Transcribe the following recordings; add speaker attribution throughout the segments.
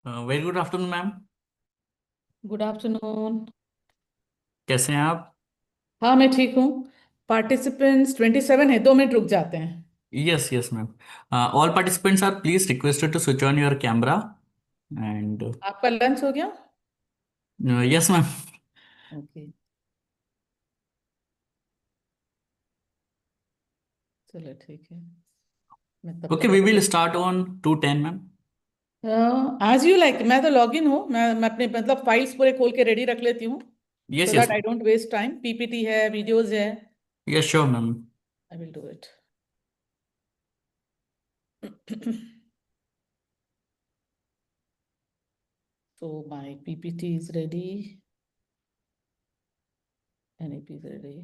Speaker 1: Very good afternoon ma'am.
Speaker 2: Good afternoon.
Speaker 1: कैसे हैं आप?
Speaker 2: हाँ, मैं ठीक हूँ। पार्टिसिपेंट्स 27 है, 2 मिनट रुक जाते हैं।
Speaker 1: Yes yes ma'am. All participants are please requested to switch on your camera and
Speaker 2: आपका लंच हो गया?
Speaker 1: Yes ma'am.
Speaker 2: ओके, चलो ठीक है। मैं तब
Speaker 1: ओके
Speaker 2: तक
Speaker 1: वी
Speaker 2: अपने
Speaker 1: will start on 2:10 ma'am.
Speaker 2: As you like. मैं तो लॉग इन हूँ। मैं अपने मतलब फाइल्स पूरे खोल के रेडी रख लेती हूँ, so
Speaker 1: yes yes
Speaker 2: that I don't waste time. PPT है, वीडियोज है।
Speaker 1: Yes sure ma'am.
Speaker 2: I will do it. So my PPT is ready. NEP is ready.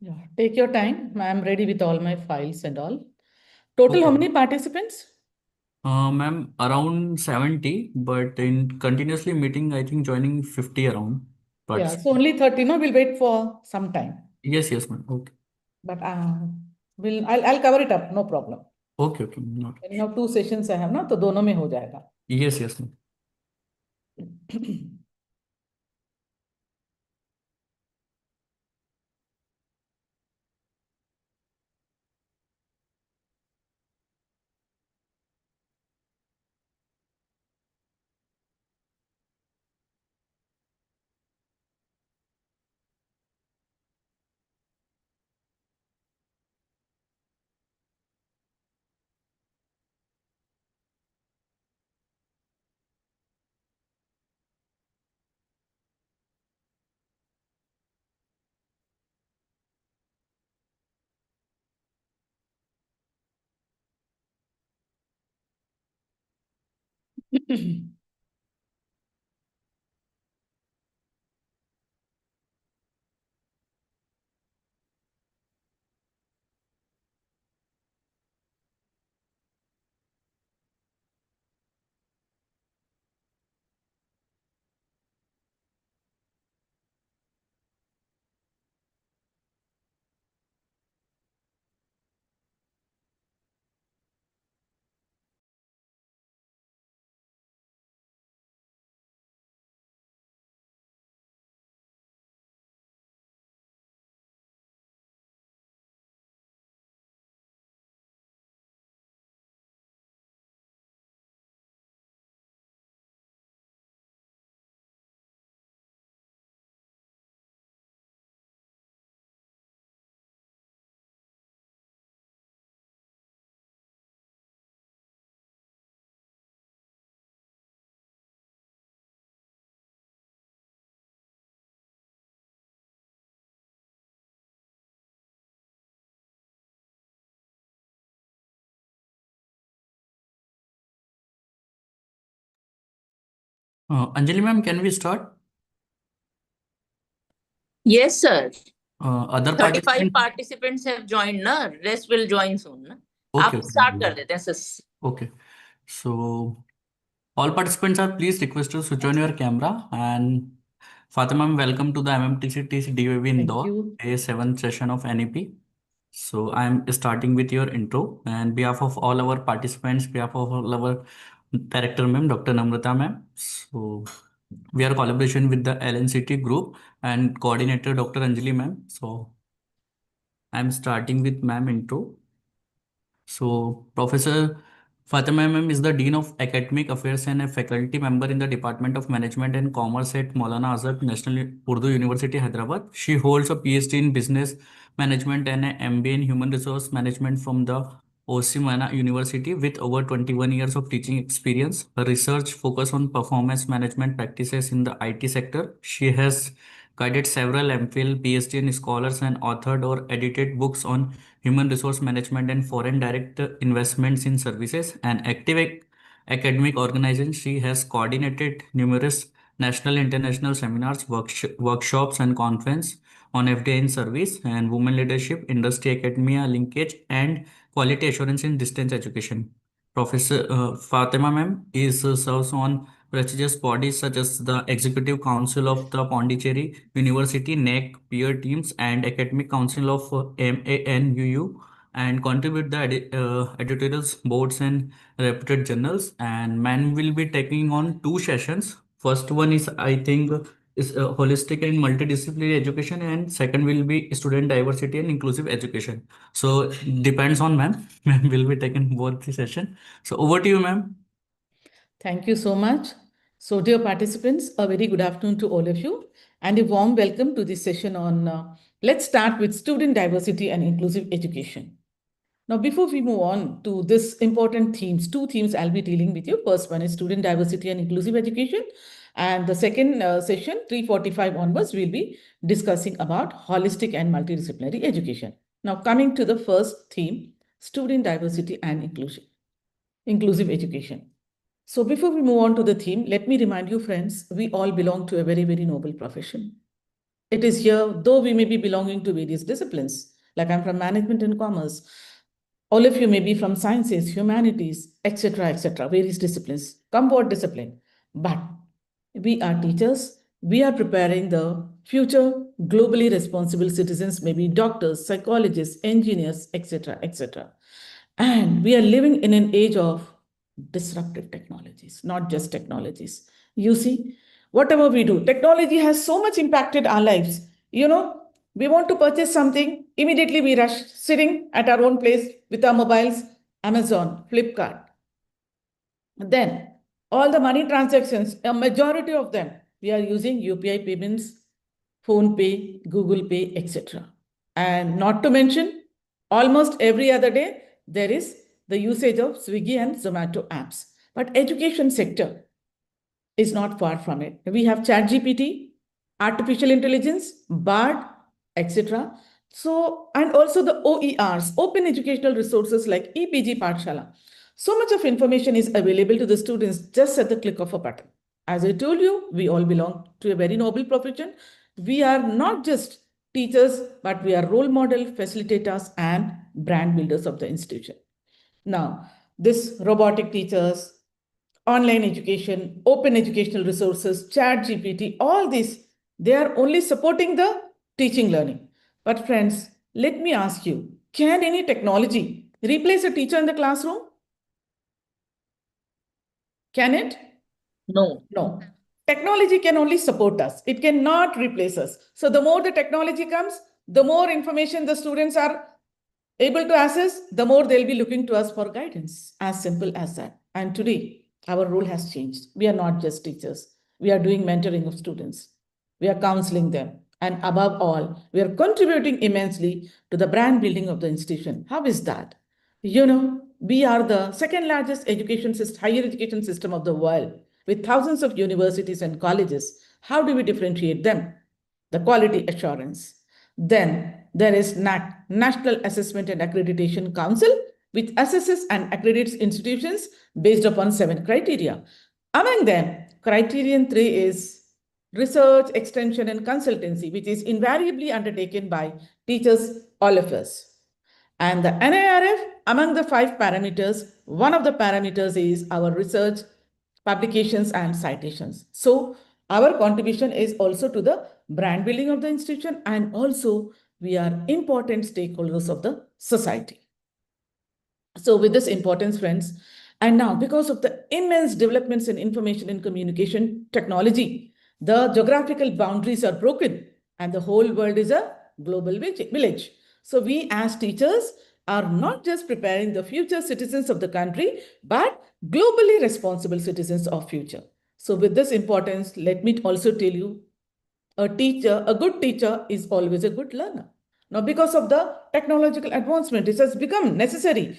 Speaker 2: Yeah, take your time. I am ready with all my files and all. Total,
Speaker 1: okay
Speaker 2: how many participants?
Speaker 1: Ma'am around 70 but in continuously meeting I think joining 50 around
Speaker 2: Yeah, so
Speaker 1: participant.
Speaker 2: only 30. No, we'll wait for some time.
Speaker 1: Yes yes ma'am okay
Speaker 2: But I'll cover it up. No problem.
Speaker 1: Okay okay not
Speaker 2: Anyhow, 2 sessions I have ना, तो दोनों में हो जाएगा।
Speaker 1: Yes yes ma'am. Anjali ma'am can we start?
Speaker 3: Yes, sir.
Speaker 1: Other
Speaker 3: 35
Speaker 1: participant?
Speaker 3: participants have joined, na? Rest will join soon, na?
Speaker 1: Okay
Speaker 3: आप start
Speaker 1: okay
Speaker 3: कर देते हैं, sir.
Speaker 1: Okay so all participants are please requested to switch on your camera and Fatima, welcome to the MMTCTC DAVV
Speaker 2: Thank
Speaker 1: Indore,
Speaker 2: you.
Speaker 1: a seventh session of NEP. So I am starting with your intro and behalf of all our participants, behalf of all our director ma'am, Dr. Namrata ma'am. So we are collaboration with the LNCT group and coordinator Dr. Anjali ma'am. So I am starting with ma'am intro. So, Professor Fatima ma'am is the Dean of Academic Affairs and a faculty member in the Department of Management and Commerce at Maulana Azad National Urdu University, Hyderabad. She holds a PhD in Business Management and an MBA in Human Resource Management from the Osimana University with over 21 years of teaching experience. Her research focus on performance management practices in the IT sector. She has guided several MPhil, PhD and scholars and authored or edited books on human resource management and foreign direct investments in services, and active academic organization. She has coordinated numerous national international seminars, workshops and conference on FDI in service and women leadership, industry academia linkage, and quality assurance in distance education. Professor Fatima ma'am serves on prestigious bodies such as the Executive Council of the Pondicherry University, NEC, peer teams, and Academic Council of MANUU, and contribute the editorials, boards, and reputed journals. And man will be taking on two sessions. First one is, I think, is holistic and multidisciplinary education, and second will be student diversity and inclusive education. So depends on ma'am. Ma'am will be taking both the session. So over to you, ma'am.
Speaker 2: Thank you so much. So, dear participants, a very good afternoon to all of you, and a warm welcome to this session on let's start with student diversity and inclusive education. Now, before we move on to this important themes, two themes I'll be dealing with you. First one is student diversity and inclusive education. And the second session, 3:45 onwards, we'll be discussing about holistic and multidisciplinary education. Now, coming to the first theme, student diversity and inclusive education. So before we move on to the theme, let me remind you, friends, we all belong to a very, very noble profession. It is here, though we may be belonging to various disciplines, like I'm from management and commerce. All of you may be from sciences, humanities, etc., various disciplines. Come what discipline. But we are teachers. We are preparing the future globally responsible citizens, maybe doctors, psychologists, engineers, etc. And we are living in an age of disruptive technologies, not just technologies. You see, whatever we do, technology has so much impacted our lives. You know, we want to purchase something, immediately we rush, sitting at our own place with our mobiles, Amazon, Flipkart. Then all the money transactions, a majority of them, we are using UPI payments, Phone Pay, Google Pay, etc. And not to mention, almost every other day, there is the usage of Swiggy and Zomato apps. But education sector is not far from it. We have ChatGPT, artificial intelligence, BARD, etc. So, and also the OERs, open educational resources like EPG Pathshala. So much of information is available to the students just at the click of a button. As I told you, we all belong to a very noble profession. We are not just teachers, but we are role model, facilitators, and brand builders of the institution. Now, this robotic teachers, online education, open educational resources, ChatGPT, all these, they are only supporting the teaching learning. But friends, let me ask you, can any technology replace a teacher in the classroom? Can it?
Speaker 3: No.
Speaker 2: No. Technology can only support us. It cannot replace us. So the more the technology comes, the more information the students are able to access, the more they'll be looking to us for guidance. As simple as that. And today, our role has changed. We are not just teachers. We are doing mentoring of students. We are counseling them. And above all, we are contributing immensely to the brand building of the institution. How is that? You know, we are the second largest higher education system of the world with thousands of universities and colleges. How do we differentiate them? The quality assurance. Then there is NAC, National Assessment and Accreditation Council, which assesses and accredits institutions based upon 7 criteria. Among them, criterion 3 is research, extension, and consultancy, which is invariably undertaken by teachers, all of us. And the NIRF, among the 5 parameters, one of the parameters is our research, publications, and citations. So our contribution is also to the brand building of the institution, and also we are important stakeholders of the society. So with this importance, friends, and now because of the immense developments in information and communication technology, the geographical boundaries are broken and the whole world is a global village. So we as teachers are not just preparing the future citizens of the country, but globally responsible citizens of future. So with this importance, let me also tell you, a good teacher is always a good learner. Now, because of the technological advancement, it has become necessary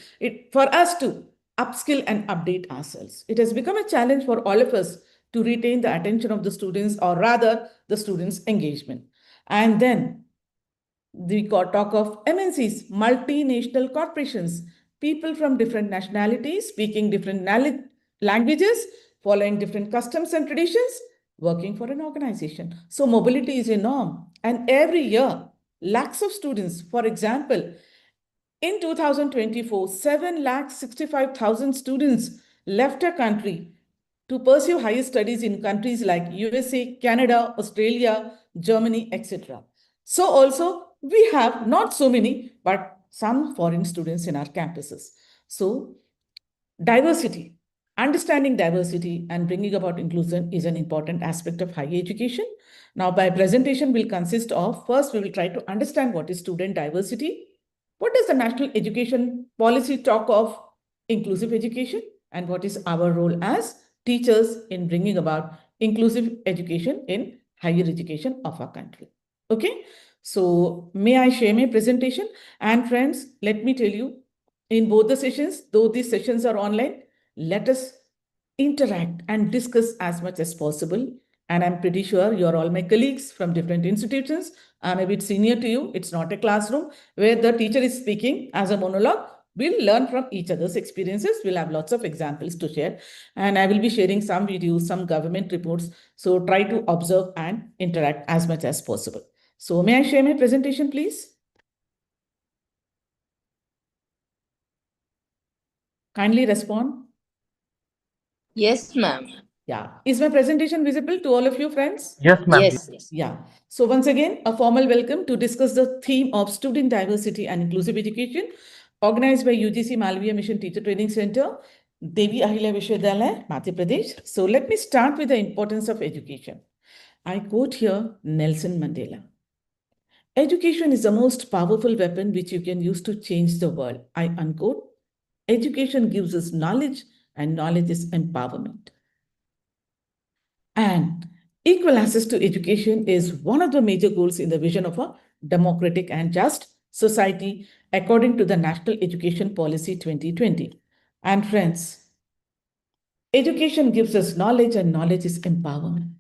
Speaker 2: for us to upskill and update ourselves. It has become a challenge for all of us to retain the attention of the students, or rather the students' engagement. And then we talk of MNCs, multinational corporations, people from different nationalities, speaking different languages, following different customs and traditions, working for an organization. So mobility is a norm. And every year, lakhs of students, for example, in 2024, 7,65,000 students left our country to pursue higher studies in countries like USA, Canada, Australia, Germany, etc. So also, we have not so many, but some foreign students in our campuses. So diversity, understanding diversity and bringing about inclusion is an important aspect of higher education. Now, my presentation will consist of, first, we will try to understand what is student diversity. What does the national education policy talk of inclusive education? And what is our role as teachers in bringing about inclusive education in higher education of our country? Okay, so may I share my presentation? And friends, let me tell you, in both the sessions, though these sessions are online, let us interact and discuss as much as possible. And I'm pretty sure you're all my colleagues from different institutions. I'm a bit senior to you. It's not a classroom where the teacher is speaking as a monologue. We'll learn from each other's experiences. We'll have lots of examples to share. And I will be sharing some videos, some government reports. So try to observe and interact as much as possible. So may I share my presentation, please? Kindly respond.
Speaker 3: Yes, ma'am.
Speaker 2: Yeah. Is my presentation visible to all of you, friends?
Speaker 4: Yes, ma'am.
Speaker 3: Yes.
Speaker 2: Yeah. So once again, a formal welcome to discuss the theme of student diversity and inclusive education, organized by UGC Malviya Mission Teacher Training Center, Devi Ahilya Vishwavidyalaya, Madhya Pradesh. So let me start with the importance of education. I quote here Nelson Mandela. Education is the most powerful weapon which you can use to change the world. I unquote. Education gives us knowledge, and knowledge is empowerment. And equal access to education is one of the major goals in the vision of a democratic and just society, according to the National Education Policy 2020. And friends, education gives us knowledge, and knowledge is empowerment.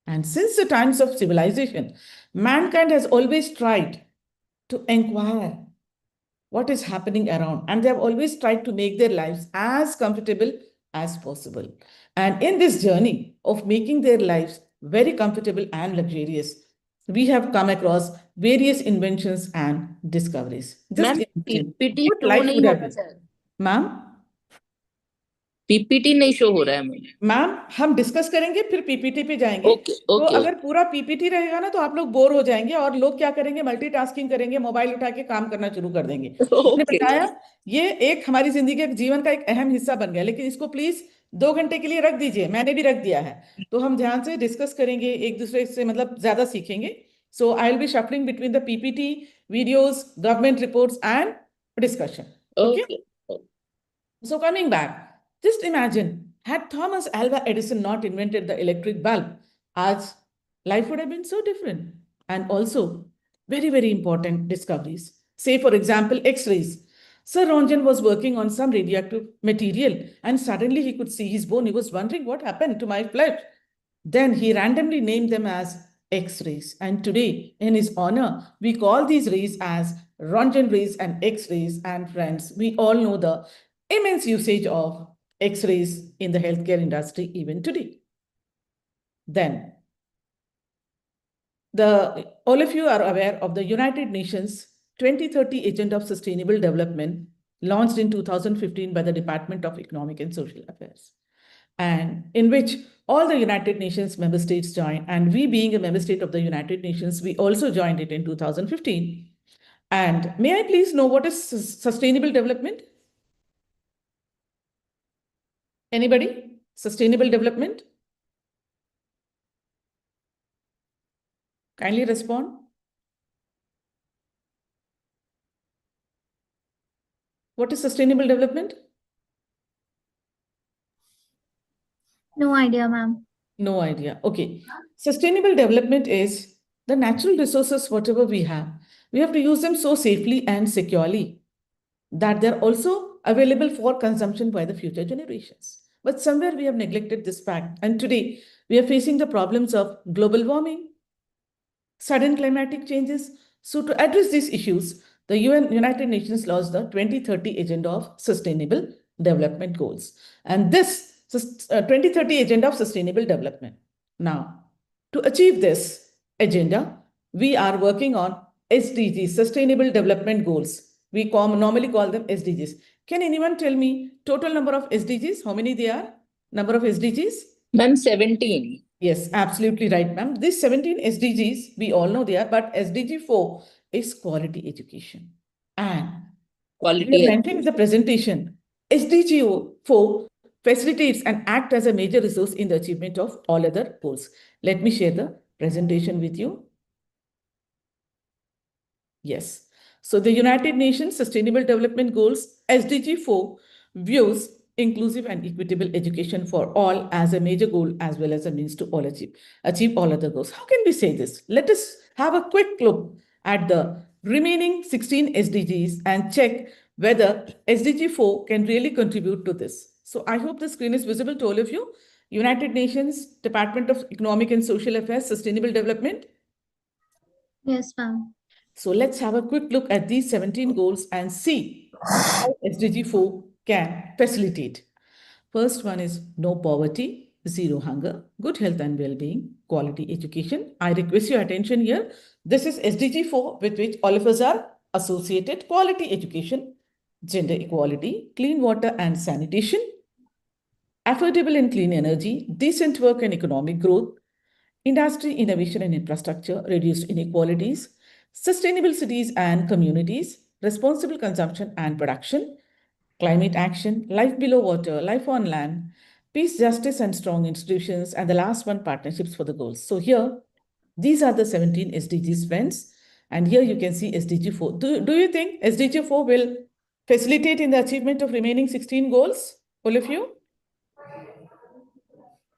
Speaker 2: And since the times of civilization, mankind has always tried to inquire what is happening around, and they have always tried to make their lives as comfortable as possible. And in this journey of making their lives very comfortable and luxurious, we have come across various inventions and discoveries. Just
Speaker 3: Ma'am,
Speaker 2: imagine
Speaker 3: PPT
Speaker 2: what
Speaker 3: show
Speaker 2: life
Speaker 3: नहीं
Speaker 2: would
Speaker 3: हो
Speaker 2: have
Speaker 3: रहा
Speaker 2: been.
Speaker 3: Sir.
Speaker 2: Ma'am,
Speaker 3: PPT नहीं show हो रहा है ma'am.
Speaker 2: Ma'am हम discuss करेंगे फिर पीपीटी पे जाएंगे.
Speaker 3: ओके
Speaker 2: तो
Speaker 3: ओके.
Speaker 2: अगर पूरा पीपीटी रहेगा ना तो आप लोग बोर हो जाएंगे और लोग क्या करेंगे, मल्टीटास्किंग करेंगे, मोबाइल उठा के काम करना शुरू कर देंगे. मैंने
Speaker 3: ओके.
Speaker 2: बताया ये एक हमारी जिंदगी के जीवन का एक अहम हिस्सा बन गया, लेकिन इसको प्लीज 2 घंटे के लिए रख दीजिए. मैंने भी रख दिया है. तो हम ध्यान से डिस्कस करेंगे, एक दूसरे से मतलब ज्यादा सीखेंगे. So I will be shuffling between the PPT, videos, government reports and discussion. Okay. So coming back, just imagine, had Thomas Alva Edison not invented the electric bulb, आज life would have been so different. And also, very, very important discoveries. Say, for example, X-rays. Sir Ronjan was working on some radioactive material and suddenly he could see his bone. He was wondering what happened to my flesh. Then he randomly named them as X-rays. And today, in his honor, we call these rays as Rontgen rays and X-rays. And friends, we all know the immense usage of X-rays in the healthcare industry even today. Then, all of you are aware of the United Nations 2030 Agenda of Sustainable Development launched in 2015 by the Department of Economic and Social Affairs, and in which all the United Nations member states joined. And we, being a member state of the United Nations, we also joined it in 2015. And may I please know what is sustainable development? Anybody? Sustainable development? Kindly respond. What is sustainable development?
Speaker 5: No idea, ma'am.
Speaker 2: No idea. Okay. Sustainable development is the natural resources, whatever we have to use them so safely and securely that they're also available for consumption by the future generations. But somewhere we have neglected this fact. And today we are facing the problems of global warming, sudden climatic changes. So to address these issues, the United Nations launched the 2030 Agenda of Sustainable Development Goals. And this 2030 Agenda of Sustainable Development Now, to achieve this agenda, we are working on SDGs, Sustainable Development Goals. We normally call them SDGs. Can anyone tell me total number of SDGs? How many they are? Number of SDGs?
Speaker 3: Ma'am, 17.
Speaker 2: Yes, absolutely right, ma'am. These 17 SDGs, we all know they are, but SDG 4 is quality education. And we
Speaker 3: Quality
Speaker 2: have mentioned in the presentation, SDG 4 facilitates and act as a major resource in the achievement of all other goals. Let me share the presentation with you. Yes. So the United Nations Sustainable Development Goals, SDG 4, views inclusive and equitable education for all as a major goal as well as a means to all achieve all other goals. How can we say this? Let us have a quick look at the remaining 16 SDGs and check whether SDG 4 can really contribute to this. So I hope the screen is visible to all of you. United Nations Department of Economic and Social Affairs, Sustainable Development.
Speaker 5: Yes, ma'am.
Speaker 2: So let's have a quick look at these 17 goals and see how SDG 4 can facilitate. First one is no poverty, zero hunger, good health and well-being, quality education. I request your attention here. This is SDG 4 with which all of us are associated. Quality education, gender equality, clean water and sanitation, affordable and clean energy, decent work and economic growth, industry, innovation and infrastructure, reduced inequalities, sustainable cities and communities, responsible consumption and production, climate action, life below water, life on land, peace, justice and strong institutions, and the last one, partnerships for the goals. So here, these are the 17 SDGs, friends. And here you can see SDG 4. Do you think SDG 4 will facilitate in the achievement of remaining 16 goals? All of you?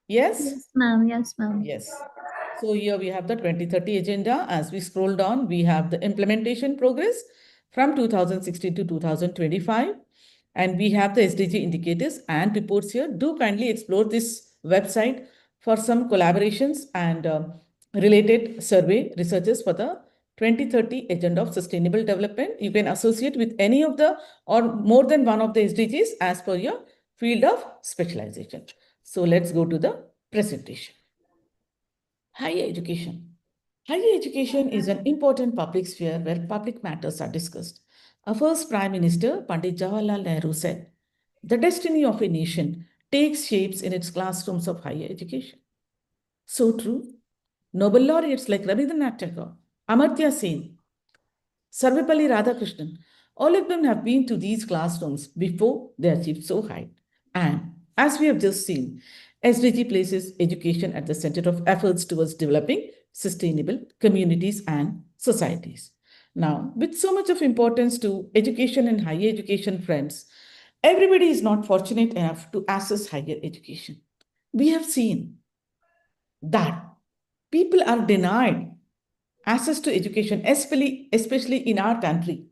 Speaker 2: Yes?
Speaker 5: Yes, ma'am. Yes, ma'am.
Speaker 2: Yes. So here we have the 2030 agenda. As we scroll down, we have the implementation progress from 2016 to 2025. And we have the SDG indicators and reports here. Do kindly explore this website for some collaborations and related survey researches for the 2030 agenda of sustainable development. You can associate with any of the or more than one of the SDGs as per your field of specialization. So let's go to the presentation. Higher education. Higher education is an important public sphere where public matters are discussed. Our first Prime Minister, Pandit Jawaharlal Nehru, said, "The destiny of a nation takes shapes in its classrooms of higher education." So true. Nobel laureates like Rabindranath Tagore, Amartya Sen, Sarvepalli Radhakrishnan, all of them have been to these classrooms before they achieved so high. And as we have just seen, SDG places education at the center of efforts towards developing sustainable communities and societies. Now, with so much of importance to education and higher education, friends, everybody is not fortunate enough to access higher education. We have seen that people are denied access to education, especially in our country,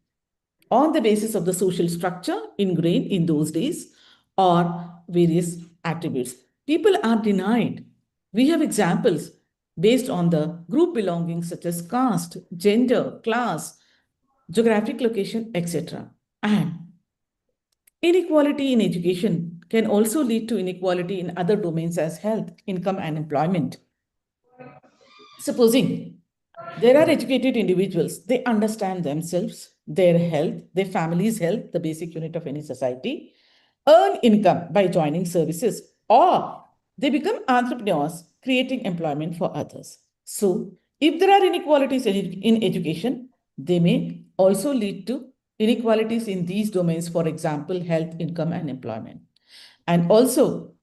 Speaker 2: on the basis of the social structure ingrained in those days or various attributes. People are denied. We have examples based on the group belonging such as caste, gender, class, geographic location, etc. And inequality in education can also lead to inequality in other domains as health, income, and employment. Supposing there are educated individuals, they understand themselves, their health, their family's health, the basic unit of any society, earn income by joining services, or they become entrepreneurs, creating employment for others. So, if there are inequalities in education, they may also lead to inequalities in these domains, for example, health, income, and employment. And also,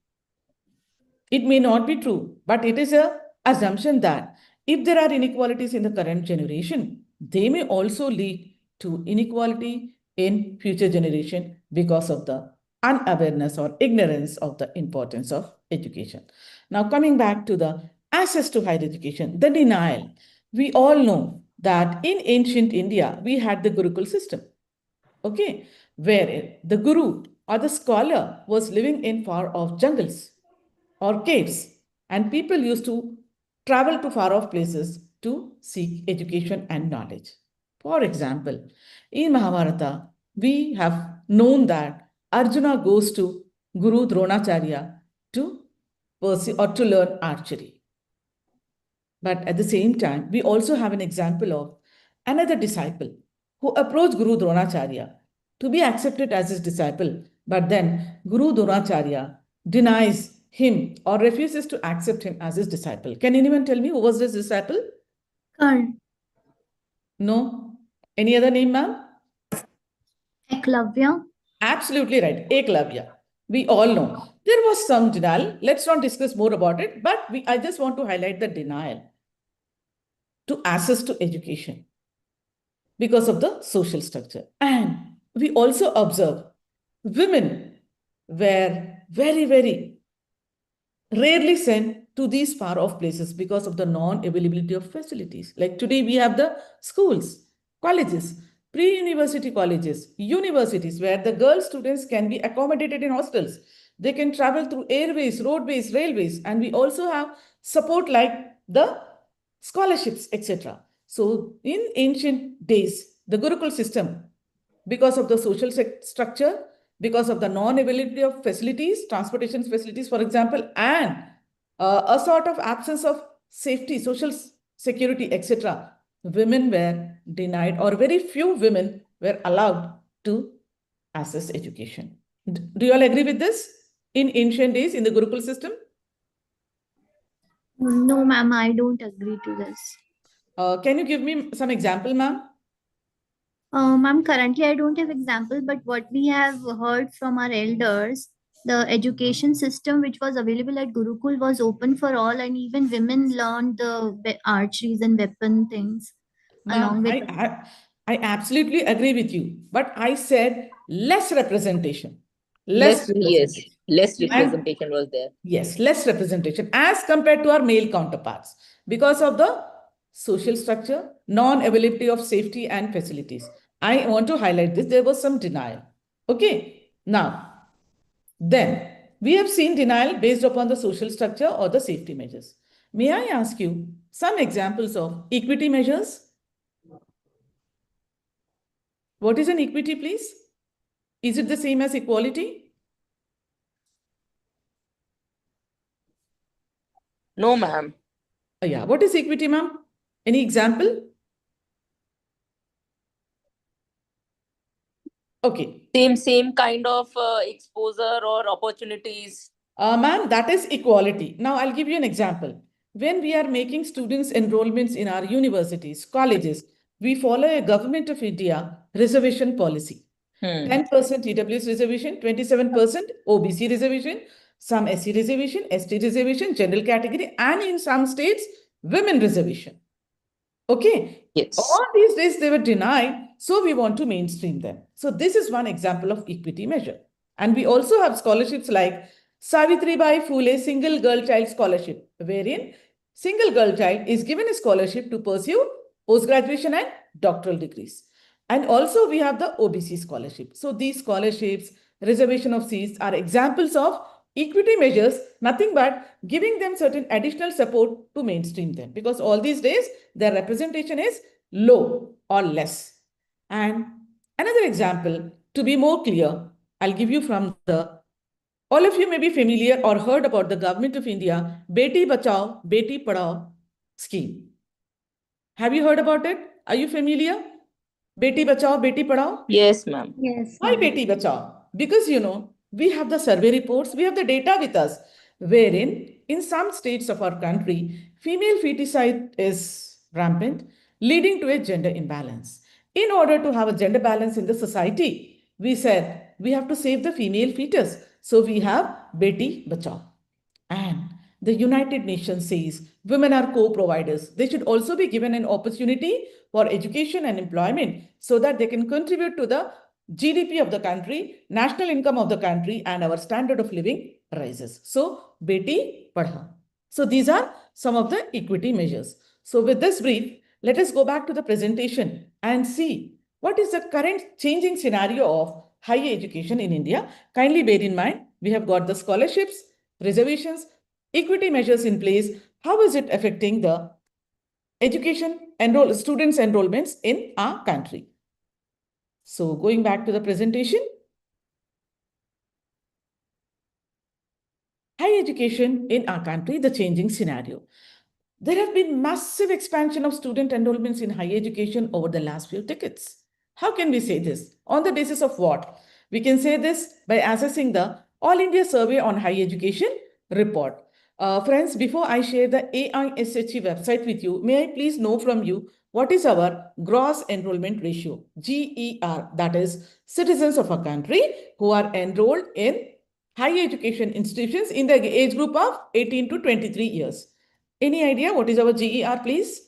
Speaker 2: it may not be true, but it is an assumption that if there are inequalities in the current generation, they may also lead to inequality in future generation because of the unawareness or ignorance of the importance of education. Now, coming back to the access to higher education, the denial. We all know that in ancient India, we had the Gurukul system, okay, where the guru or the scholar was living in far-off jungles or caves, and people used to travel to far-off places to seek education and knowledge. For example, in Mahabharata, we have known that Arjuna goes to Guru Dronacharya to pursue or to learn archery. But at the same time, we also have an example of another disciple who approached Guru Dronacharya to be accepted as his disciple. But then Guru Dronacharya denies him or refuses to accept him as his disciple. Can anyone tell me who was this disciple?
Speaker 5: Karn.
Speaker 2: No? Any other name, ma'am?
Speaker 5: Eklavya.
Speaker 2: Absolutely right. Eklavya. We all know. There was some denial. Let's not discuss more about it, but I just want to highlight the denial to access to education because of the social structure. And we also observe women were very, very rarely sent to these far off places because of the non-availability of facilities. Like today, we have the schools, colleges, pre-university colleges, universities, where the girl students can be accommodated in hostels. They can travel through airways, roadways, railways, and we also have support like the scholarships, etc. So in ancient days, the Gurukul system, because of the social structure, because of the non-availability of facilities, transportation facilities, for example, and a sort of absence of safety, social security, etc., women were denied, or very few women were allowed to access education. Do you all agree with this? In ancient days, in the Gurukul system?
Speaker 5: No, ma'am, I don't agree to this.
Speaker 2: Can you give me some example, ma'am?
Speaker 5: Ma'am, currently I don't have example, but what we have heard from our elders, the education system which was available at Gurukul was open for all, and even women learned the archeries and weapon things along
Speaker 2: Ma'am,
Speaker 5: with.
Speaker 2: I absolutely agree with you, but I said less representation.
Speaker 3: Yes,
Speaker 2: Representation.
Speaker 3: less
Speaker 2: And
Speaker 3: representation was there.
Speaker 2: yes, less representation as compared to our male counterparts because of the social structure, non-availability of safety and facilities. I want to highlight this. There was some denial. Okay. Now, then we have seen denial based upon the social structure or the safety measures. May I ask you some examples of equity measures? What is an equity, please? Is it the same as equality?
Speaker 3: No, ma'am.
Speaker 2: Yeah. What is equity, ma'am? Any example? Okay.
Speaker 3: Same kind of exposure or opportunities.
Speaker 2: Ma'am, that is equality. Now, I'll give you an example. When we are making students' enrollments in our universities, colleges, we follow a Government of India reservation policy. 10% EWS reservation, 27% OBC reservation, some SC reservation, ST reservation, general category, and in some states, women reservation. Okay.
Speaker 3: Yes.
Speaker 2: All these days they were denied, so we want to mainstream them. So this is one example of equity measure. And we also have scholarships like Savitribai Phule Single Girl Child Scholarship, wherein single girl child is given a scholarship to pursue post-graduation and doctoral degrees. And also we have the OBC scholarship. So these scholarships, reservation of seats are examples of equity measures, nothing but giving them certain additional support to mainstream them, because all these days their representation is low or less. And another example, to be more clear, I'll give you from all of you may be familiar or heard about the Government of India Beti Bachao, Beti Padhao scheme. Have you heard about it? Are you familiar? Beti Bachao, Beti Padhao?
Speaker 3: Yes, ma'am.
Speaker 5: Yes,
Speaker 2: Why
Speaker 5: ma'am.
Speaker 2: Beti Bachao? Because, we have the survey reports, we have the data with us, wherein in some states of our country, female feticide is rampant, leading to a gender imbalance. In order to have a gender balance in the society, we said we have to save the female fetus. So we have Beti Bachao. And the United Nations says women are co-providers. They should also be given an opportunity for education and employment so that they can contribute to the GDP of the country, national income of the country, and our standard of living rises. So, Beti Padhao. So, these are some of the equity measures. So, with this brief, let us go back to the presentation and see what is the current changing scenario of higher education in India. Kindly bear in mind, we have got the scholarships, reservations, equity measures in place. How is it affecting the education students' enrollments in our country? So going back to the presentation, higher education in our country, the changing scenario. There have been massive expansion of student enrollments in higher education over the last few decades. How can we say this? On the basis of what? We can say this by assessing the All India Survey on Higher Education report. Friends, before I share the AISHE website with you, may I please know from you what is our gross enrollment ratio, GER, that is citizens of a country who are enrolled in higher education institutions in the age group of 18 to 23 years. Any idea what is our GER, please?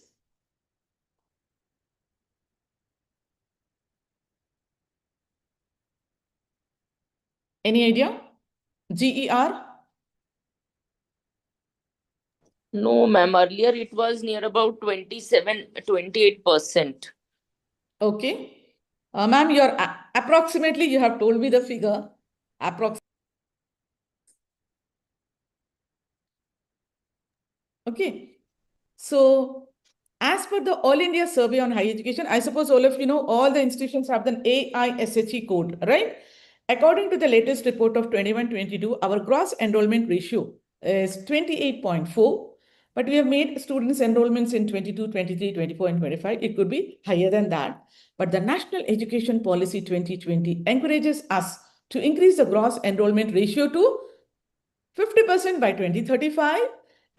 Speaker 2: Any idea? GER?
Speaker 3: No, ma'am. Earlier it was near about 28%.
Speaker 2: Okay. Ma'am, you're approximately, you have told me the figure. Okay. So, as per the All India Survey on Higher Education, I suppose all of you know all the institutions have the AISHE code, right? According to the latest report of 21-22, our gross enrollment ratio is 28.4. But we have made students' enrollments in 22, 23, 24, and 25. It could be higher than that. But the National Education Policy 2020 encourages us to increase the gross enrollment ratio to 50% by 2035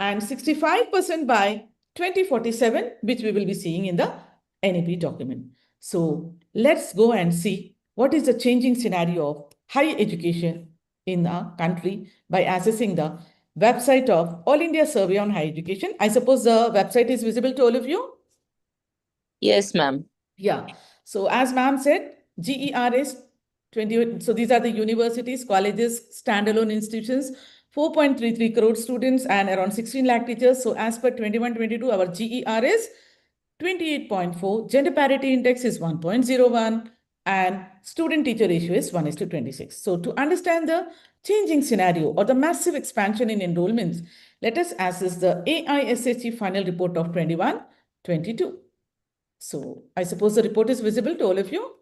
Speaker 2: and 65% by 2047, which we will be seeing in the NEP document. So let's go and see what is the changing scenario of higher education in our country by accessing the website of All India Survey on Higher Education. I suppose the website is visible to all of you?
Speaker 3: Yes, ma'am.
Speaker 2: Yeah. So as ma'am said, GER is 20. So these are the universities, colleges, standalone institutions, 4.33 crore students and around 16 lakh teachers. So as per 21-22, our GER is 28.4. Gender parity index is 1.01 and student teacher ratio is 1:26. So to understand the changing scenario or the massive expansion in enrollments, let us assess the AISHE final report of 21-22. So I suppose the report is visible to all of you.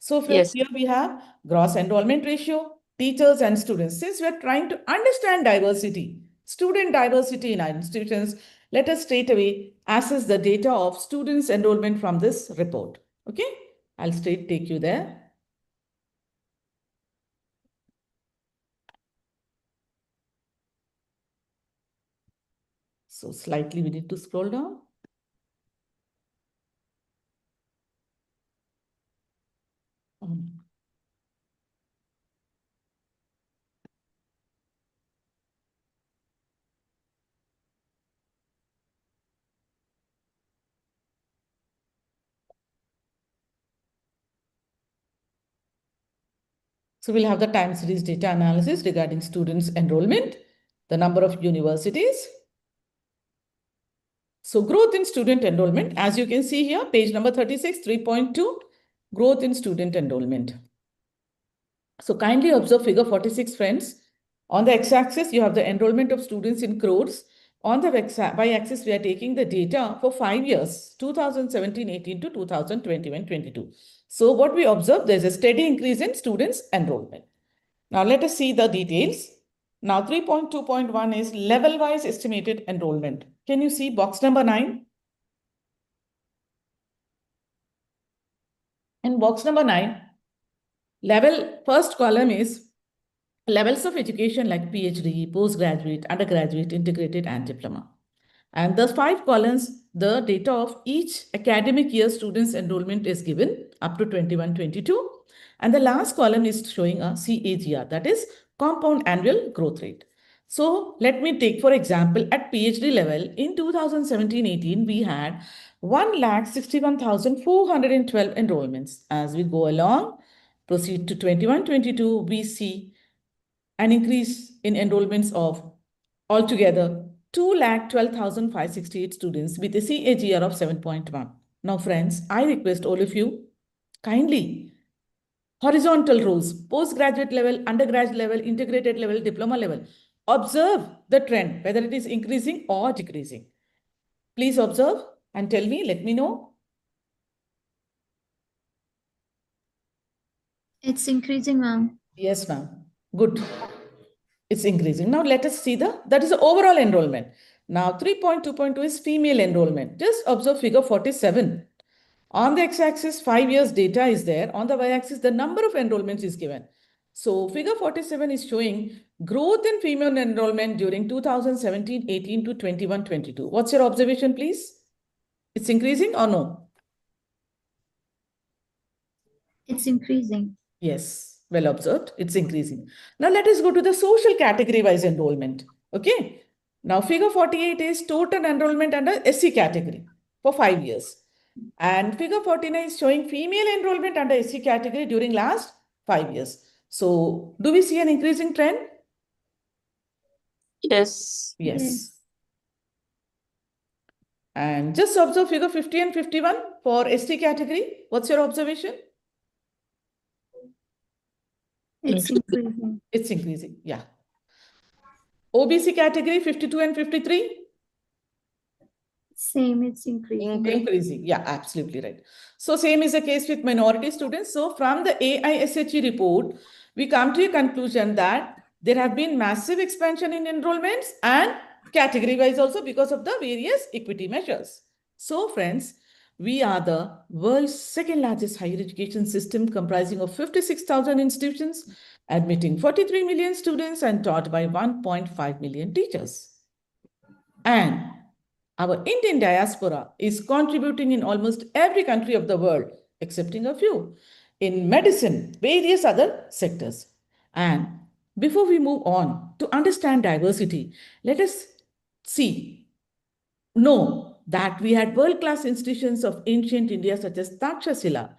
Speaker 2: So friends,
Speaker 3: Yes.
Speaker 2: here we have gross enrollment ratio, teachers and students. Since we are trying to understand diversity, student diversity in our institutions, let us straight away assess the data of students' enrollment from this report. Okay, I'll straight take you there. So slightly we need to scroll down. So we'll have the time series data analysis regarding students' enrollment, the number of universities. So growth in student enrollment, as you can see here, page number 36, 3.2, growth in student enrollment. So kindly observe figure 46, friends. On the x-axis, you have the enrollment of students in crores. On the y-axis, we are taking the data for 5 years, 2017-18 to 2021-22. So what we observe, there's a steady increase in students' enrollment. Now let us see the details. Now 3.2.1 is level-wise estimated enrollment. Can you see box number 9? In box number 9, level, first column is levels of education like PhD, postgraduate, undergraduate, integrated, and diploma. And the 5 columns, the data of each academic year students' enrollment is given up to 21-22. And the last column is showing a CAGR, that is compound annual growth rate. So let me take, for example, at PhD level, in 2017-18, we had 1,61,412 enrollments. As we go along, proceed to 21-22, we see an increase in enrollments of altogether 2,12,568 students with a CAGR of 7.1. Now, friends, I request all of you kindly horizontal rows, postgraduate level, undergraduate level, integrated level, diploma level. Observe the trend, whether it is increasing or decreasing. Please observe and tell me, let me know.
Speaker 5: It's increasing, ma'am.
Speaker 2: Yes, ma'am. Good. It's increasing. Now let us see that is the overall enrollment. Now 3.2.2 is female enrollment. Just observe figure 47. On the x-axis, 5 years data is there. On the y-axis, the number of enrollments is given. So figure 47 is showing growth in female enrollment during 2017-18 to 21-22. What's your observation, please? It's increasing or no?
Speaker 5: It's increasing.
Speaker 2: Yes, well observed. It's increasing. Now let us go to the social category-wise enrollment. Okay. Now figure 48 is total enrollment under SC category for 5 years. And figure 49 is showing female enrollment under SC category during last 5 years. So do we see an increasing trend?
Speaker 3: Yes.
Speaker 2: Yes. And just observe figure 50 and 51 for ST category. What's your observation?
Speaker 5: It's increasing.
Speaker 2: It's increasing. Yeah. OBC category 52 and 53.
Speaker 5: Same, it's increasing.
Speaker 2: Increasing. Yeah, absolutely right. So same is the case with minority students. So from the AISHE report, we come to a conclusion that there have been massive expansion in enrollments and category-wise also because of the various equity measures. So friends, we are the world's second largest higher education system comprising of 56,000 institutions, admitting 43 million students and taught by 1.5 million teachers. And our Indian diaspora is contributing in almost every country of the world, excepting a few, in medicine, various other sectors. And before we move on to understand diversity, let us know that we had world-class institutions of ancient India such as Takshashila,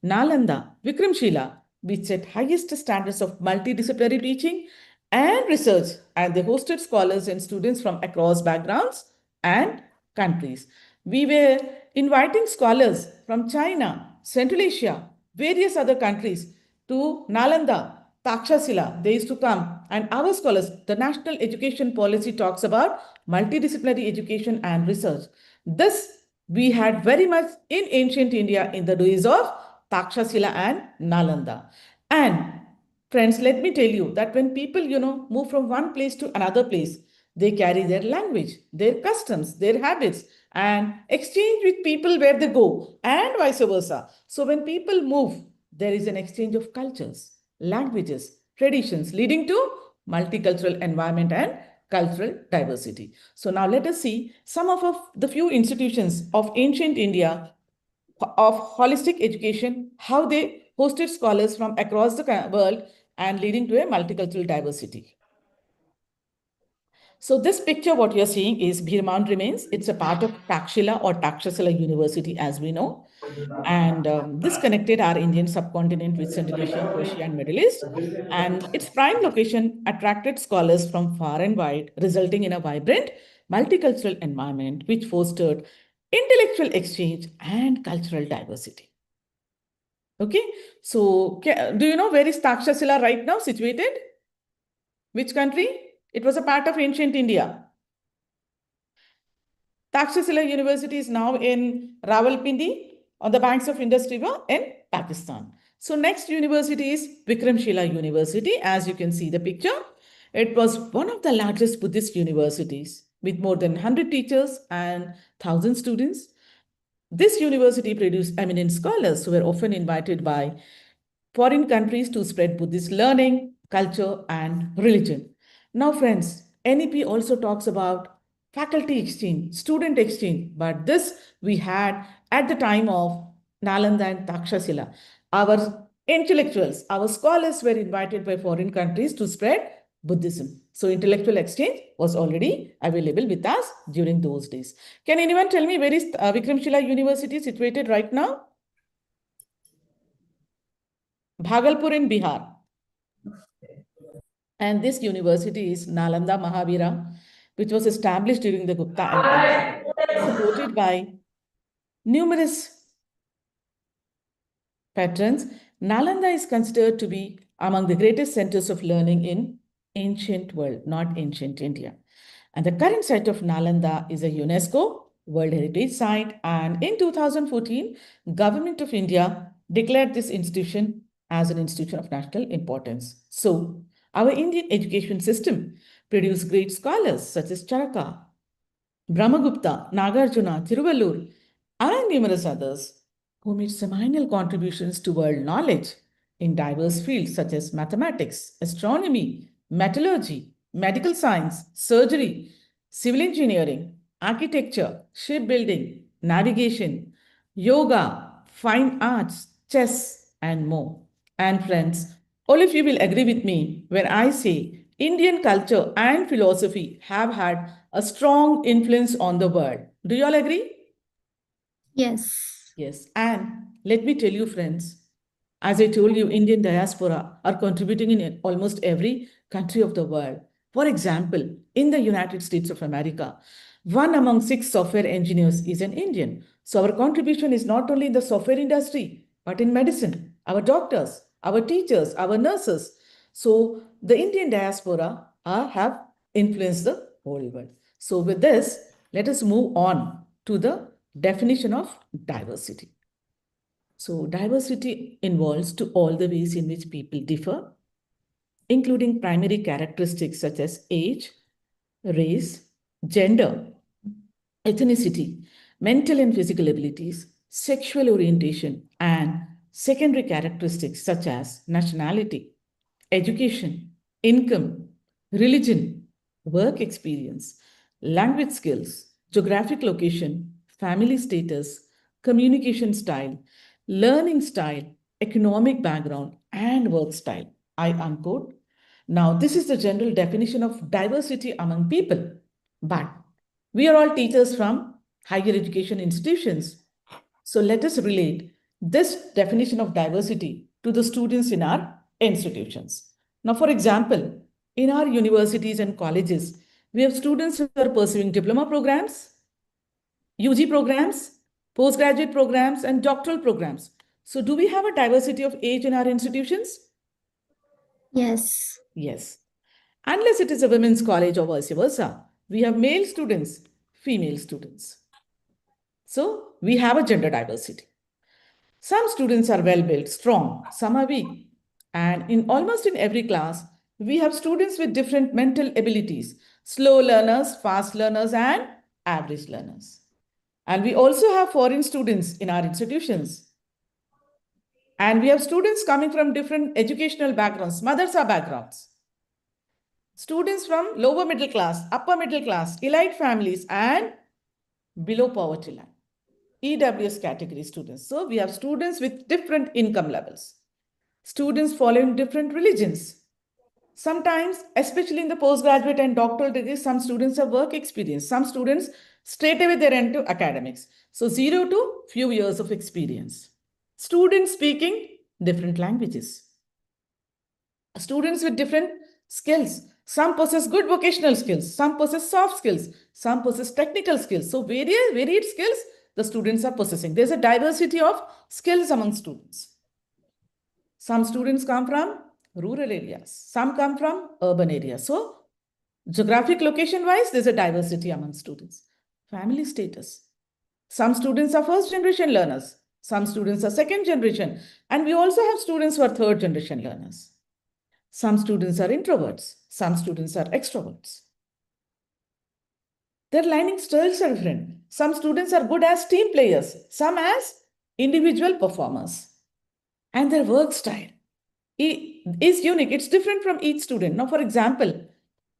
Speaker 2: Nalanda, Vikramshila, which set highest standards of multidisciplinary teaching and research, and they hosted scholars and students from across backgrounds and countries. We were inviting scholars from China, Central Asia, various other countries to Nalanda, Takshashila. They used to come, and our scholars, the national education policy talks about multidisciplinary education and research. This we had very much in ancient India in the days of Takshashila and Nalanda. And friends, let me tell you that when people, move from one place to another place, they carry their language, their customs, their habits, and exchange with people where they go, and vice versa. So when people move, there is an exchange of cultures, languages, traditions, leading to multicultural environment and cultural diversity. So now let us see some of the few institutions of ancient India of holistic education, how they hosted scholars from across the world and leading to a multicultural diversity. So this picture, what you're seeing is Bhirman remains. It's a part of Takshila or Takshashila University, as we know. And this connected our Indian subcontinent with Central Asia, Persia, and Middle East. And its prime location attracted scholars from far and wide, resulting in a vibrant multicultural environment, which fostered intellectual exchange and cultural diversity. Okay, so do you know where is Takshashila right now situated? Which country? It was a part of ancient India. Takshashila University is now in Rawalpindi on the banks of Indus River in Pakistan. So next university is Vikramshila University. As you can see the picture, it was one of the largest Buddhist universities with more than 100 teachers and 1,000 students. This university produced eminent scholars who were often invited by foreign countries to spread Buddhist learning, culture, and religion. Now, friends, NEP also talks about faculty exchange, student exchange, but this we had at the time of Nalanda and Takshashila. Our intellectuals, our scholars were invited by foreign countries to spread Buddhism. So intellectual exchange was already available with us during those days. Can anyone tell me where is Vikramshila University situated right now? Bhagalpur in Bihar. And this university is Nalanda Mahavira, which was established during the Gupta Empire, supported by numerous patrons. Nalanda is considered to be among the greatest centers of learning in ancient world, not ancient India. And the current site of Nalanda is a UNESCO World Heritage Site. And in 2014, Government of India declared this institution as an institution of national importance. So our Indian education system produced great scholars such as Charaka, Brahmagupta, Nagarjuna, Tiruvallur, and numerous others who made seminal contributions to world knowledge in diverse fields such as mathematics, astronomy, metallurgy, medical science, surgery, civil engineering, architecture, shipbuilding, navigation, yoga, fine arts, chess, and more. And friends, all of you will agree with me when I say Indian culture and philosophy have had a strong influence on the world. Do you all agree?
Speaker 5: Yes.
Speaker 2: Yes. And let me tell you, friends, as I told you, Indian diaspora are contributing in almost every country of the world. For example, in the United States of America, 1 among 6 software engineers is an Indian. So our contribution is not only in the software industry, but in medicine, our doctors, our teachers, our nurses. So the Indian diaspora have influenced the whole world. So with this, let us move on to the definition of diversity. So diversity involves to all the ways in which people differ, including primary characteristics such as age, race, gender, ethnicity, mental and physical abilities, sexual orientation, and secondary characteristics such as nationality, education, income, religion, work experience, language skills, geographic location, family status, communication style, learning style, economic background, and work style. I unquote. Now, this is the general definition of diversity among people. But we are all teachers from higher education institutions. So let us relate this definition of diversity to the students in our institutions. Now, for example, in our universities and colleges, we have students who are pursuing diploma programs, UG programs, postgraduate programs, and doctoral programs. So, do we have a diversity of age in our institutions?
Speaker 5: Yes.
Speaker 2: Yes. Unless it is a women's college or vice versa, we have male students, female students. So, we have a gender diversity. Some students are well built, strong, some are weak. And in almost in every class, we have students with different mental abilities, slow learners, fast learners, and average learners. And we also have foreign students in our institutions. And we have students coming from different educational backgrounds, madrasa backgrounds. Students from lower middle class, upper middle class, elite families, and below poverty line. EWS category students. So we have students with different income levels, students following different religions. Sometimes, especially in the postgraduate and doctoral degrees, some students have work experience. Some students straight away they're into academics. So 0 to few years of experience. Students speaking different languages. Students with different skills. Some possess good vocational skills. Some possess soft skills. Some possess technical skills. So varied skills the students are possessing. There's a diversity of skills among students. Some students come from rural areas. Some come from urban areas. So geographic location wise, there's a diversity among students. Family status. Some students are first generation learners. Some students are second generation. And we also have students who are third generation learners. Some students are introverts. Some students are extroverts. Their learning styles are different. Some students are good as team players, some as individual performers. And their work style is unique. It's different from each student. Now, for example,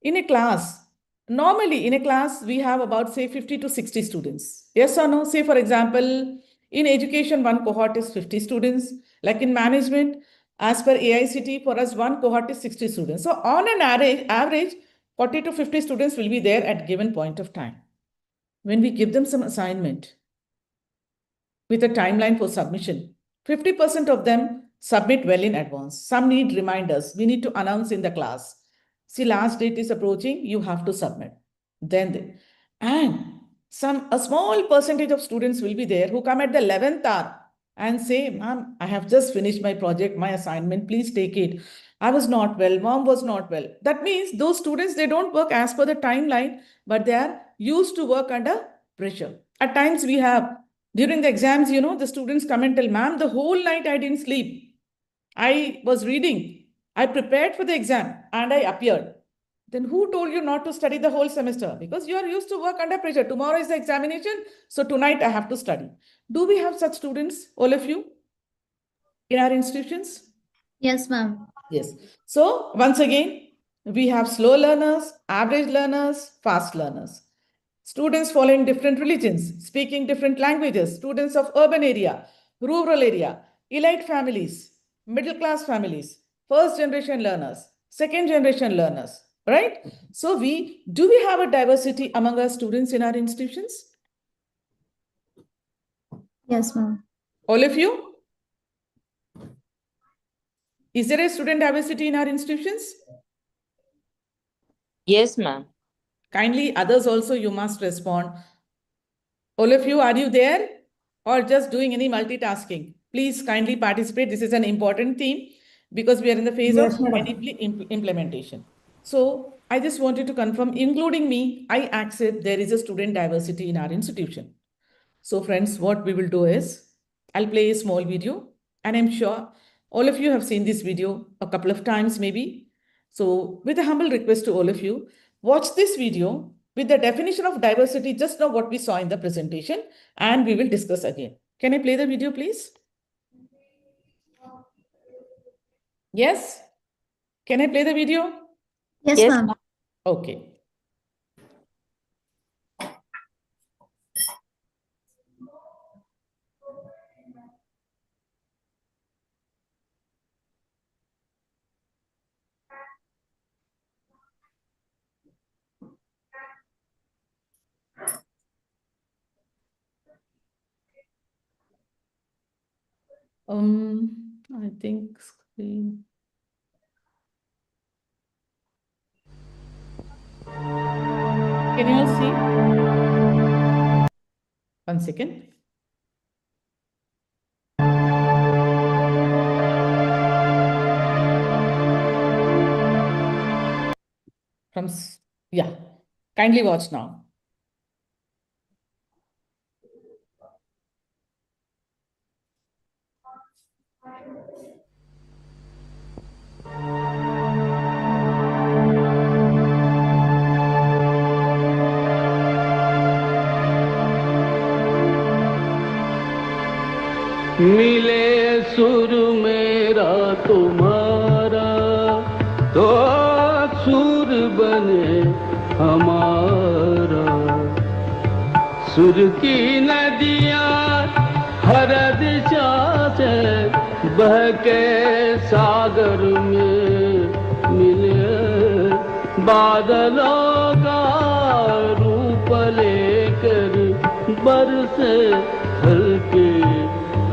Speaker 2: in a class, normally in a class, we have about, say, 50 to 60 students. Yes or no? Say, for example, in education, one cohort is 50 students. Like in management, as per AICT, for us, one cohort is 60 students. So on an average, 40 to 50 students will be there at given point of time. When we give them some assignment with a timeline for submission, 50% of them submit well in advance. Some need reminders. We need to announce in the class. See, last date is approaching, you have to submit. And a small percentage of students will be there who come at the 11th hour and say, ma'am, I have just finished my project, my assignment, please take it. I was not well, mom was not well. That means those students, they don't work as per the timeline, but they are used to work under pressure. At times we have, during the exams, the students come and tell, ma'am, the whole night I didn't sleep. I was reading. I prepared for the exam and I appeared. Then who told you not to study the whole semester? Because you are used to work under pressure. Tomorrow is the examination, so tonight I have to study. Do we have such students, all of you, in our institutions?
Speaker 5: Yes, ma'am.
Speaker 2: Yes. So once again, we have slow learners, average learners, fast learners. Students following different religions, speaking different languages, students of urban area, rural area, elite families, middle class families, first generation learners, second generation learners, right? So do we have a diversity among our students in our institutions?
Speaker 5: Yes, ma'am.
Speaker 2: All of you? Is there a student diversity in our institutions?
Speaker 3: Yes, ma'am.
Speaker 2: Kindly, others also, you must respond. All of you, are you there or just doing any multitasking? Please kindly participate. This is an important theme because we are in the phase of NEP implementation. So I just wanted to confirm, including me, I accept there is a student diversity in our institution. So friends, what we will do is, I'll play a small video and I'm sure all of you have seen this video a couple of times maybe. So with a humble request to all of you, watch this video with the definition of diversity, just now what we saw in the presentation, and we will discuss again. Can I play the video, please? Yes? Can I play the video?
Speaker 5: Yes,
Speaker 3: Yes,
Speaker 5: ma'am.
Speaker 3: ma'am.
Speaker 2: Okay. I think screen. Can you all see? 1 second. Yeah, kindly watch now.
Speaker 4: मिले सुर मेरा तुम्हारा तो सुर बने हमारा सुर की नदियाँ हर दिशा से बह के सागर में मिले बादलों का रूप लेकर बरसे हल्के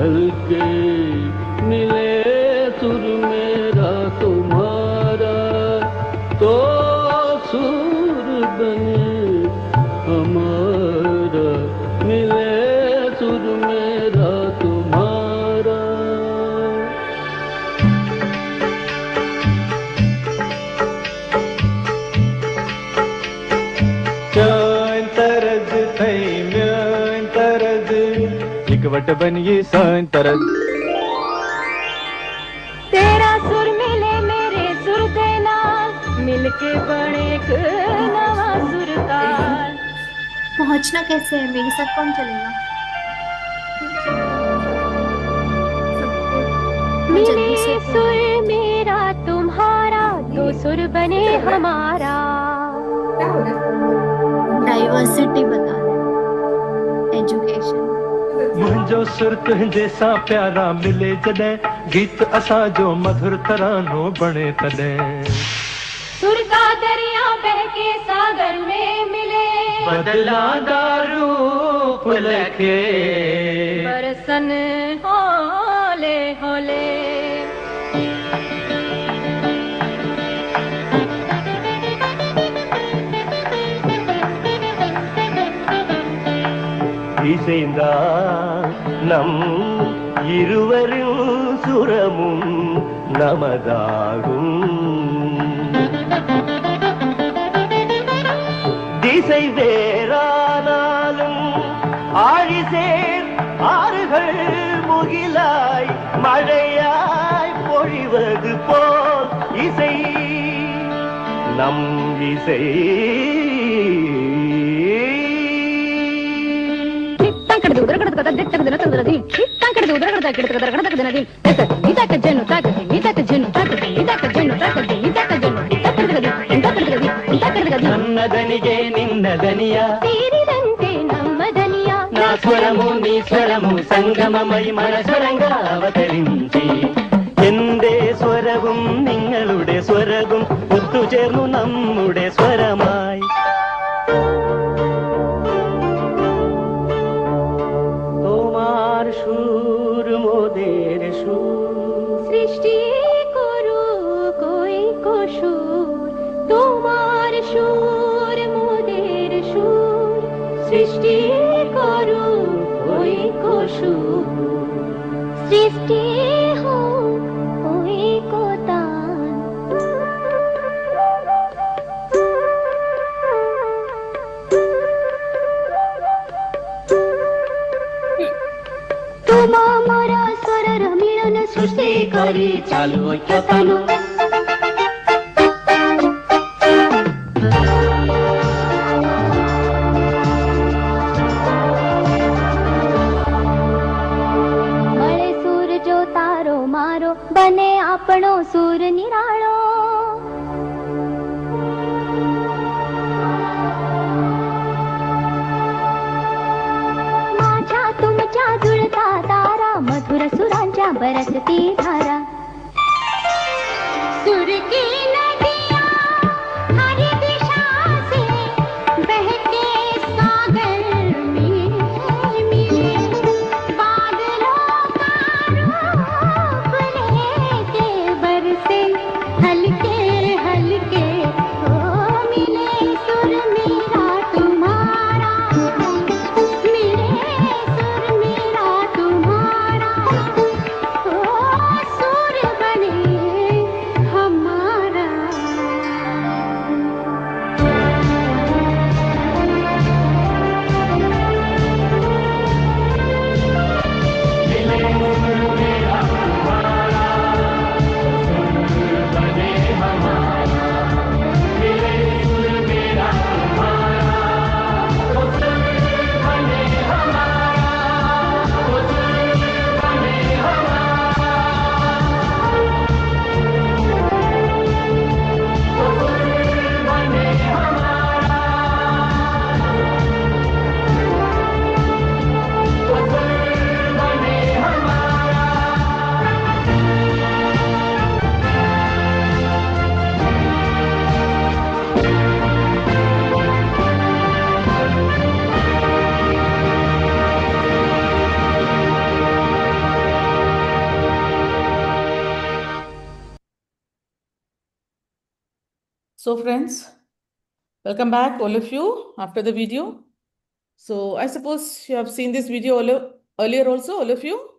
Speaker 4: हल्के मिले सुर मेरा तुम्हारा तो सुर बने हमारा मिले सुर मेरा तुम्हारा
Speaker 6: Shine tarad thay myan tarad ikvat baniye shine tarad
Speaker 7: तेरा सुर मिले मेरे सुर दे नाल मिलके बने एक नवा सुरताल
Speaker 5: पहुंचना कैसे है? मेरे साथ कौन चलेगा?
Speaker 7: मिले सुर मेरा तुम्हारा तो सुर बने हमारा
Speaker 5: डाइवर्सिटी बता रहे एजुकेशन
Speaker 6: मुंहिंजो सुर तुंहिंजे सां प्यारा मिले जॾहिं गीत असांजो मधुर तरानो बणे तॾहिं
Speaker 7: सुर का दरिया बह के सागर में मिले
Speaker 6: बदलांदा रूप लखे
Speaker 7: बरसन होले होले
Speaker 6: இசைந்தா நம் இருவரின் சுரமும் நமதாகும் திசை வேறானாலும் ஆழிசேர் ஆறுகள் முகிலாய் மழையாய் பொழிவது போல் இசை நம் இசை నన్నదనిగే నిన్నదనియా నా స్వరము నీ స్వరము സംഗമമൈ മനസ്വരങ്ക അവതരിഞ്ചി എന്റെ സ്വരവും നിങ്ങളുടെ സ്വരവും ഒത്തുചേർന്നു നമ്മുടെ സ്വരമായി তোমার সুর মোদের সুর
Speaker 7: সৃষ্টি করো কই সুর তোমার সুর মোদের সুর সৃষ্টি করো কই সুর সৃষ্টি হোক কই তান তোমা মোরা স্বরর মিলন সৃষ্টি করি চালু ঐক্যতানু મળે સૂર જો તારો મારો બને આપણો સૂર નિરાળો माझ्या तुमच्या जुळता तारा मधुर सुरांच्या बरसती धारा सुर की नदियाँ हर दिशा से बहके सागर मिले मिले बादलों का रूप लेके बरसे हल्के हल्के ओ मिले सुर मेरा तुम्हारा मिले सुर मेरा तुम्हारा ओ सुर बने हमारा
Speaker 2: So friends, welcome back all of you after the video. So I suppose you have seen this video earlier also, all of you?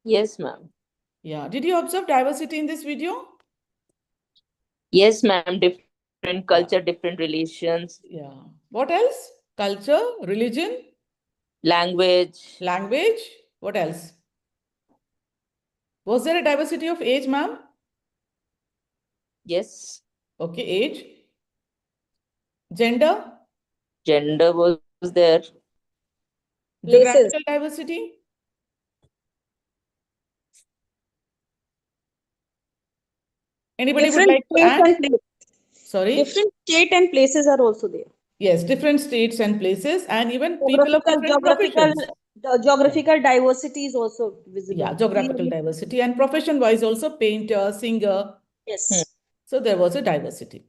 Speaker 3: Yes, ma'am.
Speaker 2: Yeah. Did you observe diversity in this video?
Speaker 3: Yes, ma'am. Different culture, different religions,
Speaker 2: Yeah. What else? Culture, religion,
Speaker 3: language.
Speaker 2: language. What else? Was there a diversity of age, ma'am?
Speaker 3: Yes.
Speaker 2: Okay, age. Gender,
Speaker 3: Gender was there.
Speaker 2: geographical diversity. Anybody would like to add? Sorry?
Speaker 8: Different state and places are also there.
Speaker 2: Yes, different states and places, and even people of different professions.
Speaker 8: Geographical diversity is also visible.
Speaker 2: Yeah, geographical diversity, and profession-wise also painter, singer.
Speaker 8: Yes.
Speaker 2: So there was a diversity.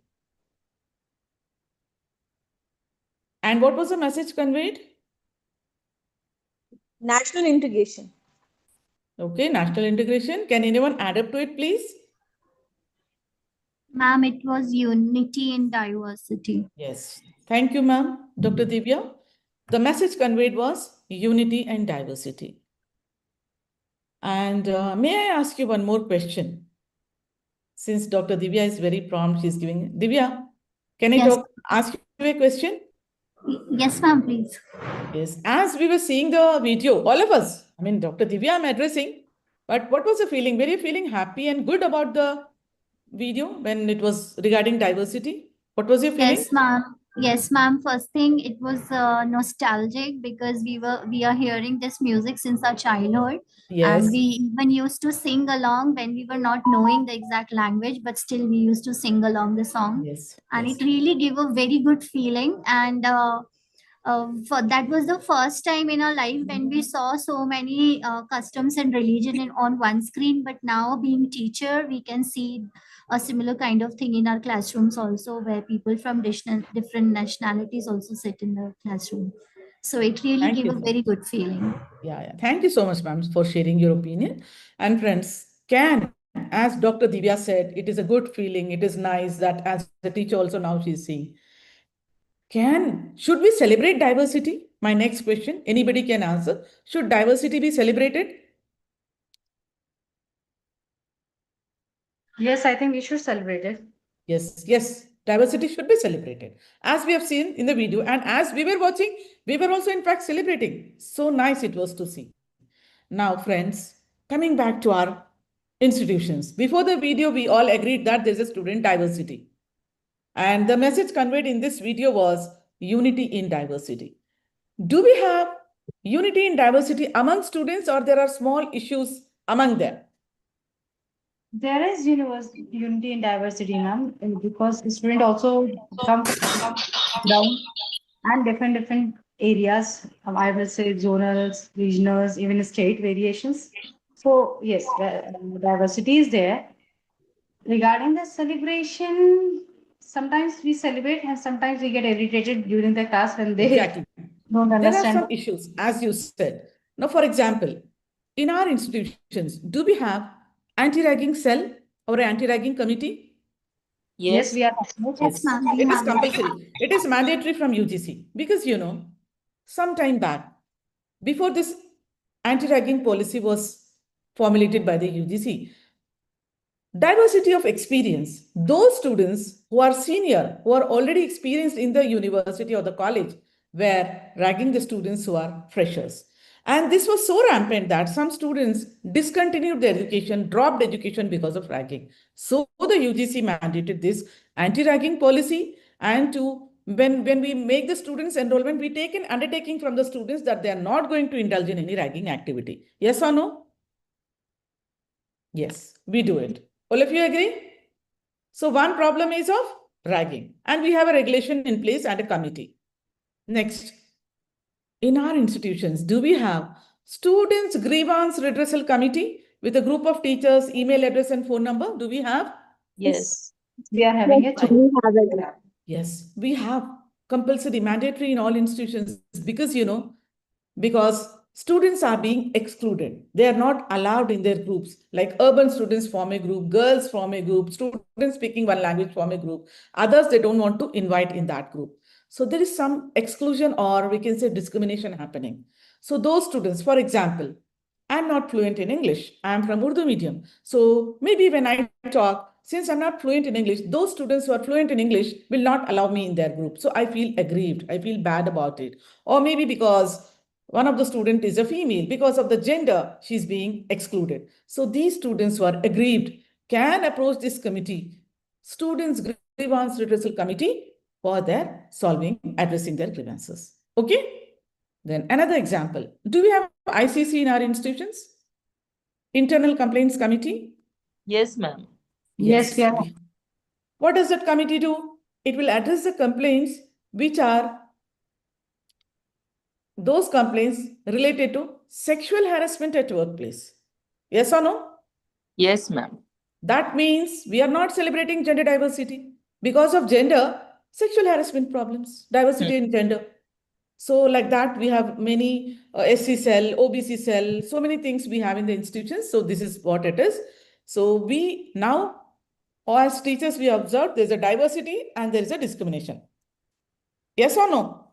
Speaker 2: And what was the message conveyed?
Speaker 8: National integration.
Speaker 2: Okay, national integration. Can anyone add up to it, please?
Speaker 5: Ma'am, it was unity in diversity.
Speaker 2: Yes. Thank you, ma'am. Dr. Divya. The message conveyed was unity and diversity. And may I ask you one more question? Since Dr. Divya is very prompt, she's giving. Divya, can I
Speaker 5: Yes.
Speaker 2: ask you a question?
Speaker 5: Yes, ma'am, please.
Speaker 2: Yes. As we were seeing the video, all of us, I mean, Dr. Divya, I'm addressing, but what was the feeling? Were you feeling happy and good about the video when it was regarding diversity? What was your feeling?
Speaker 5: Yes, ma'am. Yes, ma'am. First thing, it was nostalgic because we are hearing this music since our childhood, and
Speaker 2: Yes.
Speaker 5: we even used to sing along when we were not knowing the exact language, but still we used to sing along the song,
Speaker 2: Yes.
Speaker 5: and
Speaker 2: Yes.
Speaker 5: it really gave a very good feeling. And for that was the first time in our life when we saw so many customs and religion on one screen. But now, being teacher, we can see a similar kind of thing in our classrooms also, where people from different nationalities also sit in the classroom. So it really
Speaker 2: Thank
Speaker 5: gave
Speaker 2: you.
Speaker 5: a very good feeling.
Speaker 2: Yeah. Thank you so much, ma'am, for sharing your opinion. And friends, as Dr. Divya said, it is a good feeling. It is nice that as a teacher also now she's seeing. Should we celebrate diversity? My next question, anybody can answer. Should diversity be celebrated?
Speaker 9: Yes, I think we should celebrate it.
Speaker 2: Yes, diversity should be celebrated. As we have seen in the video, and as we were watching, we were also in fact celebrating. So nice it was to see. Now, friends, coming back to our institutions. Before the video, we all agreed that there's a student diversity. And the message conveyed in this video was unity in diversity. Do we have unity in diversity among students, or there are small issues among them?
Speaker 9: There is unity in diversity, ma'am, because the student also come from ground and different areas. I will say zonals, regionals, even state variations. So yes, diversity is there. Regarding the celebration, sometimes we celebrate and sometimes we get irritated during the class when they
Speaker 2: Exactly.
Speaker 9: don't
Speaker 2: There are
Speaker 9: understand.
Speaker 2: some issues, as you said. Now, for example, in our institutions, do we have anti-ragging cell or anti-ragging committee?
Speaker 9: Yes,
Speaker 3: Yes.
Speaker 9: we are.
Speaker 5: Yes, ma'am. We
Speaker 2: It is
Speaker 5: have it.
Speaker 2: compulsory. It is mandatory from UGC because, some time back, before this anti-ragging policy was formulated by the UGC, diversity of experience. Those students who are senior, who are already experienced in the university or the college, were ragging the students who are freshers. And this was so rampant that some students discontinued their education, dropped education because of ragging. So the UGC mandated this anti-ragging policy, and when we make the students enrollment, we take an undertaking from the students that they are not going to indulge in any ragging activity. Yes or no? Yes, we do it. All of you agree? So one problem is of ragging, and we have a regulation in place and a committee. Next, in our institutions, do we have students grievance redressal committee with a group of teachers, email address and phone number? Do we have?
Speaker 3: Yes.
Speaker 9: We are having it.
Speaker 2: Yes, we have compulsory, mandatory in all institutions because students are being excluded. They are not allowed in their groups. Like urban students form a group, girls form a group, students speaking one language form a group. Others, they don't want to invite in that group. So there is some exclusion, or we can say discrimination happening. So those students, for example, I'm not fluent in English. I'm from Urdu medium. So maybe when I talk, since I'm not fluent in English, those students who are fluent in English will not allow me in their group. So I feel aggrieved. I feel bad about it. Or maybe because one of the student is a female, because of the gender, she's being excluded. So these students who are aggrieved can approach this committee, Students Grievance Redressal Committee, for their addressing their grievances. Okay? Then another example. Do we have ICC in our institutions? Internal Complaints Committee?
Speaker 3: Yes, ma'am.
Speaker 9: Yes, we are.
Speaker 2: What does that committee do? It will address the complaints which are those complaints related to sexual harassment at workplace. Yes or no?
Speaker 3: Yes, ma'am.
Speaker 2: That means we are not celebrating gender diversity. Because of gender, sexual harassment problems, diversity in gender. So like that, we have many SC cell, OBC cell, so many things we have in the institutions. So this is what it is. So we now, as teachers, we observe there's a diversity and there is a discrimination. Yes or no?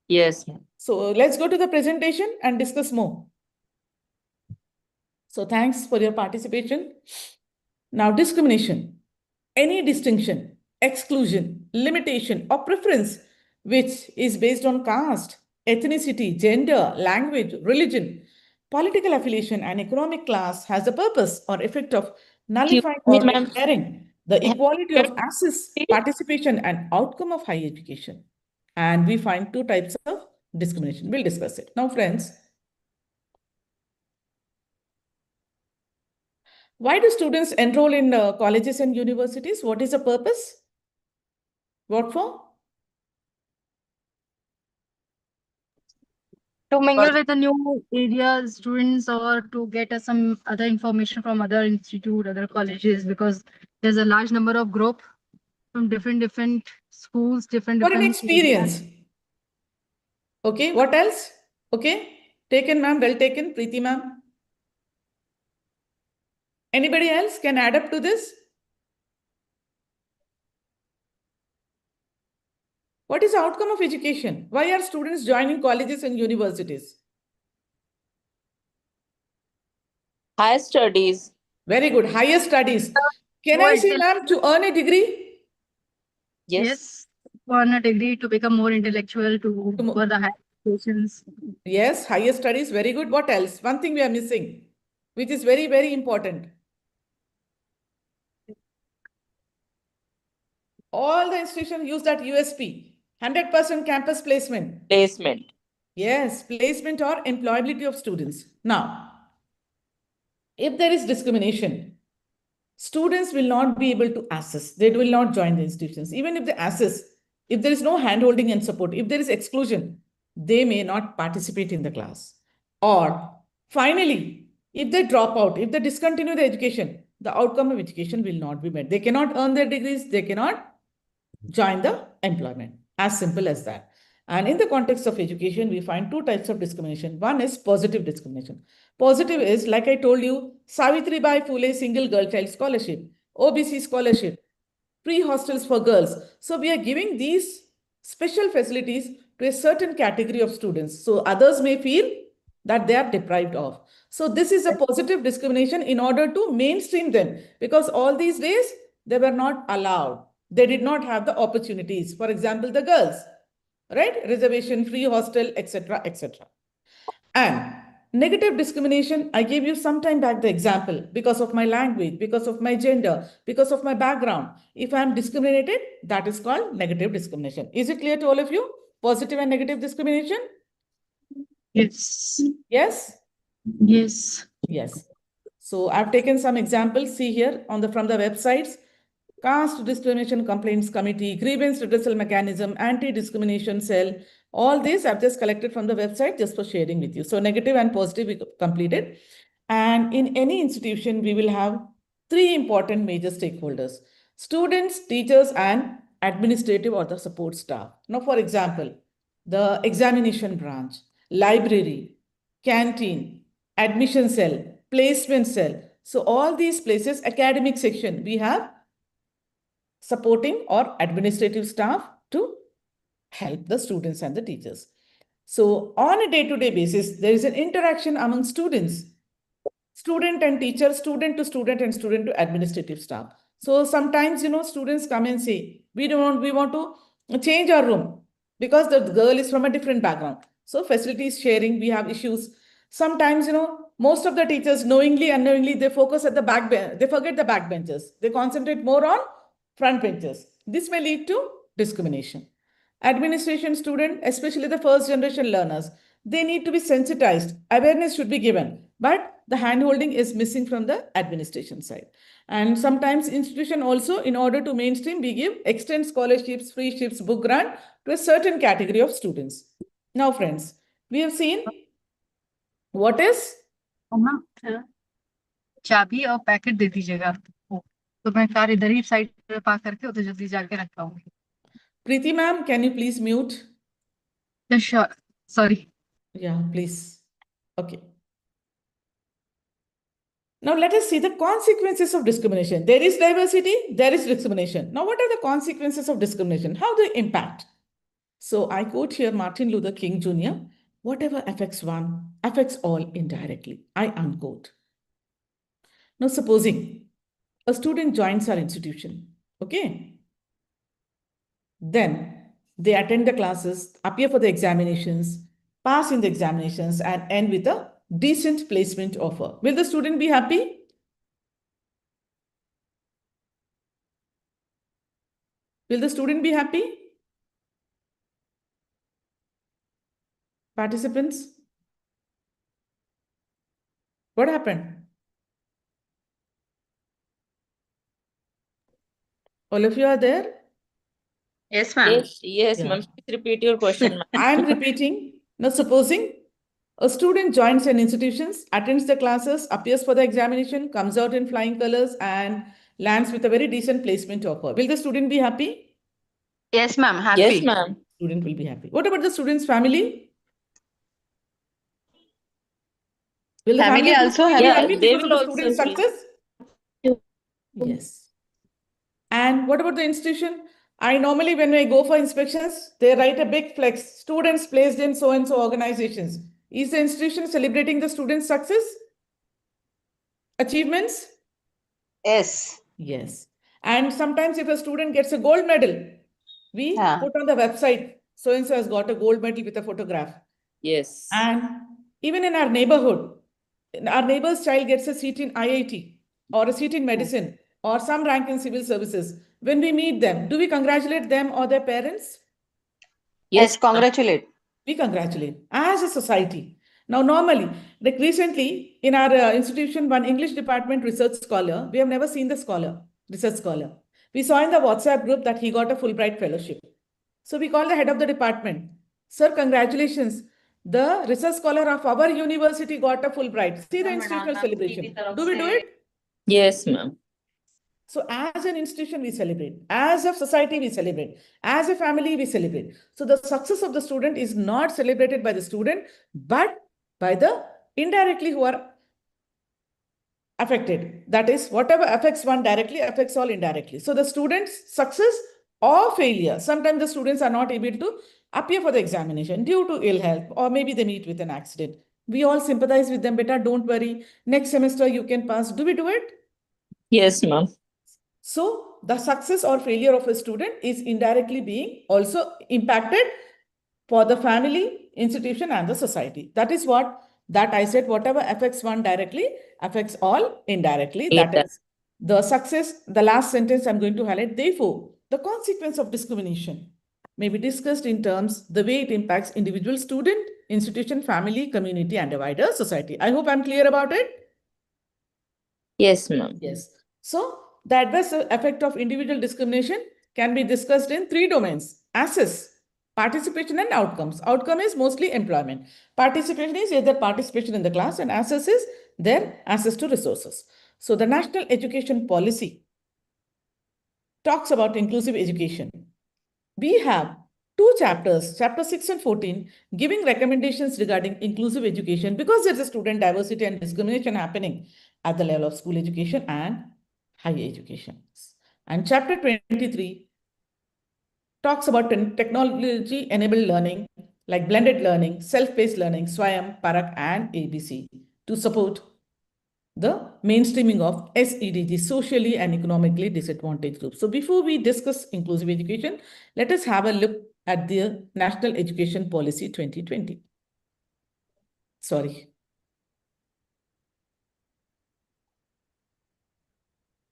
Speaker 3: Yes, ma'am.
Speaker 2: So let's go to the presentation and discuss more. So thanks for your participation. Now, discrimination, any distinction, exclusion, limitation, or preference which is based on caste, ethnicity, gender, language, religion, political affiliation, and economic class has the purpose or effect of nullifying or
Speaker 3: ma'am.
Speaker 2: impairing the equality of access, participation, and outcome of higher education. And we find two types of discrimination. We'll discuss it. Now, friends, why do students enroll in colleges and universities? What is the purpose? What for?
Speaker 9: To mingle with the new areas, students, or to get us some other information from other institute, other colleges, because there's a large number of group from different schools,
Speaker 2: For an
Speaker 9: different
Speaker 2: experience. Okay, what else? Okay, taken, ma'am, well taken, Preeti, ma'am. Anybody else can add up to this? What is the outcome of education? Why are students joining colleges and universities?
Speaker 3: Higher studies.
Speaker 2: Very good, higher studies. Can
Speaker 9: More
Speaker 2: I say, ma'am, to earn a degree?
Speaker 3: Yes.
Speaker 9: earn a degree to become more intellectual, to for the higher educations.
Speaker 2: Yes, higher studies, very good. What else? One thing we are missing, which is very, very important. All the institutions use that USP, 100% campus placement.
Speaker 3: Placement.
Speaker 2: Yes, placement or employability of students. Now, if there is discrimination, students will not be able to access. They will not join the institutions. Even if they access, if there is no handholding and support, if there is exclusion, they may not participate in the class. Or finally, if they drop out, if they discontinue the education, the outcome of education will not be met. They cannot earn their degrees. They cannot join the employment. As simple as that. And in the context of education, we find two types of discrimination. One is positive discrimination. Positive is, like I told you, Savitribai Phule Single Girl Child Scholarship, OBC Scholarship, free hostels for girls. So we are giving these special facilities to a certain category of students. So others may feel that they are deprived of. So this is a positive discrimination in order to mainstream them, because all these days they were not allowed. They did not have the opportunities. For example, the girls, right? Reservation, free hostel, etc., etc. And negative discrimination, I gave you some time back the example, because of my language, because of my gender, because of my background. If I am discriminated, that is called negative discrimination. Is it clear to all of you? Positive and negative discrimination?
Speaker 9: Yes.
Speaker 2: Yes?
Speaker 9: Yes.
Speaker 2: Yes. So I've taken some examples. See here from the websites. Caste Discrimination Complaints Committee, Grievance Redressal Mechanism, Anti-Discrimination Cell. All these I've just collected from the website just for sharing with you. So negative and positive we completed. And in any institution, we will have three important major stakeholders: students, teachers, and administrative or the support staff. Now, for example, the examination branch, library, canteen, admission cell, placement cell. So all these places, academic section, we have supporting or administrative staff to help the students and the teachers. So on a day-to-day basis, there is an interaction among students, student and teacher, student to student, and student to administrative staff. So sometimes, students come and say, we want to change our room because the girl is from a different background. So facilities sharing, we have issues. Sometimes, most of the teachers knowingly, unknowingly, they focus at the back, they forget the back benches. They concentrate more on front benches. This may lead to discrimination. Administration student, especially the first generation learners, they need to be sensitized. Awareness should be given, but the handholding is missing from the administration side. And sometimes institution also, in order to mainstream, we give extend scholarships, free ships, book grant to a certain category of students. Now, friends, we have seen what is
Speaker 9: चाबी और packet दे दीजिएगा तो मैं car इधर ही side पे park करके उधर जल्दी जाके रखता हूँ.
Speaker 2: Preeti ma'am, can you please mute?
Speaker 9: Yes, sure. Sorry.
Speaker 2: Yeah, please. Okay. Now let us see the consequences of discrimination. There is diversity, there is discrimination. Now what are the consequences of discrimination? How do they impact? So I quote here Martin Luther King Jr., whatever affects one, affects all indirectly. I unquote. Now supposing a student joins our institution, okay? Then they attend the classes, appear for the examinations, pass in the examinations, and end with a decent placement offer. Will the student be happy? Will the student be happy? Participants? What happened? All of you are there?
Speaker 8: Yes, ma'am.
Speaker 3: Yes,
Speaker 2: Yeah.
Speaker 3: ma'am. Please repeat your question, ma'am.
Speaker 2: I am repeating. Now, supposing a student joins an institution, attends the classes, appears for the examination, comes out in flying colors, and lands with a very decent placement offer. Will the student be happy?
Speaker 8: Yes, ma'am. Happy.
Speaker 3: Yes, ma'am.
Speaker 2: Student will be happy. What about the student's family? Will the
Speaker 8: Family
Speaker 2: family
Speaker 8: also
Speaker 2: be
Speaker 8: happy?
Speaker 3: Yeah,
Speaker 2: happy
Speaker 3: they
Speaker 2: because of
Speaker 3: will
Speaker 2: the
Speaker 3: also
Speaker 2: student's
Speaker 3: feel.
Speaker 2: success? Yes. And what about the institution? I normally, when I go for inspections, they write a big flex, students placed in so-and-so organizations. Is the institution celebrating the student's success? Achievements?
Speaker 8: Yes.
Speaker 2: Yes. And sometimes if a student gets a gold medal, we
Speaker 8: Yeah.
Speaker 2: put on the website, so-and-so has got a gold medal with a photograph.
Speaker 3: Yes.
Speaker 2: And even in our neighborhood, our neighbor's child gets a seat in IIT or a seat in medicine or some rank in civil services. When we meet them, do we congratulate them or their parents?
Speaker 8: Yes, congratulate.
Speaker 2: We congratulate as a society. Now, normally, like recently in our institution, one English department research scholar, we have never seen the research scholar. We saw in the WhatsApp group that he got a Fulbright fellowship. So we called the head of the department. Sir, congratulations. The research scholar of our university got a Fulbright. See the institutional celebration. Do we do it?
Speaker 3: Yes, ma'am.
Speaker 2: So as an institution, we celebrate. As a society, we celebrate. As a family, we celebrate. So the success of the student is not celebrated by the student, but by the indirectly who are affected. That is, whatever affects one directly affects all indirectly. So the student's success or failure, sometimes the students are not able to appear for the examination due to ill health, or maybe they meet with an accident. We all sympathize with them. Beta, don't worry. Next semester you can pass. Do we do it?
Speaker 3: Yes, ma'am.
Speaker 2: So the success or failure of a student is indirectly being also impacted for the family, institution, and the society. That is what I said, whatever affects one directly affects all indirectly. That is the success. The last sentence I'm going to highlight. Therefore, the consequence of discrimination may be discussed in terms the way it impacts individual student, institution, family, community, and a wider society. I hope I'm clear about it.
Speaker 3: Yes, ma'am.
Speaker 2: Yes. So the adverse effect of individual discrimination can be discussed in 3 domains: access, participation, and outcomes. Outcome is mostly employment. Participation is either participation in the class, and access is their access to resources. So the National Education Policy talks about inclusive education. We have 2 chapters, chapter 6 and 14, giving recommendations regarding inclusive education because there's a student diversity and discrimination happening at the level of school education and higher education. And chapter 23 talks about technology-enabled learning like blended learning, self-paced learning, Swayam, Parak, and ABC to support the mainstreaming of SEDG, socially and economically disadvantaged groups. So before we discuss inclusive education, let us have a look at the National Education Policy 2020. Sorry.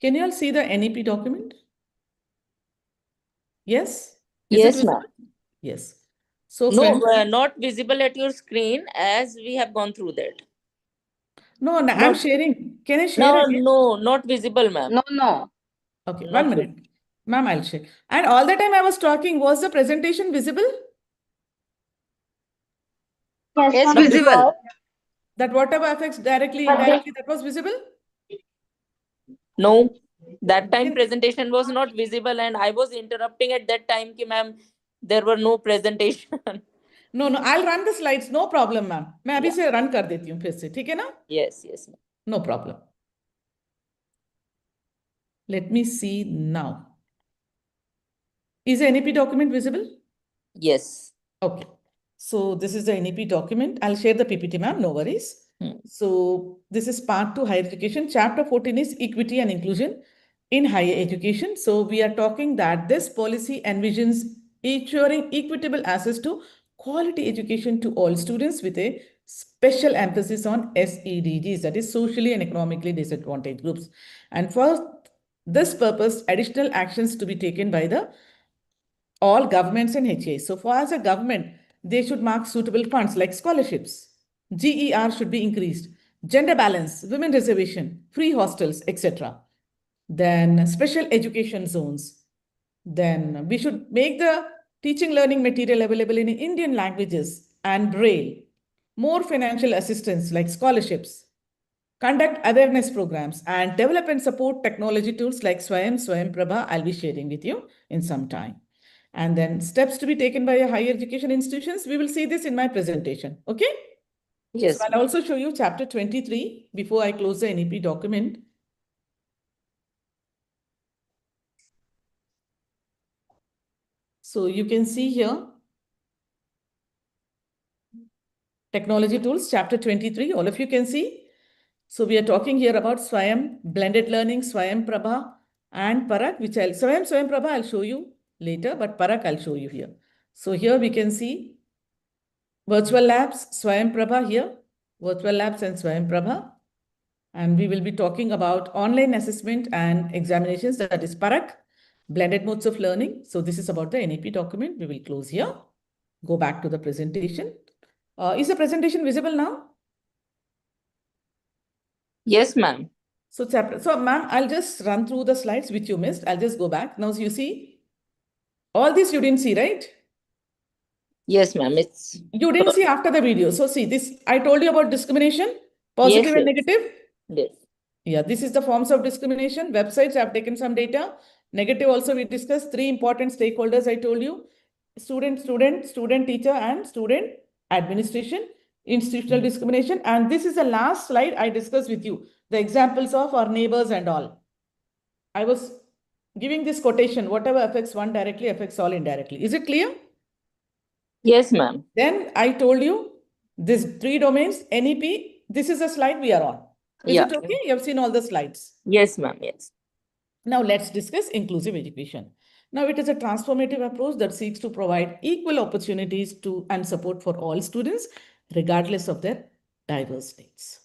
Speaker 2: Can you all see the NEP document? Yes?
Speaker 3: Yes, ma'am.
Speaker 2: Yes. So
Speaker 3: No,
Speaker 2: friends,
Speaker 3: not visible at your screen as we have gone through that.
Speaker 2: no, I'm sharing. Can I share
Speaker 3: No,
Speaker 2: again?
Speaker 3: no, not visible, ma'am.
Speaker 8: No.
Speaker 2: Okay,
Speaker 3: Not
Speaker 2: 1 minute. Ma'am, I'll share. And all the time I was talking, was the presentation visible?
Speaker 8: Yes, visible.
Speaker 2: That whatever affects directly, indirectly, that was visible?
Speaker 3: No, that time presentation was not visible and I was interrupting at that time ki ma'am, there were no presentation.
Speaker 2: No, I'll run the slides. No problem, ma'am. मैं अभी से run कर देती हूँ फिर से, ठीक है ना?
Speaker 3: Yes, yes, ma'am.
Speaker 2: No problem. Let me see now. Is the NEP document visible?
Speaker 3: Yes.
Speaker 2: Okay. So this is the NEP document. I'll share the PPT, ma'am. No worries. So this is part 2, higher education. Chapter 14 is equity and inclusion in higher education. So we are talking that this policy envisions ensuring equitable access to quality education to all students with a special emphasis on SEDGs, that is socially and economically disadvantaged groups. And for this purpose, additional actions to be taken by the all governments and HAs. So for as a government, they should mark suitable funds like scholarships. GER should be increased. Gender balance, women reservation, free hostels, etc. Then special education zones. Then we should make the teaching learning material available in Indian languages and Braille. More financial assistance like scholarships. Conduct awareness programs and develop and support technology tools like Swayam Prabha. I'll be sharing with you in some time. And then steps to be taken by higher education institutions. We will see this in my presentation. Okay?
Speaker 3: Yes.
Speaker 2: So I'll also show you chapter 23 before I close the NEP document. So you can see here, technology tools, chapter 23, all of you can see. So we are talking here about Swayam, blended learning, Swayam Prabha and Parak, which Swayam Prabha I'll show you later, but Parak I'll show you here. So here we can see virtual labs, Swayam Prabha here, virtual labs and Swayam Prabha. And we will be talking about online assessment and examinations, that is Parak, blended modes of learning. So this is about the NEP document. We will close here. Go back to the presentation. Is the presentation visible now?
Speaker 3: Yes, ma'am.
Speaker 2: So ma'am, I'll just run through the slides which you missed. I'll just go back. Now you see, all this you didn't see, right?
Speaker 3: Yes, ma'am.
Speaker 2: You didn't see after the video. So see this, I told you about discrimination, positive and negative.
Speaker 3: Yes.
Speaker 2: Yeah, this is the forms of discrimination. Websites, I've taken some data. Negative also we discussed 3 important stakeholders I told you. Student, teacher and student administration, institutional discrimination. And this is the last slide I discussed with you. The examples of our neighbors and all. I was giving this quotation, whatever affects one directly affects all indirectly. Is it clear?
Speaker 3: Yes, ma'am.
Speaker 2: Then I told you this 3 domains, NEP, this is a slide we are on. Is it okay? You have seen all the slides.
Speaker 3: Yes, ma'am. Yes.
Speaker 2: Now let's discuss inclusive education. Now it is a transformative approach that seeks to provide equal opportunities to and support for all students, regardless of their diverse needs.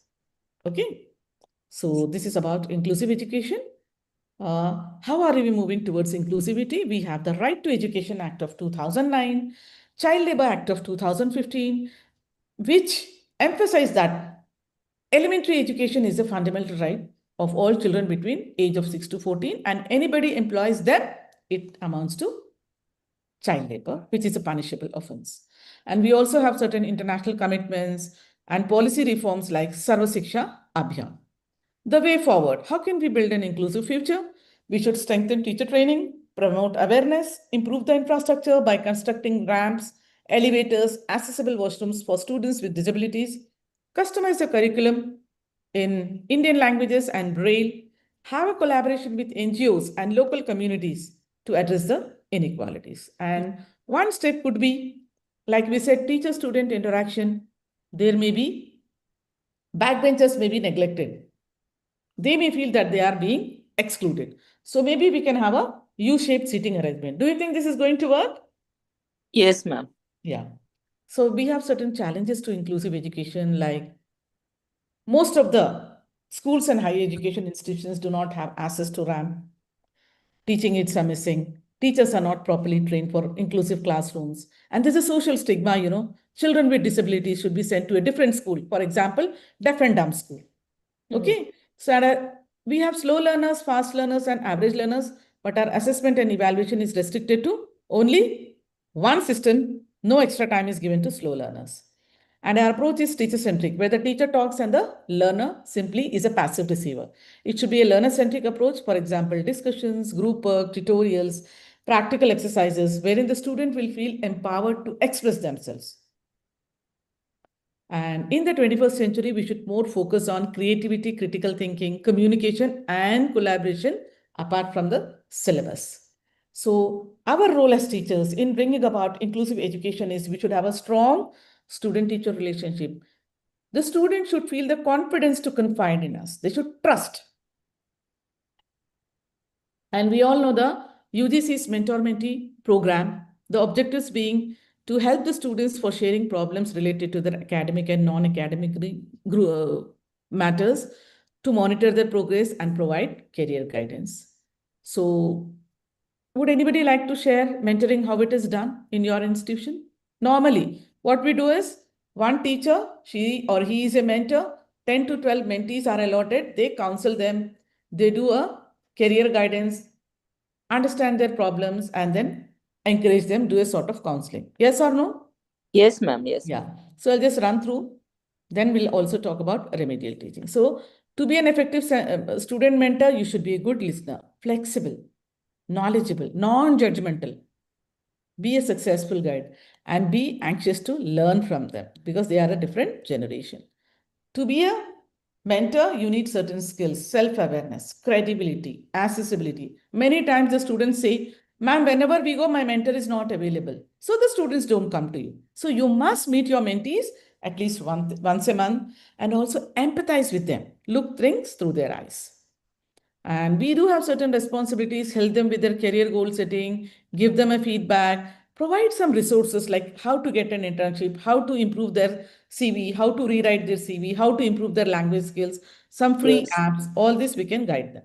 Speaker 2: Okay. So this is about inclusive education. How are we moving towards inclusivity? We have the Right to Education Act of 2009, Child Labor Act of 2015, which emphasize that elementary education is a fundamental right of all children between age of 6 to 14, and anybody employs them, it amounts to child labor, which is a punishable offense. And we also have certain international commitments and policy reforms like Sarva Shiksha Abhiyan. The way forward, how can we build an inclusive future? We should strengthen teacher training, promote awareness, improve the infrastructure by constructing ramps, elevators, accessible washrooms for students with disabilities, customize the curriculum in Indian languages and Braille, have a collaboration with NGOs and local communities to address the inequalities. And one step could be, like we said, teacher-student interaction. There may be backbenchers may be neglected. They may feel that they are being excluded. So maybe we can have a U-shaped seating arrangement. Do you think this is going to work?
Speaker 3: Yes, ma'am.
Speaker 2: Yeah. So we have certain challenges to inclusive education, like most of the schools and higher education institutions do not have access to ramp. Teaching aids are missing. Teachers are not properly trained for inclusive classrooms. And there's a social stigma, children with disabilities should be sent to a different school. For example, deaf and dumb school. Okay. So we have slow learners, fast learners, and average learners, but our assessment and evaluation is restricted to only one system. No extra time is given to slow learners. And our approach is teacher-centric, where the teacher talks and the learner simply is a passive receiver. It should be a learner-centric approach, for example, discussions, group work, tutorials, practical exercises, wherein the student will feel empowered to express themselves. And in the 21st century, we should more focus on creativity, critical thinking, communication, and collaboration apart from the syllabus. So our role as teachers in bringing about inclusive education is we should have a strong student-teacher relationship. The student should feel the confidence to confide in us. They should trust. And we all know the UGC's mentor-mentee program, the objectives being to help the students for sharing problems related to their academic and non-academic matters, to monitor their progress and provide career guidance. So Would anybody like to share mentoring, how it is done in your institution? Normally, what we do is one teacher, she or he is a mentor, 10 to 12 mentees are allotted, they counsel them, they do a career guidance, understand their problems, and then encourage them, do a sort of counseling. Yes or no?
Speaker 3: Yes, ma'am. Yes.
Speaker 2: Yeah. So I'll just run through. Then we'll also talk about remedial teaching. So to be an effective student mentor, you should be a good listener, flexible, knowledgeable, non-judgmental. Be a successful guide and be anxious to learn from them because they are a different generation. To be a mentor, you need certain skills, self-awareness, credibility, accessibility. Many times the students say, ma'am, whenever we go, my mentor is not available. So the students don't come to you. So you must meet your mentees at least once a month and also empathize with them. Look things through their eyes. And we do have certain responsibilities, help them with their career goal setting, give them a feedback, provide some resources like how to get an internship, how to improve their CV, how to rewrite their CV, how to improve their language skills, some free
Speaker 3: Yes.
Speaker 2: apps, all this we can guide them.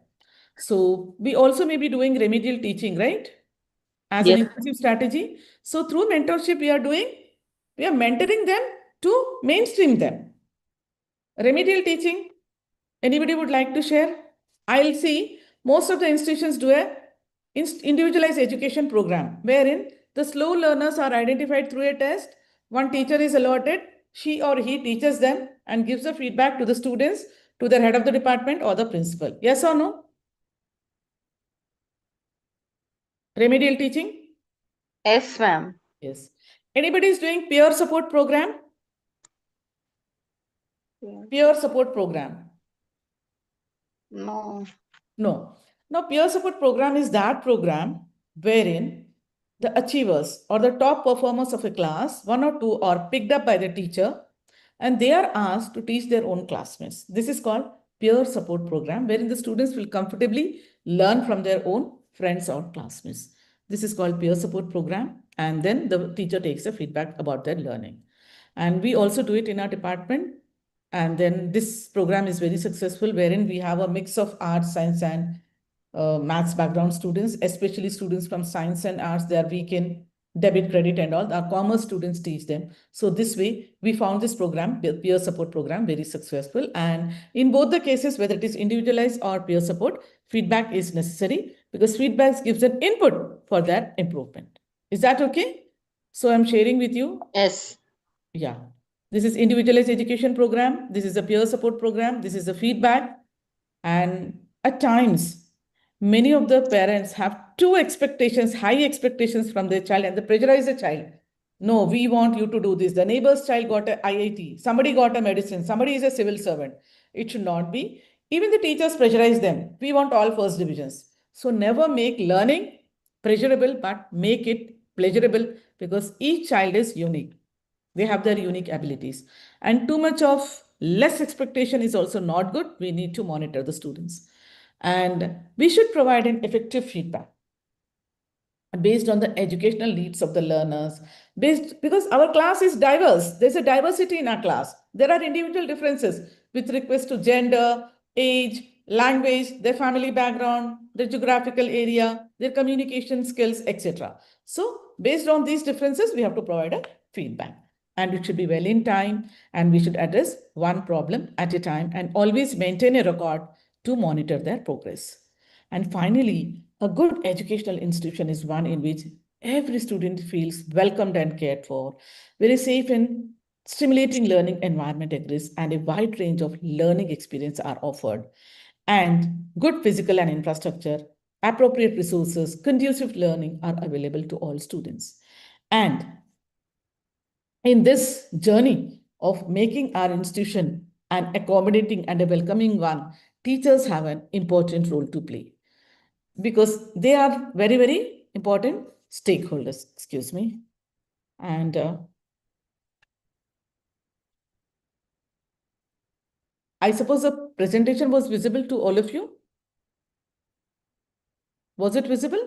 Speaker 2: So we also may be doing remedial teaching, right? As an
Speaker 3: Yes.
Speaker 2: inclusive strategy. So through mentorship, we are mentoring them to mainstream them. Remedial teaching, anybody would like to share? I'll see most of the institutions do a individualized education program wherein the slow learners are identified through a test. One teacher is allotted, she or he teaches them and gives the feedback to the students, to the head of the department or the principal. Yes or no? Remedial teaching?
Speaker 8: Yes, ma'am.
Speaker 2: Yes. Anybody is doing peer support program? Peer support program?
Speaker 8: No.
Speaker 2: No. Now, peer support program is that program wherein the achievers or the top performers of a class, one or two, are picked up by the teacher and they are asked to teach their own classmates. This is called peer support program, wherein the students will comfortably learn from their own friends or classmates. This is called peer support program, and then the teacher takes the feedback about their learning. And we also do it in our department. And then this program is very successful, wherein we have a mix of arts, science, and maths background students, especially students from science and arts. They are weak in debit, credit, and all. Our commerce students teach them. So this way, we found this program, peer support program, very successful. And in both the cases, whether it is individualized or peer support, feedback is necessary because feedback gives an input for that improvement. Is that okay? So I'm sharing with you.
Speaker 8: Yes.
Speaker 2: Yeah. This is individualized education program. This is a peer support program. This is a feedback. And at times, many of the parents have two expectations, high expectations from their child, and they pressurize the child. No, we want you to do this. The neighbor's child got a IIT. Somebody got a medicine. Somebody is a civil servant. It should not be. Even the teachers pressurize them. We want all first divisions. So never make learning pleasurable, but make it pleasurable because each child is unique. They have their unique abilities. And too much of less expectation is also not good. We need to monitor the students. And we should provide an effective feedback based on the educational needs of the learners, because our class is diverse. There's a diversity in our class. There are individual differences with respect to gender, age, language, their family background, their geographical area, their communication skills, etc. So based on these differences, we have to provide a feedback. And it should be well in time, and we should address one problem at a time and always maintain a record to monitor their progress. And finally, a good educational institution is one in which every student feels welcomed and cared for, very safe and stimulating learning environment exists, and a wide range of learning experience are offered. And good physical and infrastructure, appropriate resources, conducive learning are available to all students. And in this journey of making our institution an accommodating and a welcoming one, teachers have an important role to play because they are very, very important stakeholders. Excuse me. And I suppose the presentation was visible to all of you. Was it visible?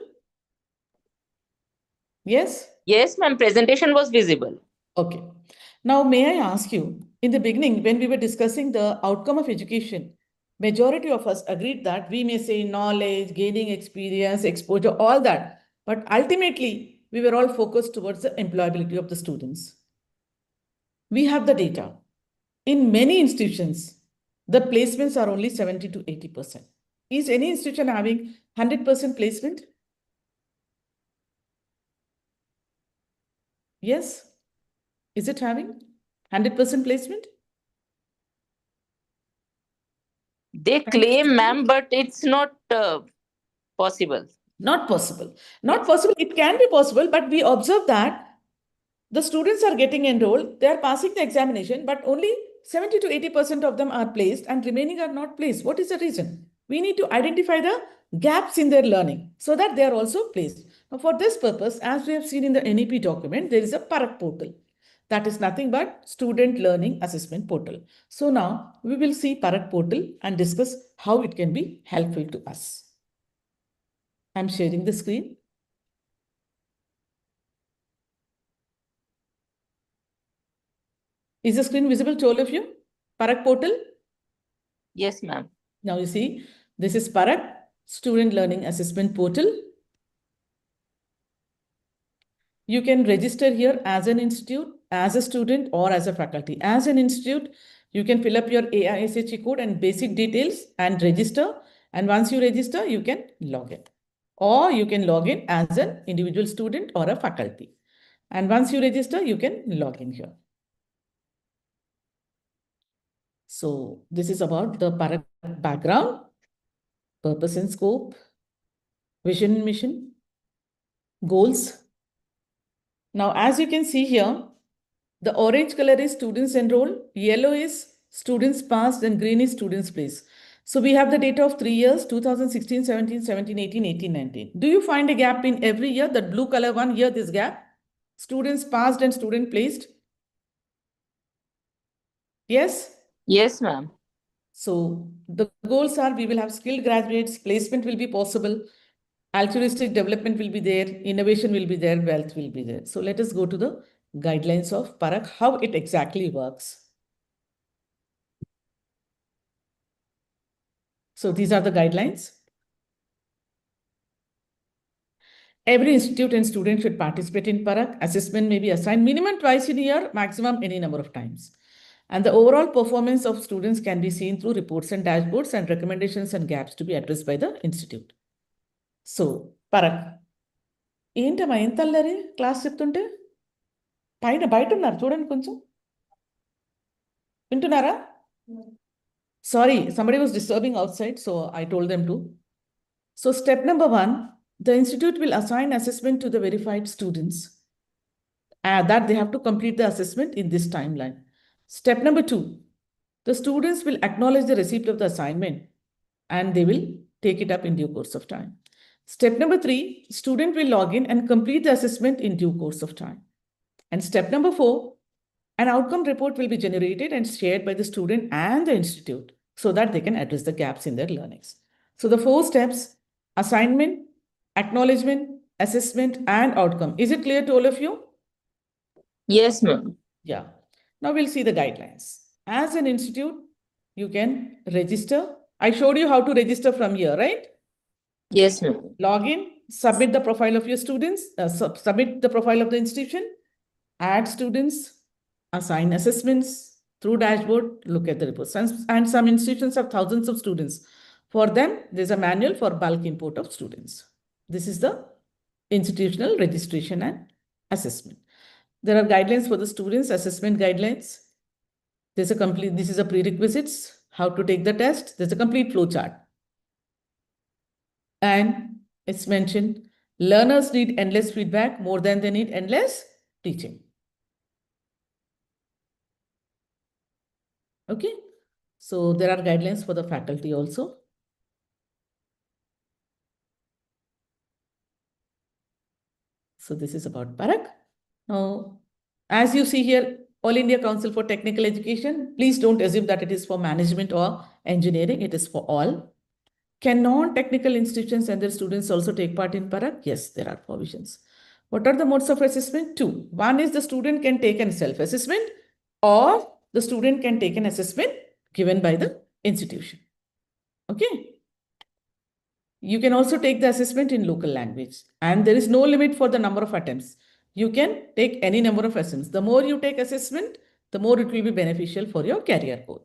Speaker 2: Yes?
Speaker 3: Yes, ma'am. Presentation was visible.
Speaker 2: Okay. Now, may I ask you, in the beginning, when we were discussing the outcome of education, majority of us agreed that we may say knowledge, gaining experience, exposure, all that. But ultimately, we were all focused towards the employability of the students. We have the data. In many institutions, the placements are only 70 to 80%. Is any institution having 100% placement? Yes. Is it having 100% placement?
Speaker 3: They claim, ma'am, but it's not possible.
Speaker 2: Not possible. Not possible. It can be possible, but we observe that the students are getting enrolled, they are passing the examination, but only 70 to 80% of them are placed and remaining are not placed. What is the reason? We need to identify the gaps in their learning so that they are also placed. Now, for this purpose, as we have seen in the NEP document, there is a PARAK portal. That is nothing but Student Learning Assessment Portal. So now we will see PARAK portal and discuss how it can be helpful to us. I'm sharing the screen. Is the screen visible to all of you? PARAK portal?
Speaker 3: Yes, ma'am.
Speaker 2: Now you see, this is PARAK, Student Learning Assessment Portal. You can register here as an institute, as a student, or as a faculty. As an institute, you can fill up your AISHE code and basic details and register. And once you register, you can log in. Or you can log in as an individual student or a faculty. And once you register, you can log in here. So this is about the PARAK background, purpose and scope, vision and mission, goals. Now, as you can see here, the orange color is students enrolled, yellow is students passed, and green is students placed. So we have the data of 3 years, 2016, 17, 17, 18, 18, 19. Do you find a gap in every year? The blue color one here, this gap? Students passed and student placed? Yes?
Speaker 3: Yes, ma'am.
Speaker 2: So the goals are we will have skilled graduates, placement will be possible, altruistic development will be there, innovation will be there, wealth will be there. So let us go to the guidelines of PARAK, how it exactly works. So these are the guidelines. Every institute and student should participate in PARAK. Assessment may be assigned minimum twice in a year, maximum any number of times. And the overall performance of students can be seen through reports and dashboards and recommendations and gaps to be addressed by the institute. So, PARAK. ఏంటమ్మా ఎంత అల్లరి class చెప్తుంటే బయట ఉన్నారు చూడండి కొంచెం వింటున్నారా sorry somebody was disturbing outside, so I told them to. So step number 1, the institute will assign assessment to the verified students that they have to complete the assessment in this timeline. Step number 2, the students will acknowledge the receipt of the assignment and they will take it up in due course of time. Step number 3, student will log in and complete the assessment in due course of time. And step number 4, an outcome report will be generated and shared by the student and the institute so that they can address the gaps in their learnings. So the 4 steps: assignment, acknowledgement, assessment, and outcome. Is it clear to all of you?
Speaker 3: Yes, ma'am.
Speaker 2: Yeah. Now we'll see the guidelines. As an institute, you can register. I showed you how to register from here, right?
Speaker 3: Yes, ma'am.
Speaker 2: Log in, submit the profile of your students, submit the profile of the institution, add students, assign assessments through dashboard, look at the reports. And some institutions have thousands of students. For them, there's a manual for bulk import of students. This is the institutional registration and assessment. There are guidelines for the students, assessment guidelines. This is a prerequisites, how to take the test. There's a complete flow chart. And it's mentioned, learners need endless feedback more than they need endless teaching. Okay. So there are guidelines for the faculty also. So this is about PARAK. Now, as you see here, All India Council for Technical Education, please don't assume that it is for management or engineering. It is for all. Can non-technical institutions and their students also take part in PARAK? Yes, there are provisions. What are the modes of assessment? 2. One is the student can take a self-assessment or the student can take an assessment given by the institution. Okay. You can also take the assessment in local language, and there is no limit for the number of attempts. You can take any number of assessments. The more you take assessment, the more it will be beneficial for your career growth.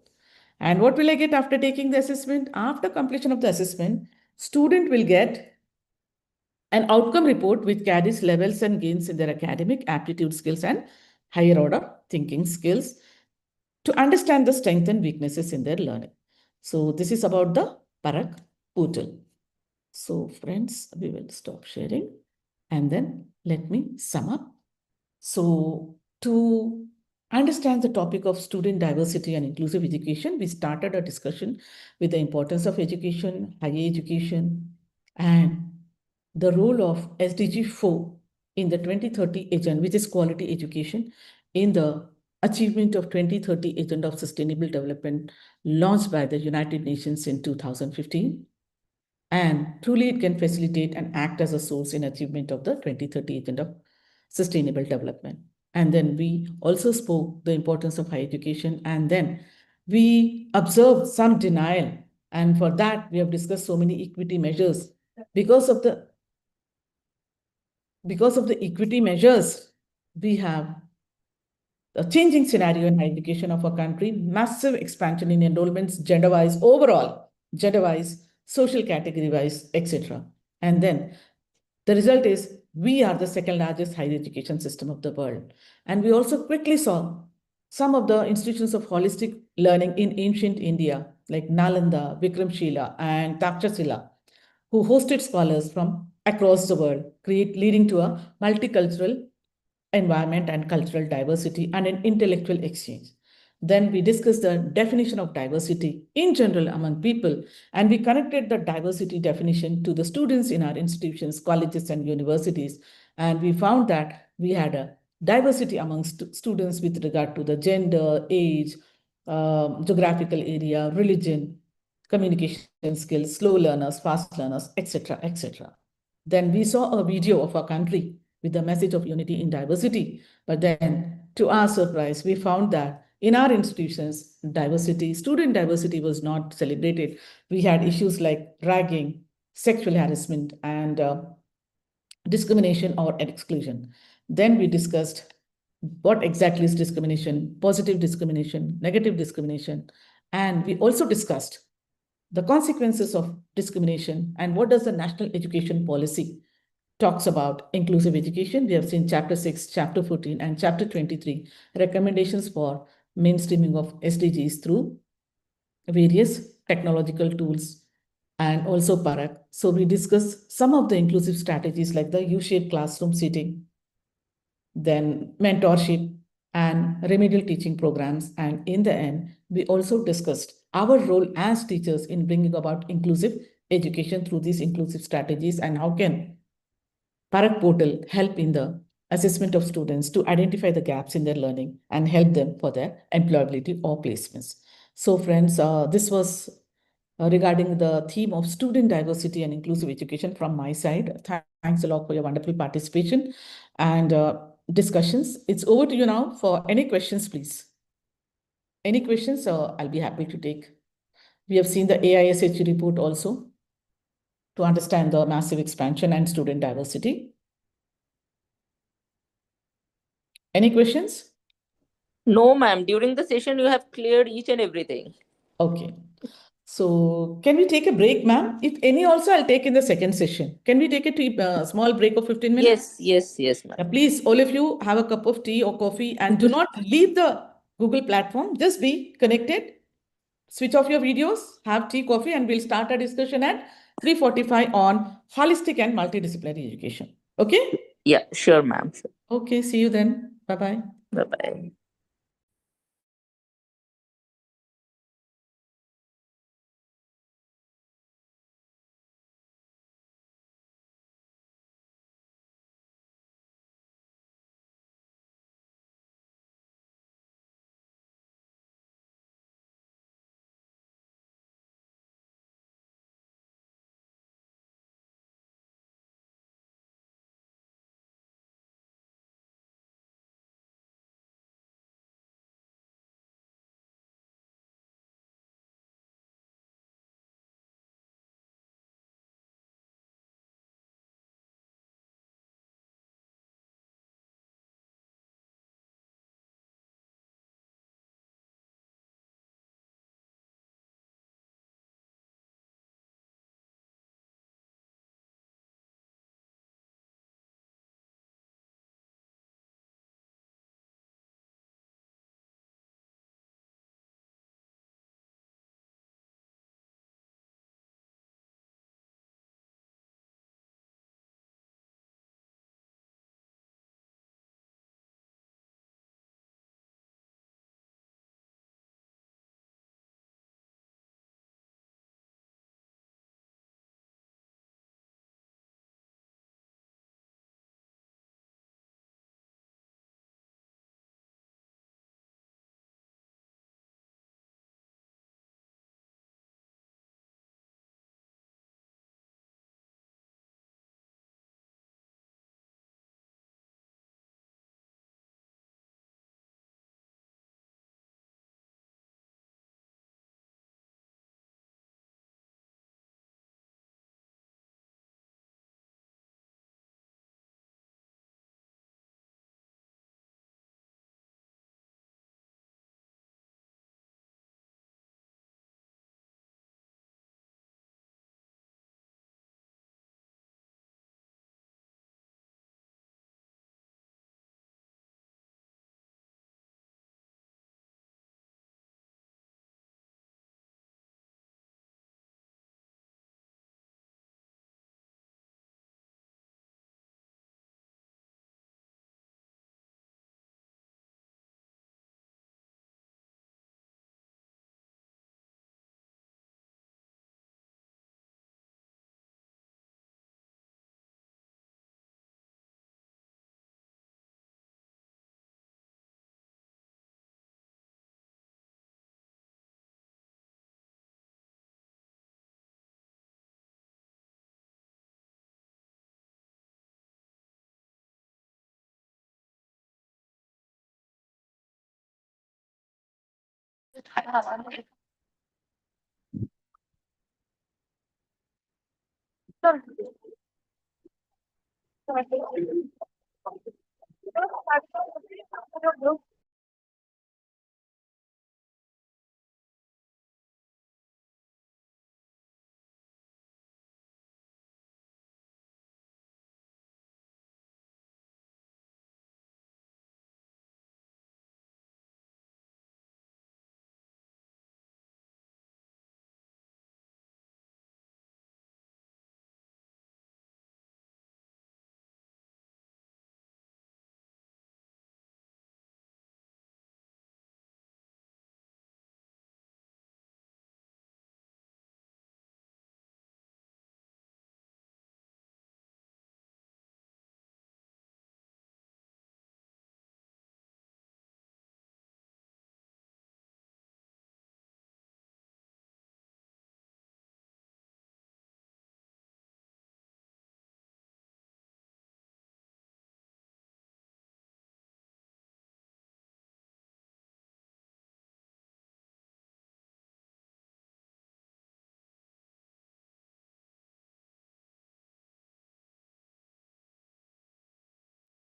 Speaker 2: And what will I get after taking the assessment? After completion of the assessment, student will get an outcome report which carries levels and gains in their academic aptitude skills and higher order thinking skills to understand the strengths and weaknesses in their learning. So this is about the Parak portal. So friends, we will stop sharing and then let me sum up. So to understand the topic of student diversity and inclusive education, we started a discussion with the importance of education, higher education, and the role of SDG 4 in the 2030 agenda, which is quality education, in the achievement of 2030 agenda of sustainable development launched by the United Nations in 2015. And truly it can facilitate and act as a source in achievement of the 2030 agenda of sustainable development. And then we also spoke the importance of higher education, and then we observed some denial. And for that, we have discussed so many equity measures. Because of the equity measures, we have a changing scenario in higher education of our country, massive expansion in enrollments, gender-wise, overall, gender-wise, social category-wise, etc. And then the result is we are the second largest higher education system of the world. And we also quickly saw some of the institutions of holistic learning in ancient India, like Nalanda, Vikramshila, and Takshashila, who hosted scholars from across the world, leading to a multicultural environment and cultural diversity and an intellectual exchange. Then we discussed the definition of diversity in general among people, and we connected the diversity definition to the students in our institutions, colleges, and universities. And we found that we had a diversity among students with regard to the gender, age, geographical area, religion, communication skills, slow learners, fast learners, etc., etc. Then we saw a video of our country with the message of unity in diversity. But then, to our surprise, we found that in our institutions, diversity, student diversity was not celebrated. We had issues like ragging, sexual harassment, and discrimination or exclusion. Then we discussed what exactly is discrimination, positive discrimination, negative discrimination. And we also discussed the consequences of discrimination and what does the national education policy talks about inclusive education. We have seen chapter 6, chapter 14, and chapter 23, recommendations for mainstreaming of SDGs through various technological tools and also Parak. So we discuss some of the inclusive strategies like the U-shaped classroom seating, then mentorship and remedial teaching programs. And in the end, we also discussed our role as teachers in bringing about inclusive education through these inclusive strategies, and how can Parak portal help in the assessment of students to identify the gaps in their learning and help them for their employability or placements. So friends, this was regarding the theme of student diversity and inclusive education from my side. Thanks a lot for your wonderful participation and discussions. It's over to you now for any questions, please. Any questions? I'll be happy to take. We have seen the AISH report also to understand the massive expansion and student diversity. Any questions?
Speaker 3: No, ma'am. During the session, you have cleared each and everything.
Speaker 2: Okay. So can we take a break, ma'am? If any also, I'll take in the second session. Can we take a small break of 15 minutes?
Speaker 3: Yes, ma'am.
Speaker 2: Please, all of you, have a cup of tea or coffee and do not leave the Google platform. Just be connected. Switch off your videos, have tea, coffee, and we'll start our discussion at 3:45 on holistic and multidisciplinary education. Okay?
Speaker 3: Yeah, sure, ma'am.
Speaker 2: Okay, see you then. Bye-bye.
Speaker 3: Bye-bye.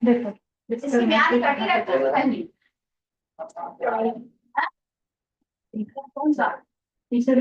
Speaker 9: देखो, इसके म्यान कटी रहता है कौन सा teacher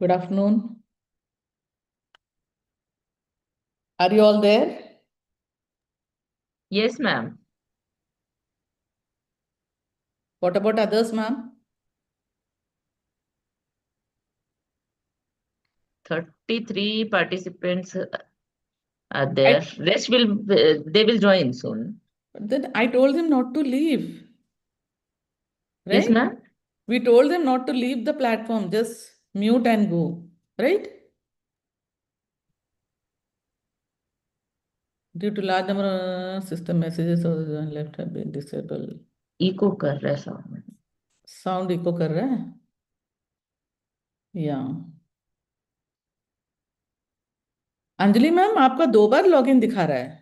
Speaker 2: Good afternoon. Are you all there?
Speaker 3: Yes, ma'am.
Speaker 2: What about others, ma'am?
Speaker 3: 33 participants are there. Rest will they will join soon.
Speaker 2: Then I told them not to leave.
Speaker 3: Yes,
Speaker 2: Right?
Speaker 3: ma'am.
Speaker 2: We told them not to leave the platform, just mute and go. Right? Due to large number of system messages or left have been disabled.
Speaker 3: Echo कर रहा है sound.
Speaker 2: Sound echo कर रहा है? Yeah. Anjali ma'am आपका 2 बार login दिखा रहा है.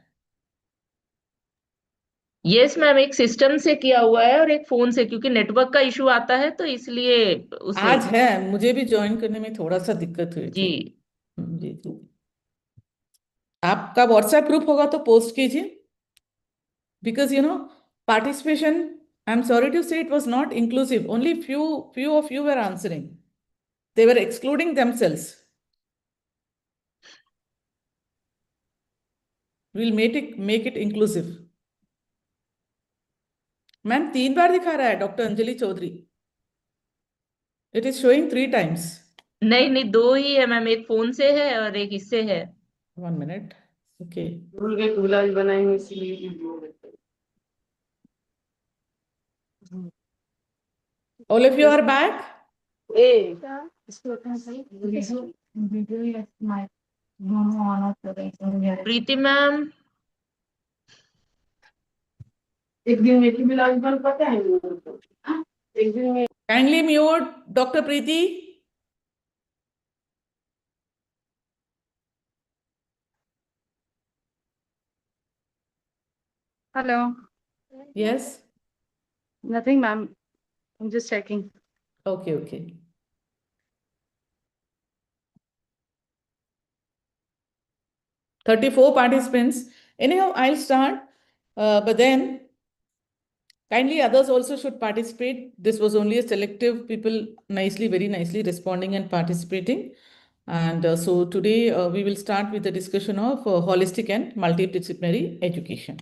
Speaker 3: यस मैम, एक सिस्टम से किया हुआ है और एक फोन से, क्योंकि नेटवर्क का इशू आता है तो इसलिए उसे
Speaker 2: आज है, मुझे भी ज्वाइन करने में थोड़ा सा दिक्कत हुई थी.
Speaker 3: जी
Speaker 2: जी. आपका व्हाट्सएप ग्रुप होगा तो पोस्ट कीजिए. Because participation, I'm sorry to say, it was not inclusive. Only few of you were answering. They were excluding themselves. We'll make it inclusive. Ma'am 3 बार दिखा रहा है doctor Anjali Chaudhary. It is showing 3 times.
Speaker 3: नहीं 2 ही है ma'am, एक phone से है और एक इससे है.
Speaker 2: 1 minute. Okay.
Speaker 8: बनाएंगे इसलिए.
Speaker 2: All of you are back?
Speaker 3: Preeti ma'am,
Speaker 8: एक दिन में भी लाइव बन पता है. एक दिन में
Speaker 2: Kindly mute Dr. Preeti.
Speaker 9: Hello.
Speaker 2: Yes.
Speaker 9: Nothing, ma'am. I'm just checking.
Speaker 2: Okay. 34 participants. Anyhow, I'll start. But then kindly others also should participate. This was only a selective people very nicely responding and participating. And so today we will start with the discussion of holistic and multidisciplinary education.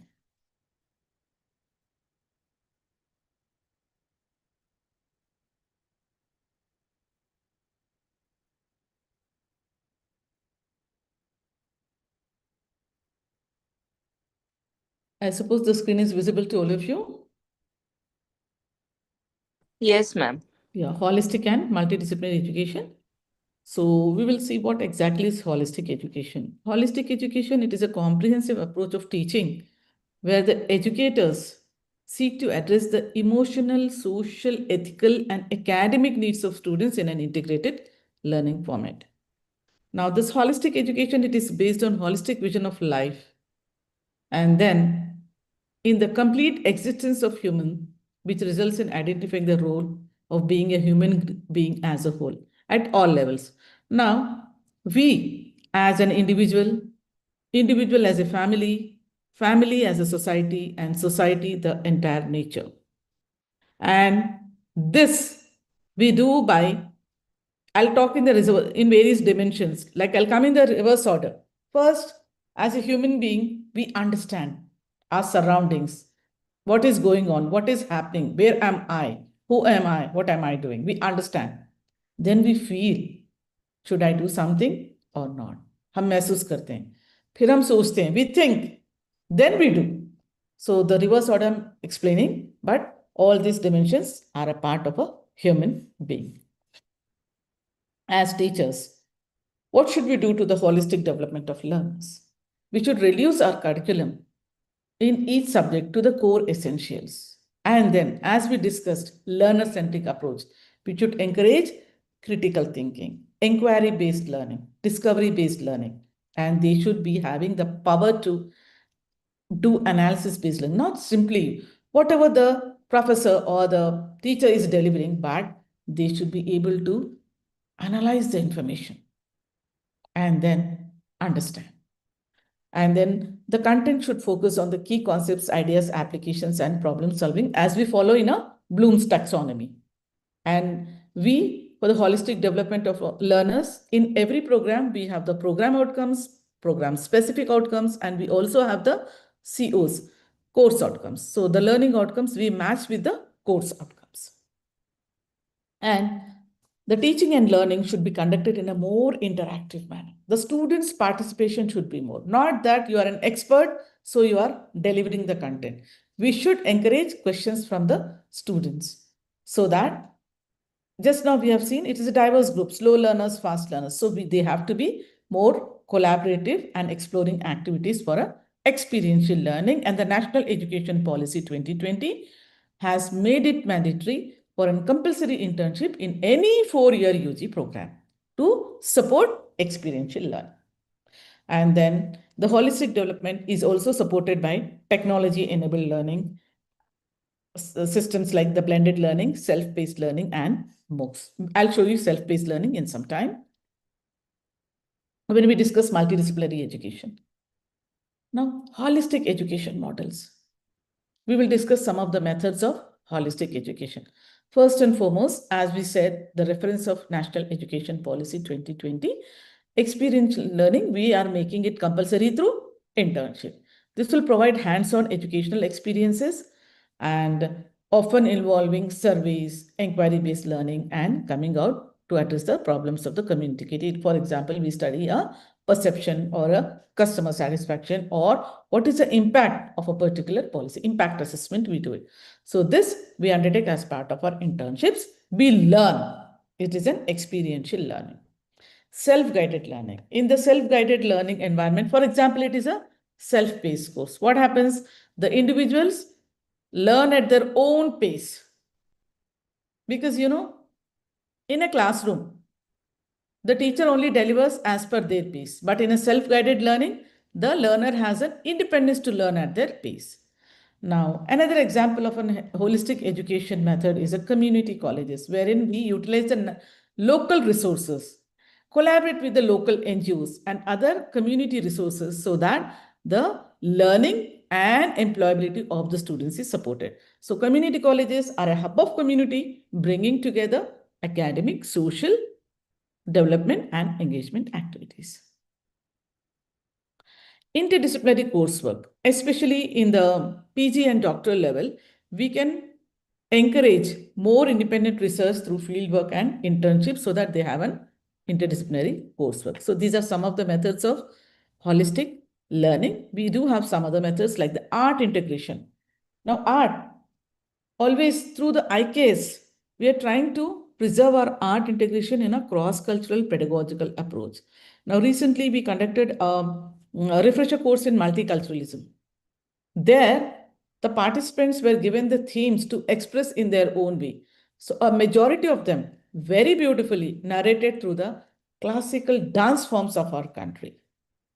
Speaker 2: I suppose the screen is visible to all of you.
Speaker 3: yes ma'am.
Speaker 2: Yeah, holistic and multidisciplinary education. So we will see what exactly is holistic education. Holistic education, it is a comprehensive approach of teaching where the educators seek to address the emotional, social, ethical, and academic needs of students in an integrated learning format. Now, this holistic education, it is based on holistic vision of life. And then in the complete existence of human, which results in identifying the role of being a human being as a whole at all levels. Now, we as an individual as a family as a society, and society, the entire nature. And this we do by, I'll talk in various dimensions, like I'll come in the reverse order. First, as a human being, we understand our surroundings, what is going on, what is happening, where am I, who am I, what am I doing? We understand. Then we feel, should I do something or not? हम महसूस करते हैं, फिर हम सोचते हैं, we think, then we do. So the reverse order I'm explaining, but all these dimensions are a part of a human being. As teachers, what should we do to the holistic development of learners? We should reduce our curriculum in each subject to the core essentials. And then, as we discussed, learner-centric approach. We should encourage critical thinking, inquiry-based learning, discovery-based learning, and they should be having the power to do analysis-based learning, not simply whatever the professor or the teacher is delivering, but they should be able to analyze the information and then understand. And then the content should focus on the key concepts, ideas, applications, and problem solving as we follow in a Bloom's taxonomy. And we for the holistic development of learners. In every program, we have the program outcomes, program specific outcomes, and we also have the COs, course outcomes. So the learning outcomes we match with the course outcomes. And the teaching and learning should be conducted in a more interactive manner. The students' participation should be more. Not that you are an expert, so you are delivering the content. We should encourage questions from the students so that just now we have seen it is a diverse group, slow learners, fast learners. So they have to be more collaborative and exploring activities for a experiential learning. And the National Education Policy 2020 has made it mandatory for a compulsory internship in any 4-year UG program to support experiential learning. And then the holistic development is also supported by technology-enabled learning systems like the blended learning, self-paced learning, and MOOCs. I'll show you self-paced learning in some time when we discuss multidisciplinary education. Now, holistic education models. We will discuss some of the methods of holistic education. First and foremost, as we said, the reference of National Education Policy 2020, experiential learning, we are making it compulsory through internship. This will provide hands-on educational experiences and often involving surveys, inquiry-based learning, and coming out to address the problems of the community. For example, we study a perception or a customer satisfaction or what is the impact of a particular policy. Impact assessment, we do it. So this we undertake as part of our internships. We learn. It is an experiential learning. Self-guided learning. In the self-guided learning environment, for example, it is a self-paced course. What happens? The individuals learn at their own pace. Because, in a classroom, the teacher only delivers as per their pace. But in a self-guided learning, the learner has an independence to learn at their pace. Now, another example of a holistic education method is a community colleges, wherein we utilize the local resources, collaborate with the local NGOs and other community resources so that the learning and employability of the students is supported. So community colleges are a hub of community, bringing together academic, social, development and engagement activities. Interdisciplinary coursework, especially in the PG and doctoral level, we can encourage more independent research through fieldwork and internships so that they have an interdisciplinary coursework. So these are some of the methods of holistic learning. We do have some other methods like the art integration. Now art, always through the IKS, we are trying to preserve our art integration in a cross-cultural pedagogical approach. Now recently we conducted a refresher course in multiculturalism. There, the participants were given the themes to express in their own way. So a majority of them very beautifully narrated through the classical dance forms of our country.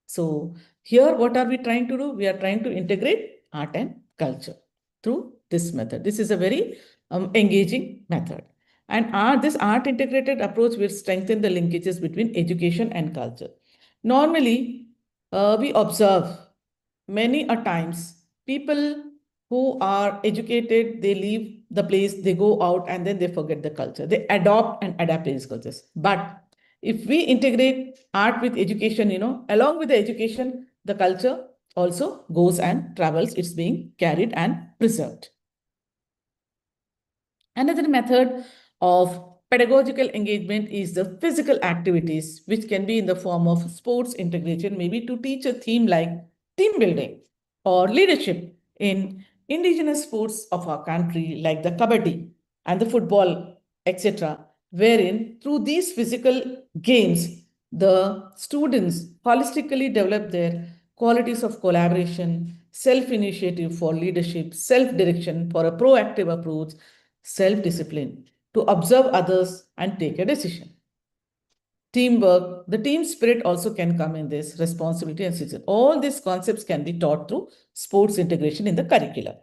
Speaker 2: So here, what are we trying to do? We are trying to integrate art and culture through this method. This is a very engaging method. And this art integrated approach will strengthen the linkages between education and culture. Normally, we observe many a times people who are educated, they leave the place, they go out and then they forget the culture. They adopt and adapt these cultures. But if we integrate art with education, along with the education, the culture also goes and travels. It's being carried and preserved. Another method of pedagogical engagement is the physical activities, which can be in the form of sports integration, maybe to teach a theme like team building or leadership in indigenous sports of our country, like the kabaddi and the football, etc., wherein through these physical games, the students holistically develop their qualities of collaboration, self-initiative for leadership, self-direction for a proactive approach, self-discipline to observe others and take a decision. Teamwork, the team spirit also can come in this, responsibility and citizen. All these concepts can be taught through sports integration in the curriculum.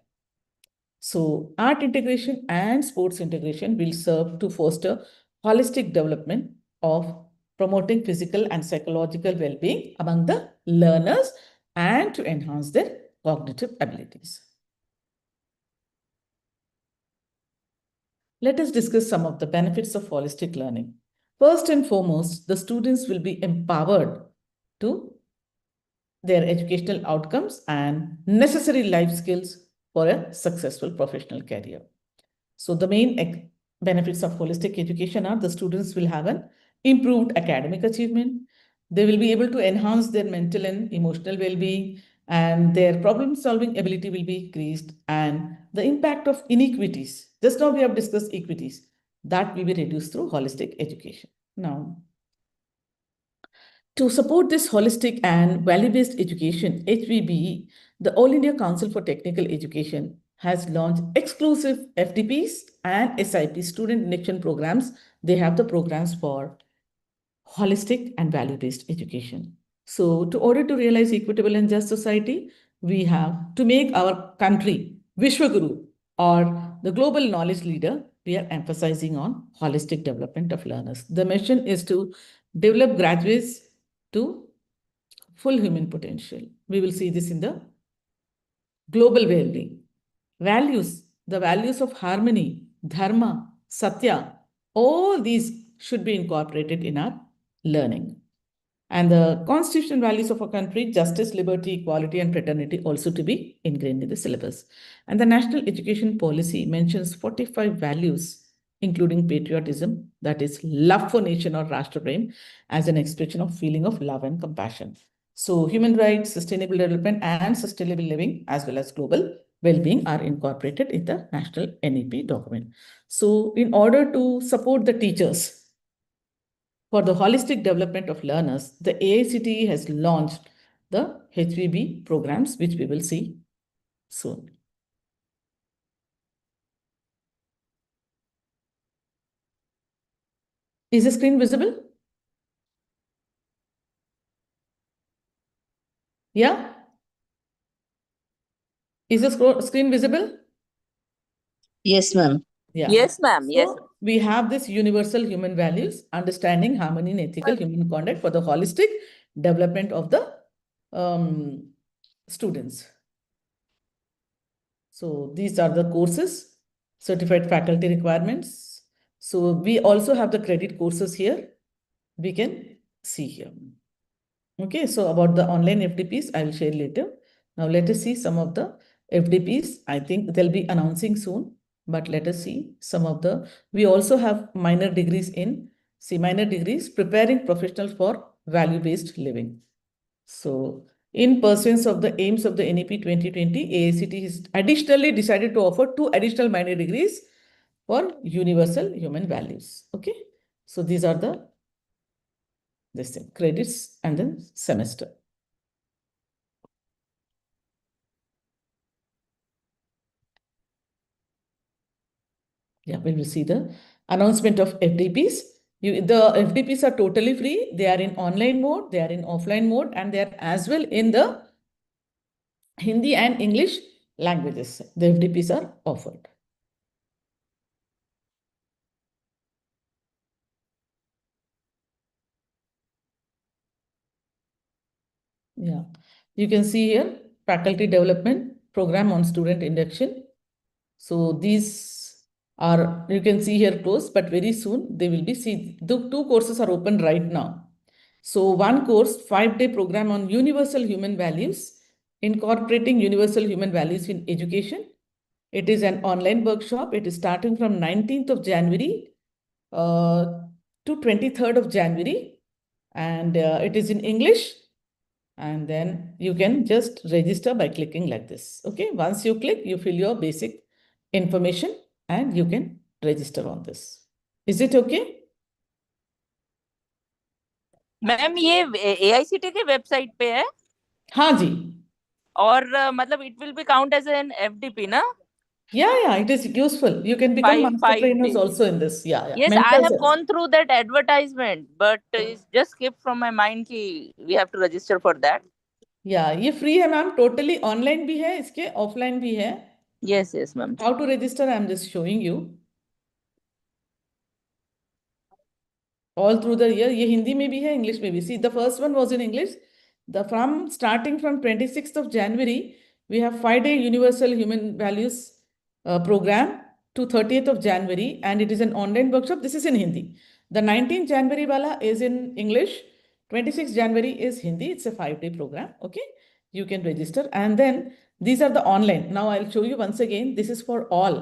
Speaker 2: So art integration and sports integration will serve to foster holistic development of promoting physical and psychological well-being among the learners and to enhance their cognitive abilities. Let us discuss some of the benefits of holistic learning. First and foremost, the students will be empowered to their educational outcomes and necessary life skills for a successful professional career. So the main benefits of holistic education are the students will have an improved academic achievement. They will be able to enhance their mental and emotional well-being, and their problem-solving ability will be increased, and the impact of inequities, just now we have discussed equities, that will be reduced through holistic education. Now, to support this holistic and value-based education, HVBE, the All India Council for Technical Education, has launched exclusive FDPs and SIP student induction programs. They have the programs for holistic and value-based education. So, to order to realize equitable and just society, we have to make our country Vishwaguru or the global knowledge leader. We are emphasizing on holistic development of learners. The mission is to develop graduates to full human potential. We will see this in the global well-being. Values, the values of harmony, dharma, satya, all these should be incorporated in our learning. And the constitutional values of our country, justice, liberty, equality, and fraternity, also to be ingrained in the syllabus. And the National Education Policy mentions 45 values, including patriotism, that is love for nation or Rashtra Prem, as an expression of feeling of love and compassion. So human rights, sustainable development, and sustainable living, as well as global well-being, are incorporated in the National NEP document. So in order to support the teachers for the holistic development of learners, the AICTE has launched the HVB programs, which we will see soon. Is the screen visible? Yeah? Is the screen visible?
Speaker 10: Yes, ma'am.
Speaker 2: Yeah.
Speaker 3: Yes, ma'am. Yes.
Speaker 2: So we have this universal human values, understanding, harmony, and ethical human conduct for the holistic development of the students. So these are the courses, certified faculty requirements. So we also have the credit courses here. We can see here. Okay, so about the online FDPs, I will share later. Now let us see some of the FDPs. I think they'll be announcing soon, but let us see some of the, we also have minor degrees in, minor degrees preparing professionals for value-based living. So in pursuance of the aims of the NEP 2020, AICTE has additionally decided to offer 2 additional minor degrees for universal human values. Okay, so these are the credits and then semester. Yeah, we will see the announcement of FDPs. The FDPs are totally free. They are in online mode, they are in offline mode, and they are as well in the Hindi and English languages. The FDPs are offered. Yeah, you can see here faculty development program on student induction. So these are, you can see here close, but very soon they will be seen. The 2 courses are open right now. So one course, 5-day program on universal human values, incorporating universal human values in education. It is an online workshop. It is starting from 19th of January to 23rd of January. And it is in English. And then you can just register by clicking like this. Okay, once you click, you fill your basic information and you can register on this. Is it okay?
Speaker 3: Ma'am ये AICTE के website पे है?
Speaker 2: हाँ जी.
Speaker 3: और मतलब it will be count as an FDP, na?
Speaker 2: Yeah, it is useful. You can become master trainers also in this. Yeah.
Speaker 3: Yes,
Speaker 2: Mentors
Speaker 3: I have
Speaker 2: also.
Speaker 3: gone through that advertisement, but it's just skipped from my mind कि we have to register for that.
Speaker 2: Yeah, ये free है ma'am. Totally online भी है, इसके offline भी है.
Speaker 3: Yes, ma'am.
Speaker 2: How to register? I am just showing you. All through the year, ये हिंदी में भी है, English में भी. See, the first one was in English. Starting from 26th of January, we have 5-day universal human values program. to 30th of January, and it is an online workshop. This is in Hindi. The 19th January wala is in English. 26th January is Hindi. It's a 5-day program. Okay. You can register. And then these are the online. Now I'll show you once again. This is for all.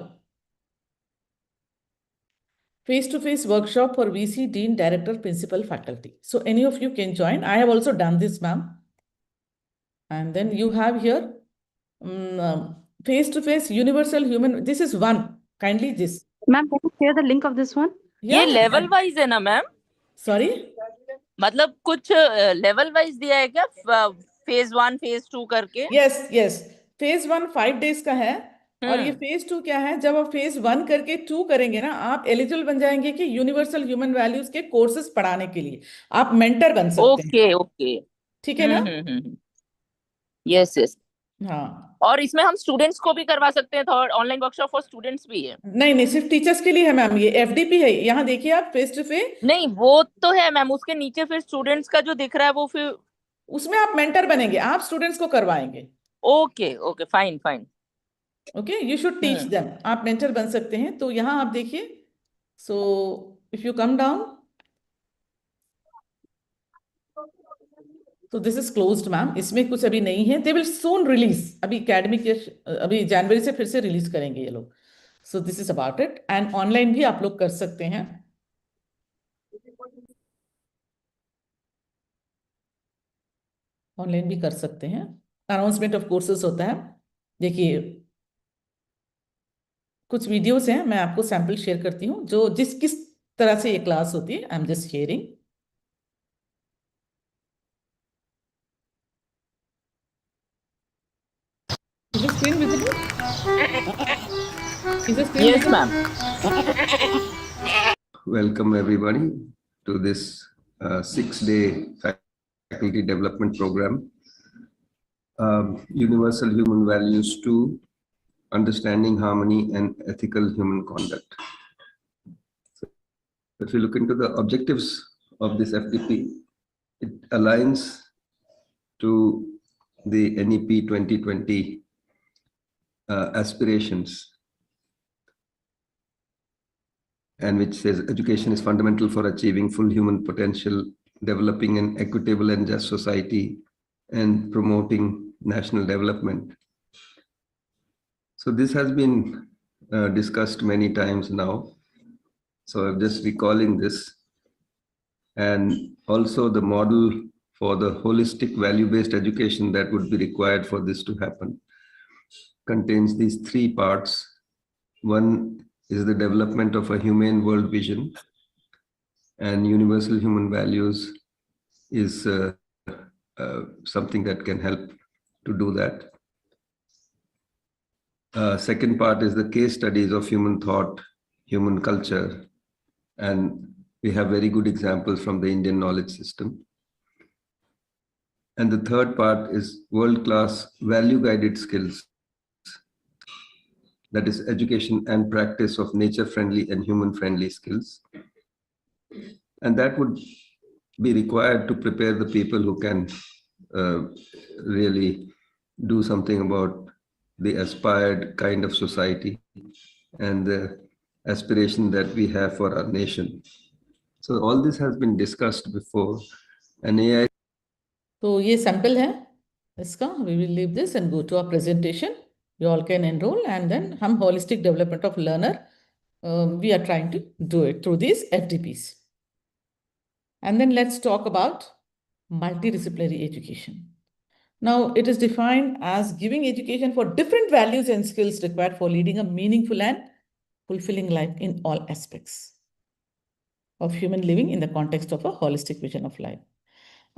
Speaker 2: Face-to-face workshop for VC, Dean, Director, Principal, Faculty. So any of you can join. I have also done this, ma'am. And then you have here face-to-face universal human. This is one. Kindly this.
Speaker 9: Ma'am, can you share the link of this one?
Speaker 3: ये level wise है ना ma'am?
Speaker 2: Sorry?
Speaker 3: मतलब कुछ level wise दिया है क्या? Phase 1 phase 2 करके?
Speaker 2: Yes. Phase 1 5 days का है और ये फेज 2 क्या है? जब आप फेज 1 करके 2 करेंगे ना, आप एलिजिबल बन जाएंगे कि यूनिवर्सल ह्यूमन वैल्यूज के कोर्सेज पढ़ाने के लिए आप मेंटर बन सकते हैं।
Speaker 3: ओके
Speaker 2: ठीक है ना?
Speaker 3: यस।
Speaker 2: हाँ।
Speaker 3: और इसमें हम स्टूडेंट्स को भी करवा सकते हैं, third online workshop for students भी है?
Speaker 2: नहीं, सिर्फ टीचर्स के लिए है मैम। ये एफडीपी है। यहाँ देखिए आप फेस टू फेस।
Speaker 3: नहीं वो तो है मैम, उसके नीचे फिर स्टूडेंट्स का जो दिख रहा है वो फिर
Speaker 2: उसमें आप मेंटर बनेंगे, आप स्टूडेंट्स को करवाएंगे।
Speaker 3: Okay fine.
Speaker 2: Okay, you should teach them. आप मेंटर बन सकते हैं। तो यहाँ आप देखिए, so if you come down, तो दिस इज क्लोज्ड मैम। इसमें कुछ अभी नहीं है। They will soon release. अभी एकेडमिक अभी जनवरी से फिर से रिलीज करेंगे ये लोग। So this is about it. And online भी आप लोग कर सकते हैं। ऑनलाइन भी कर सकते हैं। अनाउंसमेंट ऑफ कोर्सेज होता है। देखिए कुछ वीडियोस हैं, मैं आपको सैंपल शेयर करती हूँ जो किस तरह से ये क्लास होती है। I am just sharing. Is the screen visible? Is the screen
Speaker 3: Yes,
Speaker 2: visible?
Speaker 3: ma'am.
Speaker 11: Welcome everybody to this 6-day faculty development program, Universal Human Values 2, Understanding Harmony and Ethical Human Conduct. So if you look into the objectives of this FDP, it aligns to the NEP 2020 aspirations, and which says education is fundamental for achieving full human potential, developing an equitable and just society, and promoting national development. So this has been discussed many times now. So I'm just recalling this. And also the model for the holistic value-based education that would be required for this to happen contains these 3 parts. One is the development of a humane world vision, and universal human values is something that can help to do that. Second part is the case studies of human thought, human culture, and we have very good examples from the Indian knowledge system. And the third part is world-class value-guided skills, that is education and practice of nature-friendly and human-friendly skills. And that would be required to prepare the people who can really do something about the aspired kind of society and the aspiration that we have for our nation. So all this has been discussed before. And AI.
Speaker 2: तो ये sample है इसका. We will leave this and go to our presentation. You all can enroll, and then हम holistic development of learner, we are trying to do it through these FDPs. And then let's talk about multidisciplinary education. Now it is defined as giving education for different values and skills required for leading a meaningful and fulfilling life in all aspects of human living in the context of a holistic vision of life.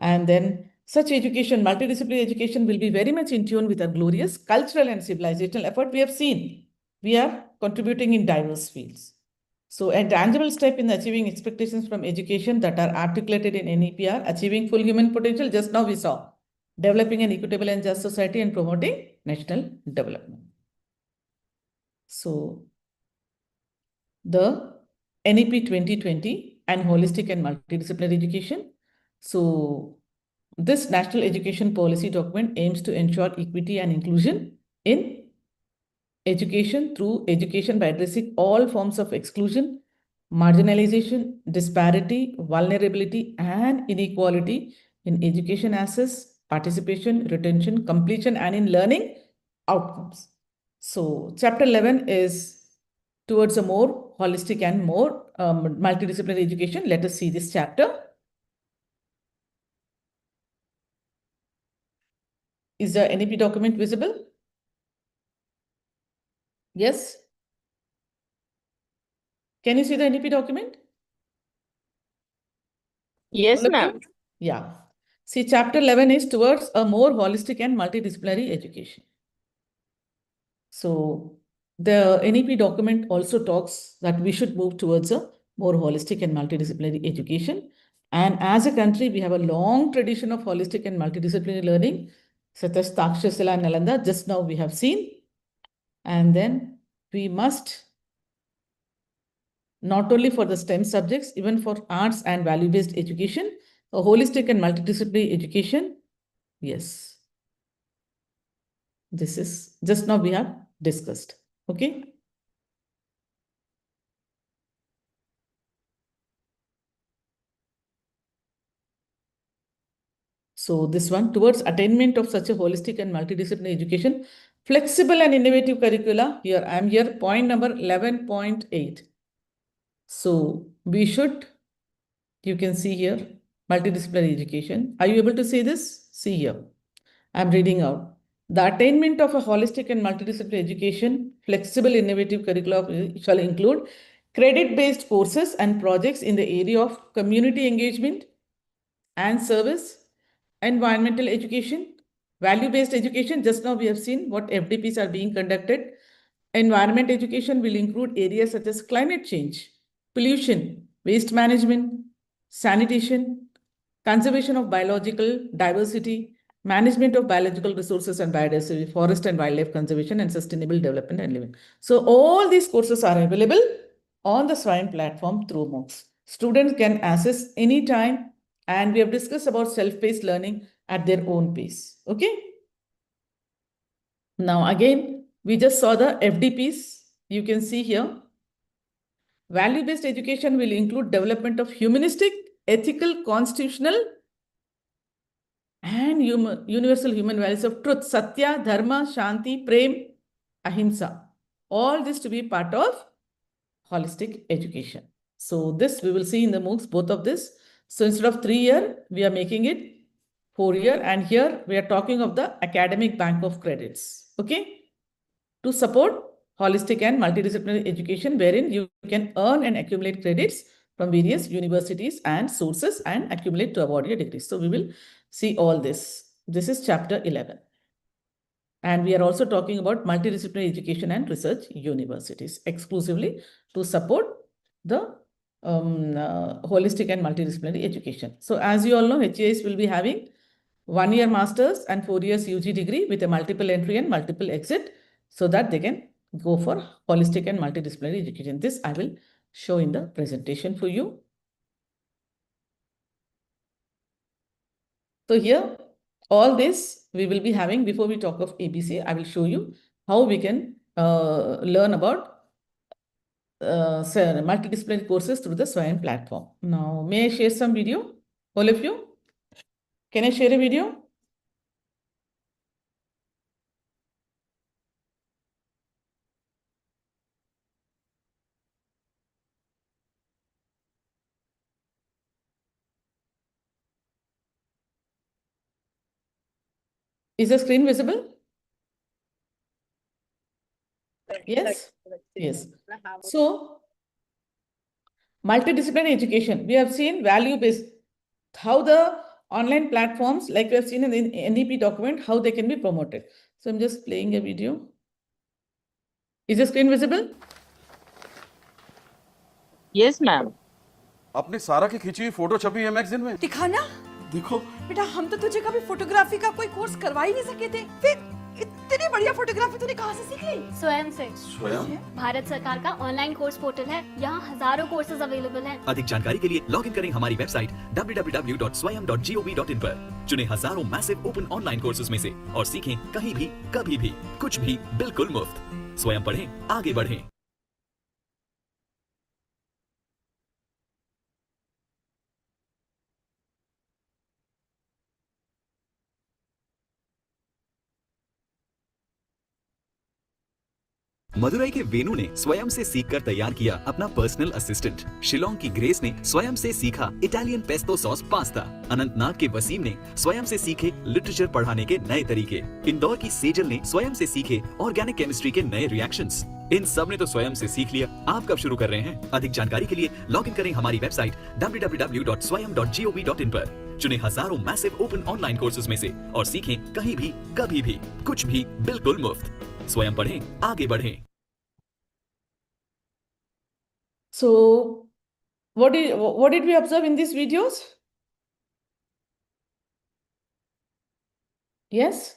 Speaker 2: And then such education, multidisciplinary education, will be very much in tune with our glorious cultural and civilizational effort we have seen. We are contributing in diverse fields. So a tangible step in achieving expectations from education that are articulated in NEP are achieving full human potential. Just now we saw developing an equitable and just society and promoting national development. So the NEP 2020 and holistic and multidisciplinary education. So this national education policy document aims to ensure equity and inclusion in education through education by addressing all forms of exclusion, marginalization, disparity, vulnerability, and inequality in education access, participation, retention, completion, and in learning outcomes. So chapter 11 is towards a more holistic and more multidisciplinary education. Let us see this chapter. Is the NEP document visible? Yes? Can you see the NEP document?
Speaker 3: Yes,
Speaker 2: All of you?
Speaker 3: ma'am.
Speaker 2: Yeah. See, chapter 11 is towards a more holistic and multidisciplinary education. So the NEP document also talks that we should move towards a more holistic and multidisciplinary education. And as a country, we have a long tradition of holistic and multidisciplinary learning, such as Takshashila and Nalanda, just now we have seen. And then we must, not only for the STEM subjects, even for arts and value-based education, a holistic and multidisciplinary education. Yes. This is just now we have discussed. Okay. So this one, towards attainment of such a holistic and multidisciplinary education, flexible and innovative curricula. Here, I am here, point number 11.8. So we should, you can see here, multidisciplinary education. Are you able to see this? See here. I'm reading out. The attainment of a holistic and multidisciplinary education, flexible, innovative curricula shall include credit-based courses and projects in the area of community engagement and service, environmental education, value-based education. Just now we have seen what FDPs are being conducted. Environment education will include areas such as climate change, pollution, waste management, sanitation, conservation of biological diversity, management of biological resources and biodiversity, forest and wildlife conservation, and sustainable development and living. So all these courses are available on the SWAYAM platform through MOOCs. Students can access anytime, and we have discussed about self-paced learning at their own pace. Okay. Now again, we just saw the FDPs. You can see here. Value-based education will include development of humanistic, ethical, constitutional, and universal human values of truth, satya, dharma, shanti, prem, ahimsa. All this to be part of holistic education. So this we will see in the MOOCs, both of this. So instead of 3 year, we are making it 4 year. And here we are talking of the academic bank of credits. Okay. To support holistic and multidisciplinary education, wherein you can earn and accumulate credits from various universities and sources and accumulate to award your degrees. So we will see all this. This is chapter 11. And we are also talking about multidisciplinary education and research universities exclusively to support the holistic and multidisciplinary education. So as you all know, HEIs will be having 1 year master's and 4 years UG degree with a multiple entry and multiple exit, so that they can go for holistic and multidisciplinary education. This I will show in the presentation for you. So here, all this we will be having. Before we talk of ABC, I will show you how we can learn about multidisciplinary courses through the SWAYAM platform. Now, may I share some video? All of you? Can I share a video? Is the screen visible? Yes? Yes. So, multidisciplinary education, we have seen value-based, how the online platforms, like we have seen in the NEP document, how they can be promoted. So I'm just playing a video. Is the screen visible?
Speaker 3: Yes, ma'am.
Speaker 12: अपने सारा की खींची हुई photo छपी है magazine में।
Speaker 13: दिखाना।
Speaker 12: देखो।
Speaker 13: बेटा हम तो तुझे कभी फोटोग्राफी का कोई कोर्स करवा ही नहीं सके थे। फिर इतनी बढ़िया फोटोग्राफी तूने कहाँ से सीख ली?
Speaker 14: स्वयं से।
Speaker 12: स्वयं?
Speaker 14: भारत सरकार का ऑनलाइन कोर्स पोर्टल है। यहाँ हजारों कोर्सेज अवेलेबल हैं।
Speaker 15: अधिक जानकारी के लिए लॉग इन करें हमारी वेबसाइट www.swayam.gov.in पर। चुनें हजारों मैसिव ओपन ऑनलाइन कोर्सेज में से और सीखें कहीं भी, कभी भी, कुछ भी, बिल्कुल मुफ्त। स्वयं पढ़ें, आगे बढ़ें। मदुरई के वेनु ने स्वयं से सीखकर तैयार किया अपना पर्सनल असिस्टेंट। शिलोंग की ग्रेस ने स्वयं से सीखा Italian pesto sauce pasta. Anantnag के वसीम ने स्वयं से सीखे लिटरेचर पढ़ाने के नए तरीके। इंदौर की सेजल ने स्वयं से सीखे ऑर्गेनिक केमिस्ट्री के नए रिएक्शंस। इन सब ने तो स्वयं से सीख लिया, आप कब शुरू कर रहे हैं? अधिक जानकारी के लिए लॉग इन करें हमारी वेबसाइट www.swayam.gov.in पर। चुने हजारों मैसिव ओपन ऑनलाइन कोर्सेज में से और सीखें कहीं भी, कभी भी, कुछ भी, बिल्कुल मुफ्त। स्वयं पढ़ें, आगे बढ़ें।
Speaker 2: So, what did we observe in these videos? Yes.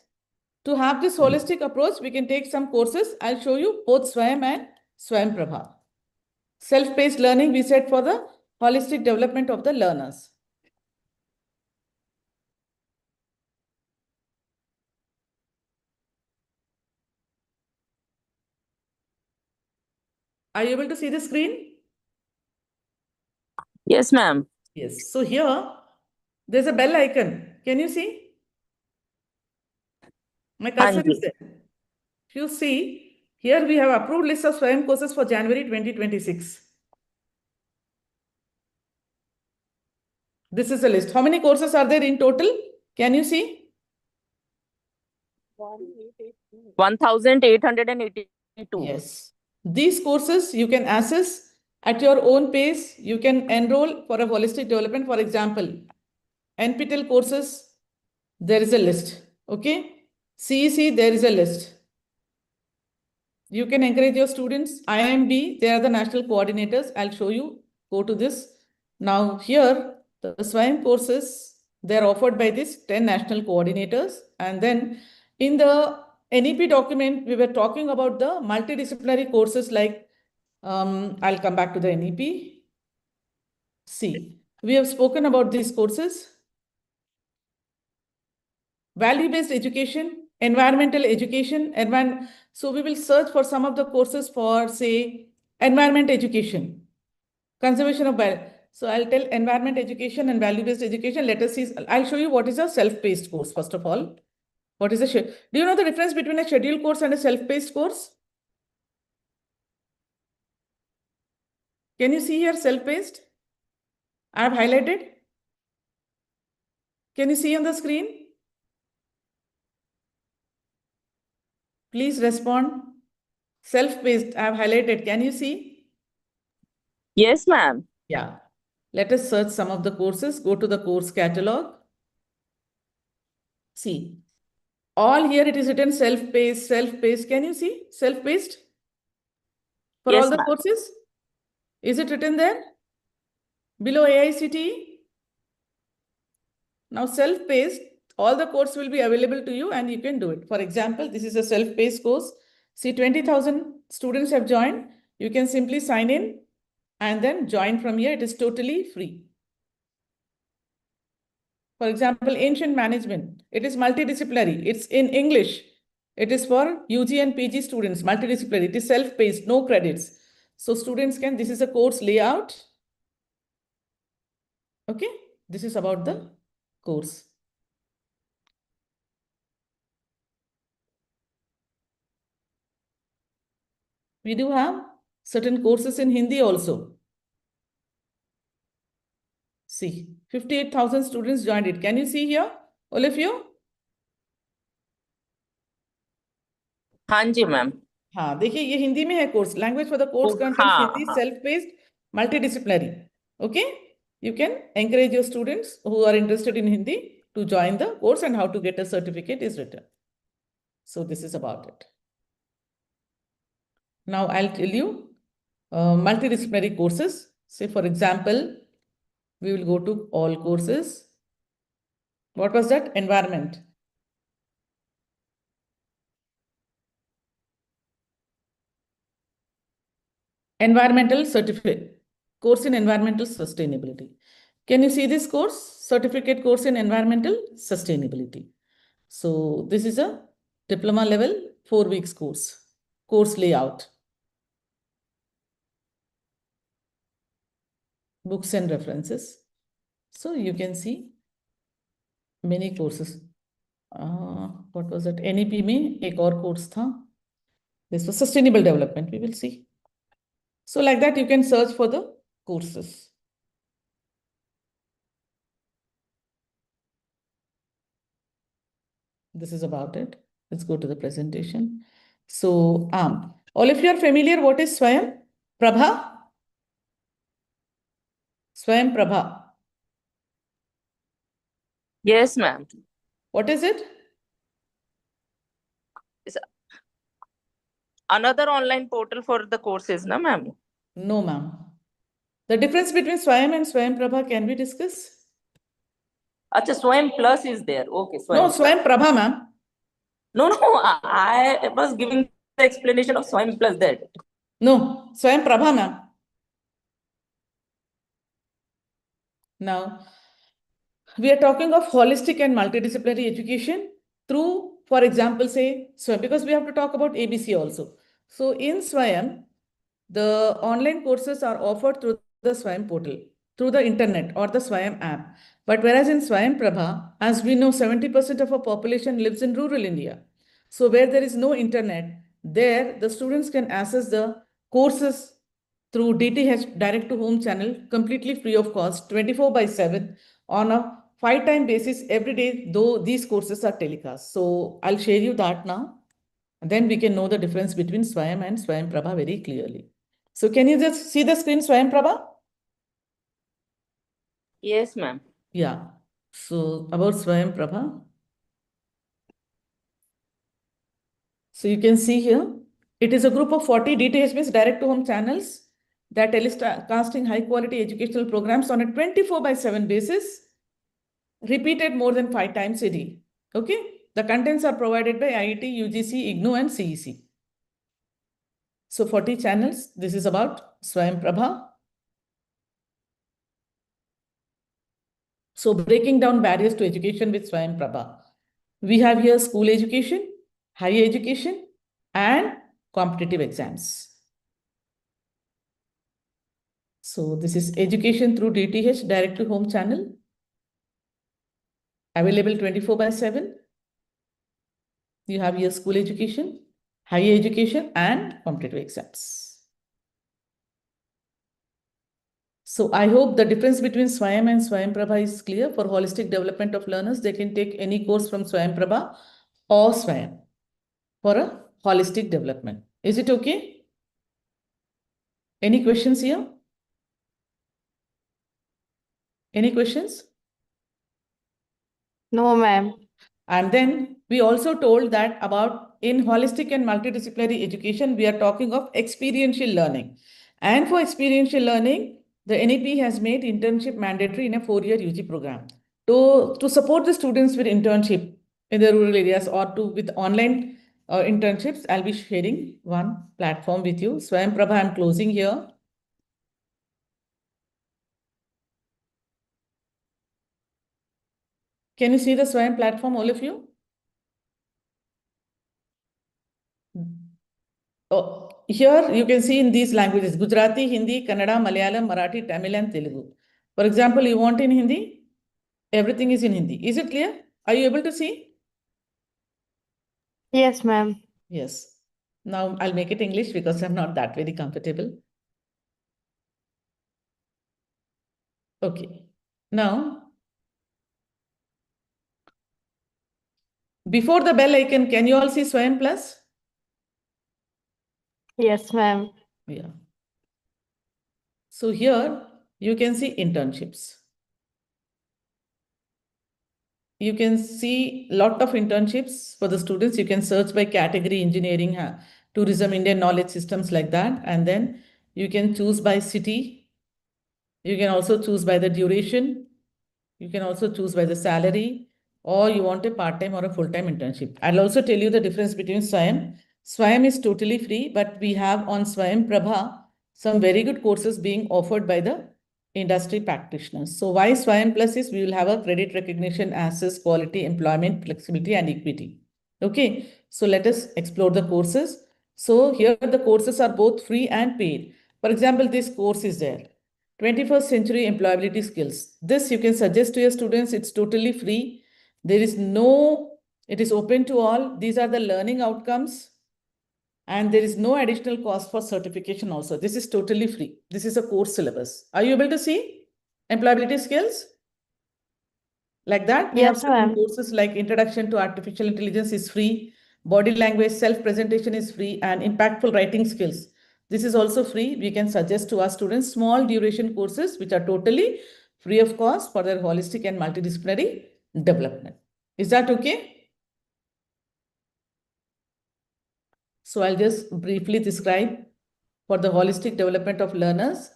Speaker 2: To have this holistic approach, we can take some courses. I'll show you both Swayam and Swayam Prabha. Self-paced learning, we said, for the holistic development of the learners. Are you able to see the screen?
Speaker 3: Yes, ma'am.
Speaker 2: Yes. So here, there's a bell icon. Can you see? My cursor is there. If you see, here we have approved list of Swayam courses for January 2026. This is the list. How many courses are there in total? Can you see?
Speaker 3: 1,882.
Speaker 2: Yes. These courses you can access at your own pace. You can enroll for a holistic development. For example, NPTEL courses, there is a list. Okay. CEC, there is a list. You can encourage your students. IMB, they are the national coordinators. I'll show you. Go to this. Now here, the Swayam courses, they're offered by these 10 national coordinators. And then in the NEP document, we were talking about the multidisciplinary courses like, I'll come back to the NEP. See, we have spoken about these courses. Value-based education, environmental education, so we will search for some of the courses for, say, environment education, conservation of bio. So I'll tell environment education and value-based education. Let us see. I'll show you what is a self-paced course, first of all. What is a do you know the difference between a scheduled course and a self-paced course? Can you see here self-paced? I have highlighted. Can you see on the screen? Please respond. Self-paced, I have highlighted. Can you see?
Speaker 3: Yes, ma'am.
Speaker 2: Yeah. Let us search some of the courses. Go to the course catalog. See, all here it is written self-paced, self-paced. Can you see self-paced? For
Speaker 3: Yes,
Speaker 2: all the
Speaker 3: ma'am.
Speaker 2: courses? Is it written there? Below AICTE? Now self-paced, all the courses will be available to you and you can do it. For example, this is a self-paced course. See, 20,000 students have joined. You can simply sign in and then join from here. It is totally free. For example, ancient management. It is multidisciplinary. It's in English. It is for UG and PG students, multidisciplinary. It is self-paced, no credits. So students can, this is a course layout. Okay, this is about the course. We do have certain courses in Hindi also. See, 58,000 students joined it. Can you see here, all of you?
Speaker 3: हाँ जी ma'am.
Speaker 2: हाँ, देखिए ये हिंदी में है course. Language for the course content Hindi, self-paced, multidisciplinary. Okay, you can encourage your students who are interested in Hindi to join the course, and how to get a certificate is written. So this is about it. Now I'll tell you multidisciplinary courses. Say for example, we will go to all courses. What was that? Environment. Environmental certificate. Course in environmental sustainability. Can you see this course? Certificate course in environmental sustainability. So this is a diploma level 4 weeks course. course layout. Books and references. So you can see many courses. What was it? NEP में एक और course था. This was sustainable development. We will see. So like that, you can search for the courses. This is about it. Let's go to the presentation. So, all of you are familiar what is Swayam Prabha? Swayam Prabha.
Speaker 3: Yes, ma'am.
Speaker 2: What is it?
Speaker 3: It's another online portal for the courses, na ma'am?
Speaker 2: No, ma'am. The difference between Swayam and Swayam Prabha can we discuss?
Speaker 3: Acha, Swayam Plus is there. Okay, Swayam.
Speaker 2: No, Swayam Prabha, ma'am.
Speaker 3: No, I was giving the explanation of Swayam Plus that.
Speaker 2: No, Swayam Prabha, ma'am. Now, we are talking of holistic and multidisciplinary education through, for example, say, Swayam, because we have to talk about ABC also. So in Swayam, the online courses are offered through the Swayam portal, through the internet or the Swayam app. But whereas in Swayam Prabha, as we know, 70% of our population lives in rural India. So where there is no internet, there the students can access the courses through DTH direct to home channel completely free of cost, 24/7 on a 5-time basis every day, though these courses are telecast. So I'll share you that now. And then we can know the difference between Swayam and Swayam Prabha very clearly. So can you just see the screen, Swayam Prabha?
Speaker 3: Yes, ma'am.
Speaker 2: Yeah. So about Swayam Prabha. So you can see here, it is a group of 40 DTH-based direct-to-home channels that telecasting high-quality educational programs on a 24/7 basis, repeated more than 5 times a day. Okay? The contents are provided by IIT, UGC, IGNOU, and CEC. So 40 channels. This is about Swayam Prabha. So breaking down barriers to education with Swayam Prabha. We have here school education, higher education, and competitive exams. So this is education through DTH, direct to home channel. Available 24/7. You have your school education, higher education, and competitive exams. So I hope the difference between Swayam and Swayam Prabha is clear. For holistic development of learners, they can take any course from Swayam Prabha or Swayam for a holistic development. Is it okay? Any questions here? Any questions?
Speaker 16: No, ma'am.
Speaker 2: And then we also told that about in holistic and multidisciplinary education, we are talking of experiential learning. And for experiential learning, the NEP has made internship mandatory in a 4-year UG program. To support the students with internship in the rural areas or with online internships, I'll be sharing one platform with you. Swayam Prabha, I'm closing here. Can you see the Swayam platform, all of you? Oh, here you can see in these languages, Gujarati, Hindi, Kannada, Malayalam, Marathi, Tamil, and Telugu. For example, you want in Hindi, everything is in Hindi. Is it clear? Are you able to see?
Speaker 16: Yes, ma'am.
Speaker 2: Yes. Now I'll make it English because I'm not that very comfortable. Okay. Now, before the bell icon, can you all see Swayam Plus?
Speaker 16: Yes, ma'am.
Speaker 2: Yeah. So here you can see internships. You can see a lot of internships for the students. You can search by category, engineering, tourism, Indian knowledge systems like that. And then you can choose by city. You can also choose by the duration. You can also choose by the salary, or you want a part-time or a full-time internship. I'll also tell you the difference between Swayam. Swayam is totally free, but we have on Swayam Prabha some very good courses being offered by the industry practitioners. So why Swayam Plus is we will have a credit recognition, access, quality, employment, flexibility, and equity. Okay, so let us explore the courses. So here the courses are both free and paid. For example, this course is there. 21st Century Employability Skills. This you can suggest to your students. It's totally free. It is open to all. These are the learning outcomes. And there is no additional cost for certification also. This is totally free. This is a course syllabus. Are you able to see employability skills? Like that, we have certain courses like Introduction to Artificial Intelligence is free, Body Language Self-Presentation is free, and Impactful Writing Skills. This is also free. We can suggest to our students small duration courses which are totally free of cost for their holistic and multidisciplinary development. Is that okay? So I'll just briefly describe for the holistic development of learners.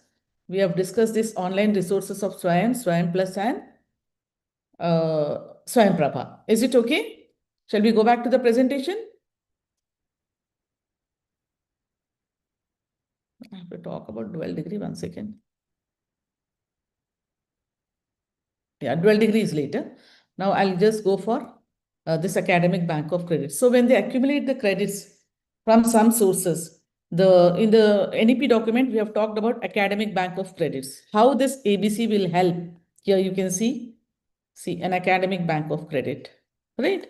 Speaker 2: We have discussed this online resources of Swayam Plus and Swayam Prabha. Is it okay? Shall we go back to the presentation? I have to talk about dual degree. 1 second. Yeah, dual degree is later. Now I'll just go for this academic bank of credits. So when they accumulate the credits from some sources, in the NEP document, we have talked about academic bank of credits. How this ABC will help. Here you can see an academic bank of credit, right?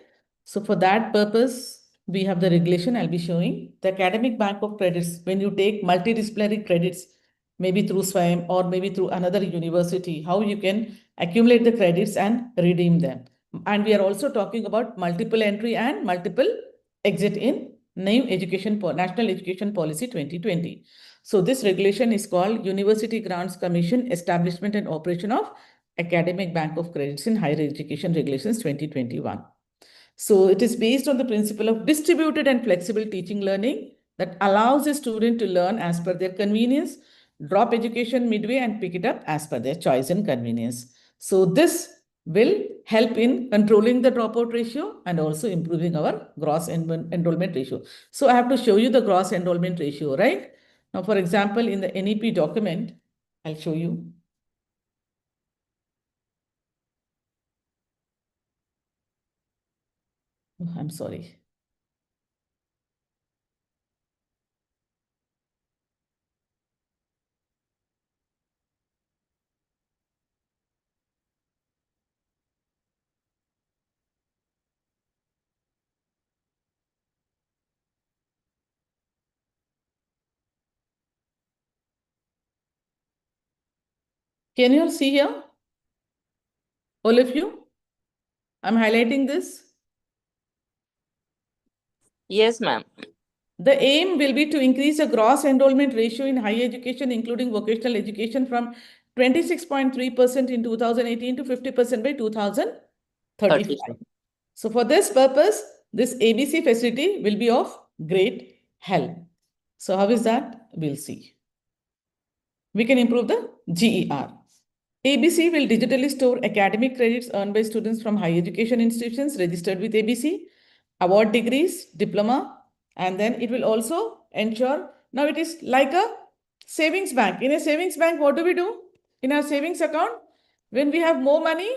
Speaker 2: So for that purpose, we have the regulation. I'll be showing the academic bank of credits. When you take multidisciplinary credits, maybe through SWAYAM or maybe through another university, how you can accumulate the credits and redeem them. And we are also talking about multiple entry and multiple exit in National Education Policy 2020. So this regulation is called University Grants Commission Establishment and Operation of Academic Bank of Credits in Higher Education Regulations 2021. So it is based on the principle of distributed and flexible teaching learning that allows a student to learn as per their convenience, drop education midway and pick it up as per their choice and convenience. So this will help in controlling the dropout ratio and also improving our gross enrollment ratio. So I have to show you the gross enrollment ratio, right? Now, for example, in the NEP document, I'll show you. Oh, I'm sorry. Can you all see here? All of you? I'm highlighting this.
Speaker 3: Yes, ma'am.
Speaker 2: The aim will be to increase the gross enrollment ratio in higher education, including vocational education, from 26.3% in 2018 to 50% by 2035. So for this purpose, this ABC facility will be of great help. So how is that? We'll see. We can improve the GER. ABC will digitally store academic credits earned by students from higher education institutions registered with ABC, award degrees, diploma, and then it will also ensure, now it is like a savings bank. In a savings bank, what do we do? In our savings account, when we have more money,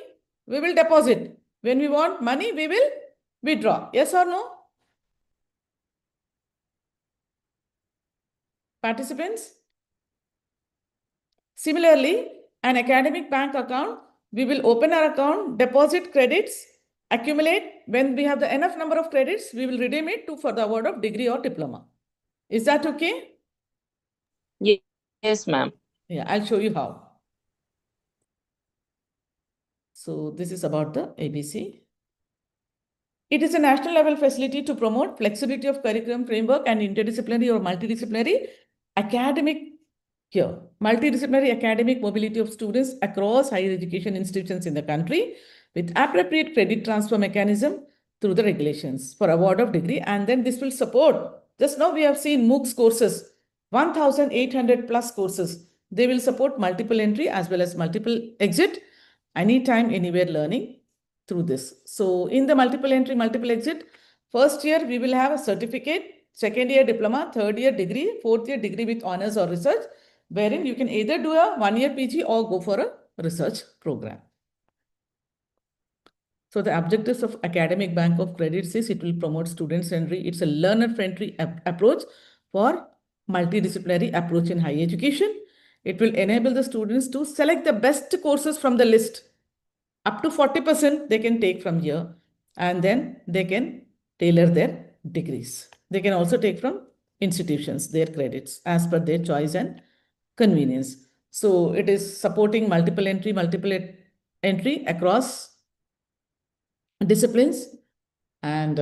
Speaker 2: we will deposit. When we want money, we will withdraw. Yes or no? Participants? Similarly, an academic bank account, we will open our account, deposit credits, accumulate. When we have the enough number of credits, we will redeem it for the award of degree or diploma. Is that okay?
Speaker 3: Yes, ma'am.
Speaker 2: Yeah, I'll show you how. So this is about the ABC. It is a national level facility to promote flexibility of curriculum framework and interdisciplinary or multidisciplinary academic multidisciplinary academic mobility of students across higher education institutions in the country with appropriate credit transfer mechanism through the regulations for award of degree. And then this will support, just now we have seen MOOCs courses, 1,800 plus courses. They will support multiple entry as well as multiple exit, anytime, anywhere learning through this. So in the multiple entry, multiple exit, first year we will have a certificate, second year diploma, third year degree, fourth year degree with honors or research, wherein you can either do a 1-year PG or go for a research program. So the objectives of Academic Bank of Credits is it will promote student-centric. It's a learner-friendly approach for multidisciplinary approach in higher education. It will enable the students to select the best courses from the list. Up to 40% they can take from here, and then they can tailor their degrees. They can also take from institutions their credits as per their choice and convenience. So it is supporting multiple entry across disciplines, and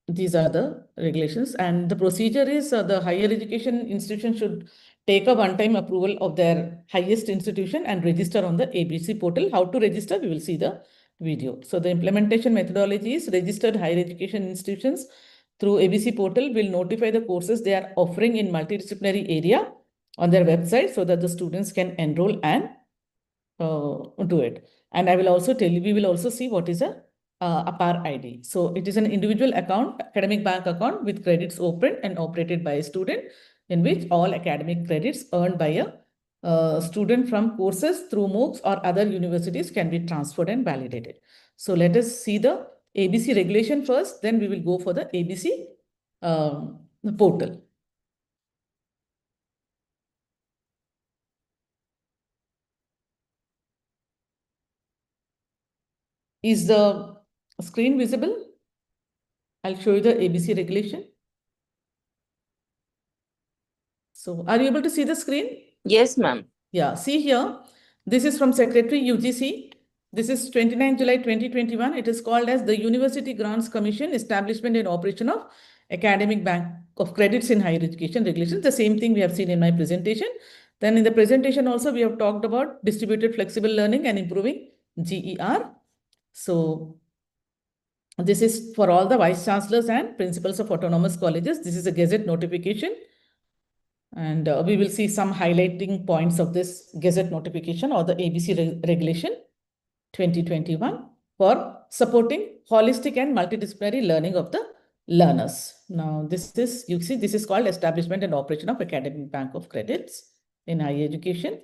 Speaker 2: these are the regulations. And the procedure is the higher education institution should take a one-time approval of their highest institution and register on the ABC portal. How to register? We will see the video. So the implementation methodology is registered higher education institutions through ABC portal will notify the courses they are offering in multidisciplinary area on their website so that the students can enroll and do it. And I will also tell you, we will also see what is a APAR ID. So it is an individual account, academic bank account with credits opened and operated by a student, in which all academic credits earned by a student from courses through MOOCs or other universities can be transferred and validated. So let us see the ABC regulation first, then we will go for the ABC portal. Is the screen visible? I'll show you the ABC regulation. So are you able to see the screen?
Speaker 3: Yes, ma'am.
Speaker 2: Yeah, see here, this is from Secretary UGC. This is 29 July 2021. It is called as the University Grants Commission Establishment and Operation of Academic Bank of Credits in Higher Education Regulations. The same thing we have seen in my presentation. Then in the presentation also, we have talked about distributed flexible learning and improving GER. So this is for all the vice chancellors and principals of autonomous colleges. This is a Gazette notification. And we will see some highlighting points of this Gazette notification or the ABC regulation 2021 for supporting holistic and multidisciplinary learning of the learners. Now, this is, you see, this is called Establishment and Operation of Academic Bank of Credits in higher education.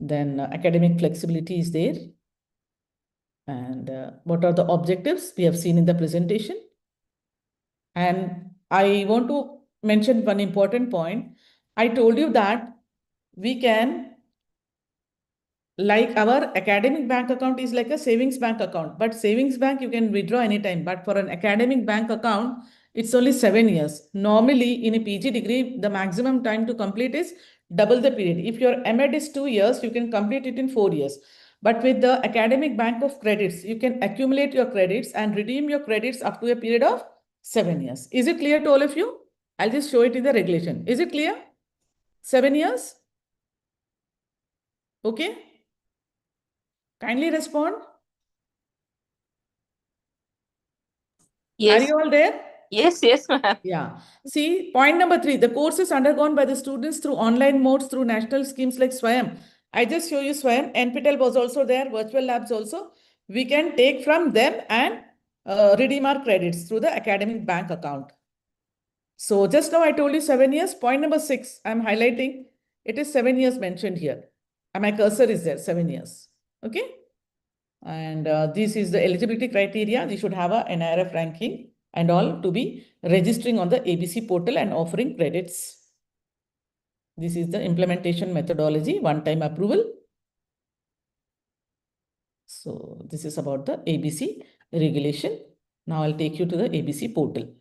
Speaker 2: Then academic flexibility is there. And what are the objectives we have seen in the presentation? And I want to mention one important point. I told you that we can, like our academic bank account is like a savings bank account, but savings bank you can withdraw anytime. But for an academic bank account, it's only 7 years. Normally in a PG degree, the maximum time to complete is double the period. If your MEd is 2 years, you can complete it in 4 years. But with the academic bank of credits, you can accumulate your credits and redeem your credits up to a period of 7 years. Is it clear to all of you? I'll just show it in the regulation. Is it clear? 7 years? Okay. Kindly respond.
Speaker 3: Yes.
Speaker 2: Are you all there?
Speaker 3: Yes, ma'am.
Speaker 2: Yeah. See, point number 3, the courses undergone by the students through online modes, through national schemes like SWAYAM. I just show you SWAYAM. NPTEL was also there, virtual labs also. We can take from them and redeem our credits through the academic bank account. So just now I told you 7 years. Point number 6, I'm highlighting. It is 7 years mentioned here. And my cursor is there, 7 years. Okay. And this is the eligibility criteria. We should have a NIRF ranking and all to be registering on the ABC portal and offering credits. This is the implementation methodology, one-time approval. So this is about the ABC regulation. Now I'll take you to the ABC portal.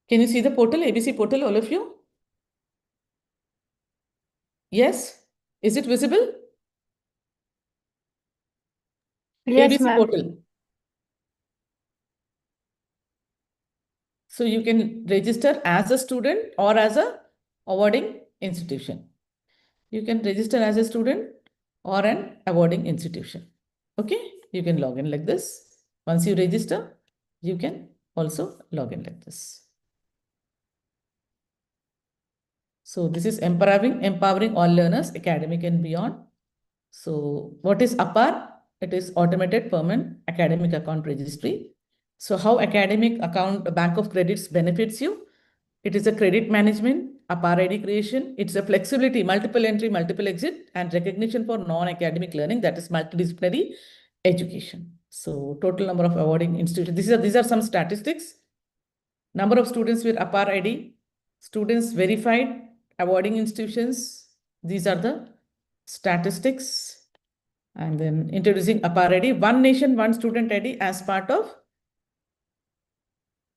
Speaker 2: Can you see the portal, ABC portal, all of you? Yes? Is it visible?
Speaker 5: Yes,
Speaker 2: ABC
Speaker 5: ma'am.
Speaker 2: portal. So you can register as a student or as a awarding institution. You can register as a student or an awarding institution. Okay, you can log in like this. Once you register, you can also log in like this. So this is empowering all learners, academic and beyond. So what is APAR? It is Automated Permanent Academic Account Registry. So how academic account bank of credits benefits you? It is a credit management, APAR ID creation. It's a flexibility, multiple entry, multiple exit, and recognition for non-academic learning, that is multidisciplinary education. So total number of awarding institutions. These are some statistics. Number of students with APAR ID, students verified, awarding institutions. These are the statistics. And then introducing APAR ID, one nation, one student ID as part of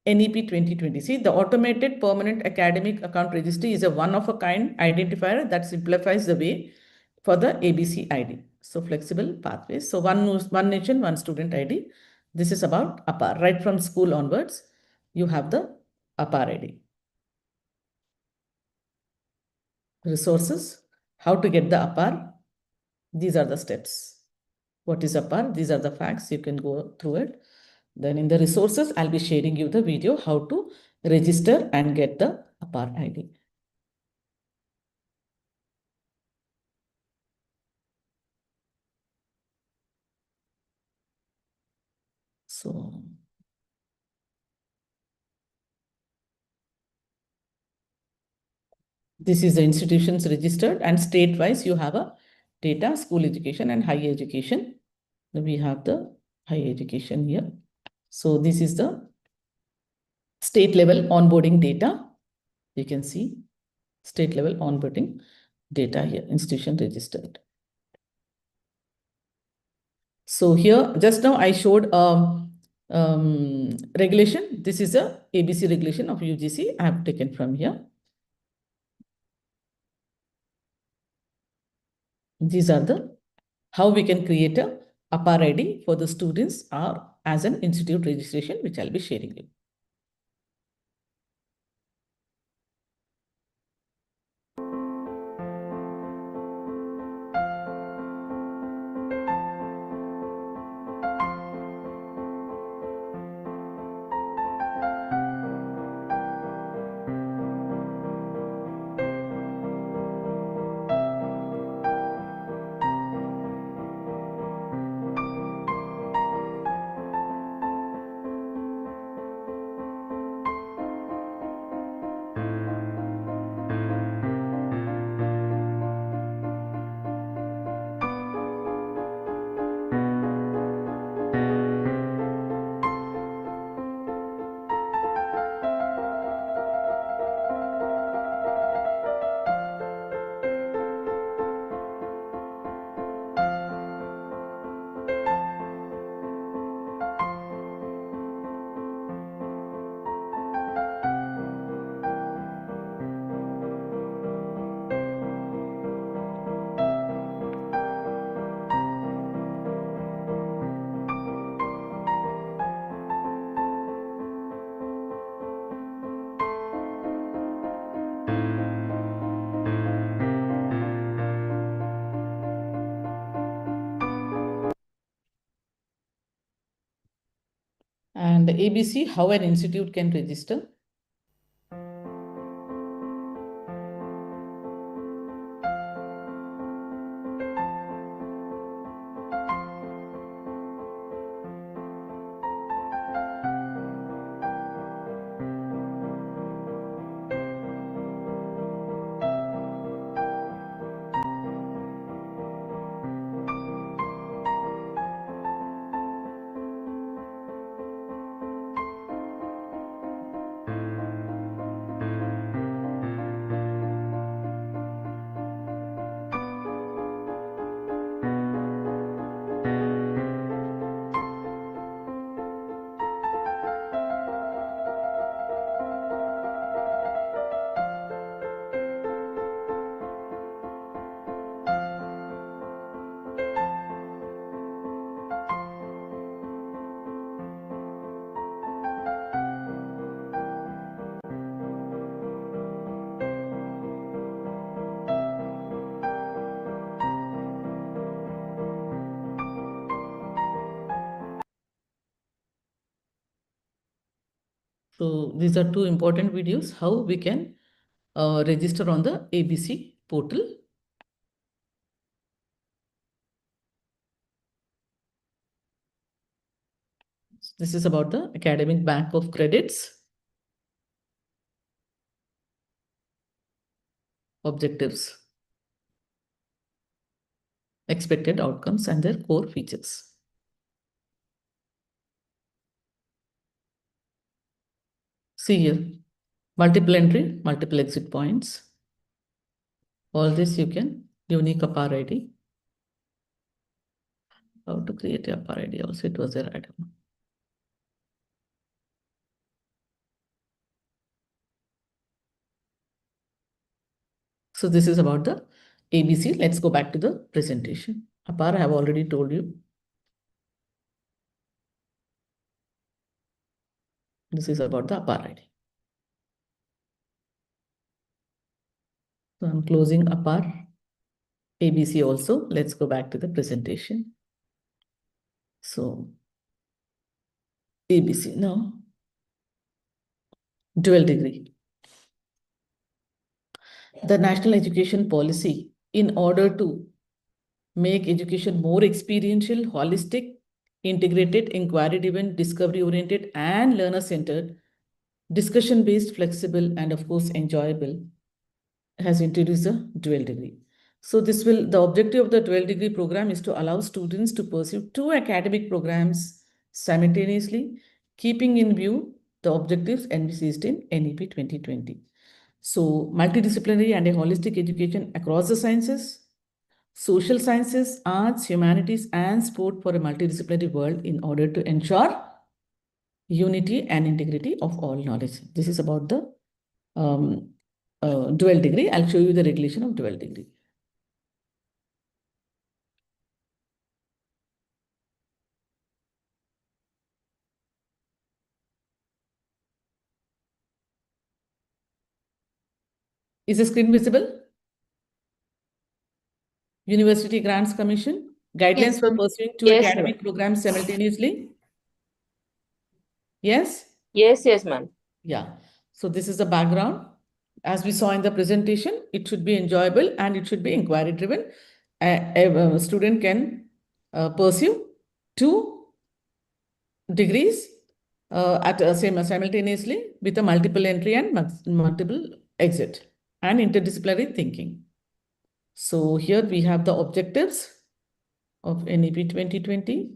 Speaker 2: NEP 2020. See, the automated permanent academic account registry is a one-of-a-kind identifier that simplifies the way for the ABC ID. So flexible pathways. So one nation, one student ID. This is about APAR. Right from school onwards, you have the APAR ID. Resources, how to get the APAR. These are the steps. What is APAR? These are the facts. You can go through it. Then in the resources, I'll be sharing you the video how to register and get the APAR ID. So this is the institutions registered, and state-wise you have a data, school education and higher education. We have the higher education here. So this is the state level onboarding data. You can see state level onboarding data here, institution registered. So here, just now I showed regulation. This is a ABC regulation of UGC. I have taken from here. These are the how we can create a APAR ID for the students or as an institute registration, which I'll be sharing you. And ABC, how an institute can register. So these are two important videos, how we can register on the ABC portal. This is about the academic bank of credits. objectives, expected outcomes, and their core features. See here, multiple entry, multiple exit points. All this you can, unique APAR ID. How to create a APAR ID also, it was there, I don't know. So this is about the ABC. Let's go back to the presentation. APAR I have already told you. This is about the APAR ID. So I'm closing APAR ABC also. Let's go back to the presentation. So ABC now. Dual degree. The national education policy, in order to make education more experiential, holistic, integrated, inquiry-driven, discovery-oriented, and learner-centered, discussion-based, flexible, and of course, enjoyable, has introduced a dual degree. So the objective of the dual degree program is to allow students to pursue 2 academic programs simultaneously, keeping in view the objectives envisaged in NEP 2020. So multidisciplinary and a holistic education across the sciences, social sciences, arts, humanities, and sport for a multidisciplinary world in order to ensure unity and integrity of all knowledge. This is about the dual degree. I'll show you the regulation of dual degree. Is the screen visible? University Grants Commission, guidelines for pursuing 2 academic programs simultaneously. Yes?
Speaker 3: Yes, ma'am.
Speaker 2: Yeah. So this is the background. As we saw in the presentation, it should be enjoyable and it should be inquiry driven. A student can pursue 2 degrees simultaneously with a multiple entry and multiple exit and interdisciplinary thinking. So here we have the objectives of NEP 2020.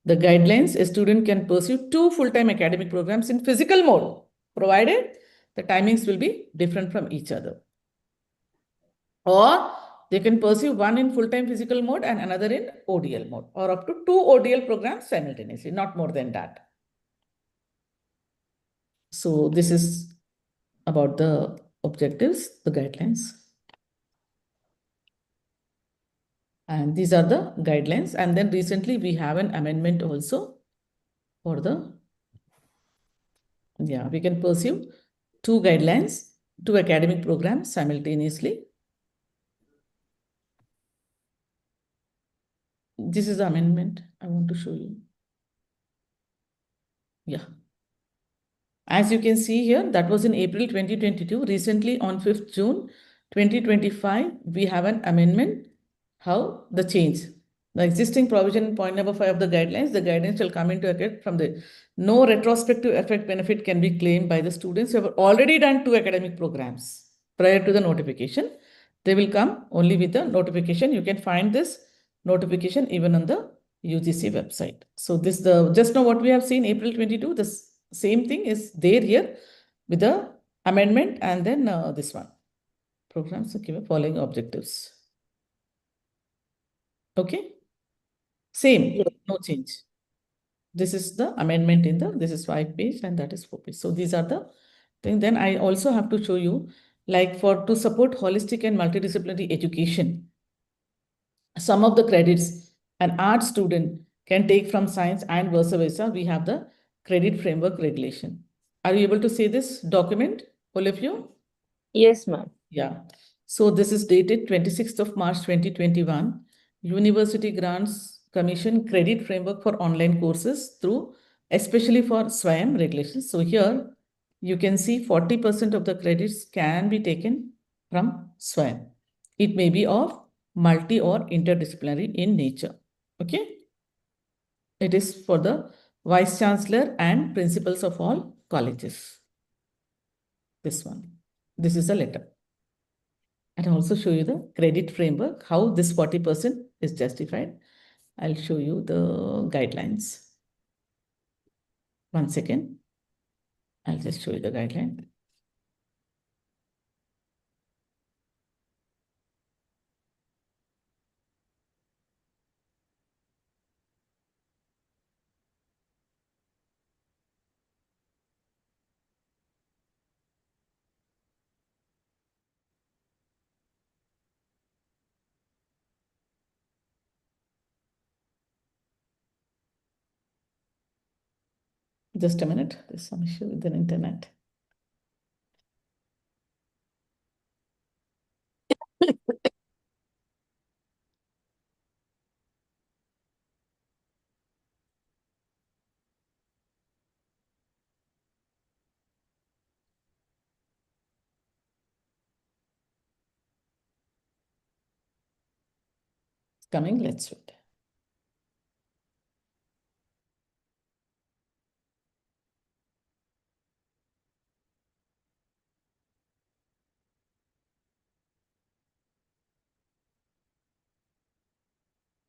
Speaker 2: The guidelines: a student can pursue 2 full-time academic programs in physical mode, provided the timings will be different from each other. Or they can pursue 1 in full-time physical mode and another in ODL mode, or up to 2 ODL programs simultaneously, not more than that. So this is about the objectives, the guidelines. And these are the guidelines. And then recently we have an amendment also for the, we can pursue 2 guidelines, 2 academic programs simultaneously. This is the amendment I want to show you. Yeah. As you can see here, that was in April 2022. Recently on 5th June 2025, we have an amendment. How? The change. The existing provision in point number 5 of the guidelines shall come into effect from the no retrospective effect benefit can be claimed by the students who have already done 2 academic programs prior to the notification. They will come only with the notification. You can find this notification even on the UGC website. So this just now what we have seen April 22, the same thing is there here with the amendment, and then this one. Programs following objectives. Okay. Same, no change. This is the amendment this is 5 page and that is 4 page. So these are the things. Then I also have to show you, like to support holistic and multidisciplinary education, some of the credits an art student can take from science and vice versa. We have the credit framework regulation. Are you able to see this document, all of you?
Speaker 3: Yes, ma'am.
Speaker 2: Yeah. So this is dated 26th of March 2021. University Grants Commission Credit Framework for Online Courses through, especially for SWAYAM regulations. So here you can see 40% of the credits can be taken from SWAYAM. It may be of multi or interdisciplinary in nature. Okay. It is for the Vice Chancellor and principals of all colleges. This one. This is a letter. and also show you the credit framework, how this 40% is justified. I'll show you the guidelines. 1 second. I'll just show you the guideline. Just a minute. There's some issue with the internet. It's coming. Let's wait.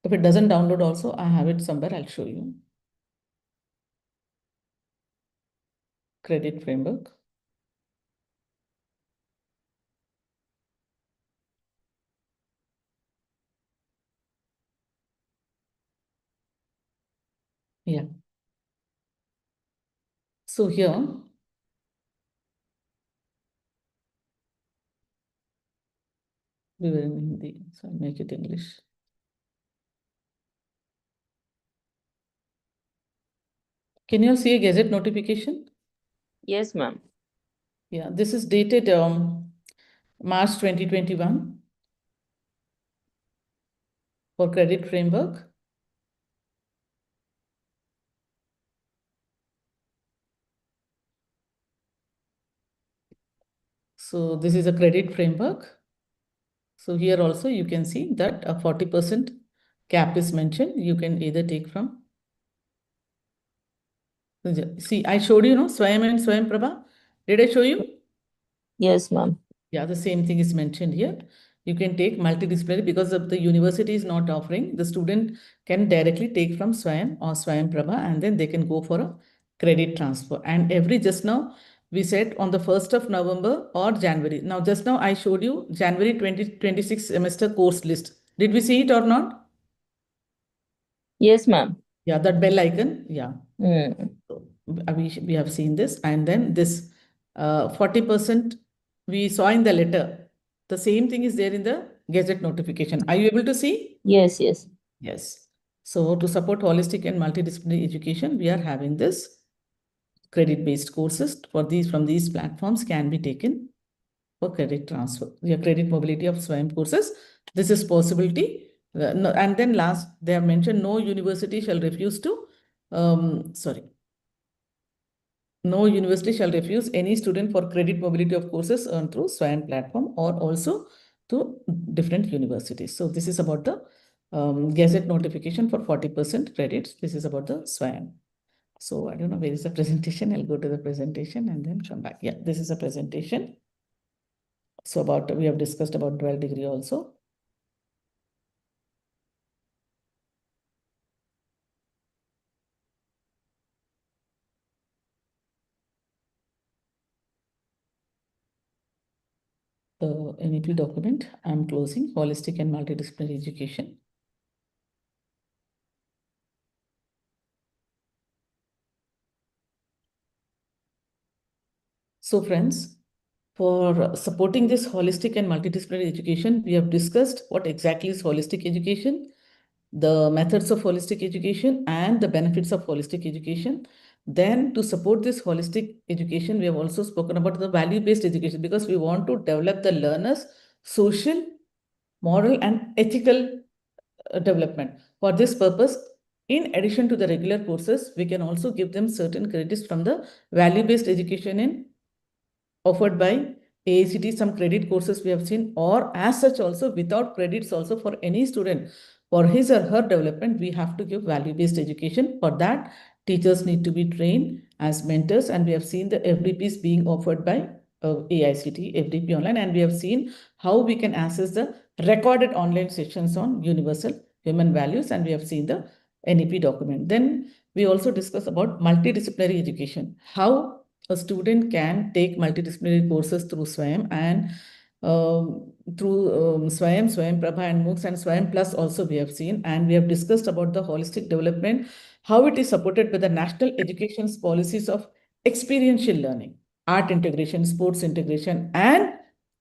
Speaker 2: If it doesn't download also, I have it somewhere. I'll show you. Credit framework. Yeah. So here, we were in Hindi, so I'll make it English. Can you all see a Gazette notification?
Speaker 3: Yes, ma'am.
Speaker 2: Yeah, this is dated March 2021 for credit framework. So this is a credit framework. So here also you can see that a 40% cap is mentioned. You can either take from. See, I showed you, no, Swayam and Swayam Prabha. Did I show you?
Speaker 3: Yes, ma'am.
Speaker 2: Yeah, the same thing is mentioned here. You can take multidisciplinary because of the university is not offering. The student can directly take from Swayam or Swayam Prabha, and then they can go for a credit transfer. And every just now we said on the 1st of November or January. Now just now I showed you January 2026 semester course list. Did we see it or not?
Speaker 3: Yes, ma'am.
Speaker 2: Yeah, that bell icon. Yeah.
Speaker 3: So,
Speaker 2: we have seen this, and then this 40% we saw in the letter. The same thing is there in the Gazette notification. Are you able to see?
Speaker 3: Yes, yes.
Speaker 2: Yes. So to support holistic and multidisciplinary education, we are having this credit-based courses from these platforms can be taken for credit transfer. Your credit mobility of Swayam courses. This is possibility. And then last, they have mentioned no university shall refuse to, no university shall refuse any student for credit mobility of courses earned through Swayam platform or also to different universities. So this is about the Gazette notification for 40% credits. This is about the Swayam. So I don't know where is the presentation. I'll go to the presentation and then come back. Yeah, this is a presentation. So we have discussed about dual degree also. The NEP document, I'm closing holistic and multidisciplinary education. So friends, for supporting this holistic and multidisciplinary education, we have discussed what exactly is holistic education, the methods of holistic education, and the benefits of holistic education. Then to support this holistic education, we have also spoken about the value-based education because we want to develop the learners' social, moral, and ethical development. For this purpose, in addition to the regular courses, we can also give them certain credits from the value-based education offered by AICT, some credit courses we have seen, or as such also without credits also for any student. For his or her development, we have to give value-based education. For that, teachers need to be trained as mentors, and we have seen the FDPs being offered by AICT, FDP online, and we have seen how we can access the recorded online sessions on universal human values, and we have seen the NEP document. Then we also discuss about multidisciplinary education, how a student can take multidisciplinary courses through SWAYAM and through SWAYAM, SWAYAM Prabha and MOOCs and SWAYAM Plus also we have seen, and we have discussed about the holistic development, how it is supported by the national education policies of experiential learning, art integration, sports integration, and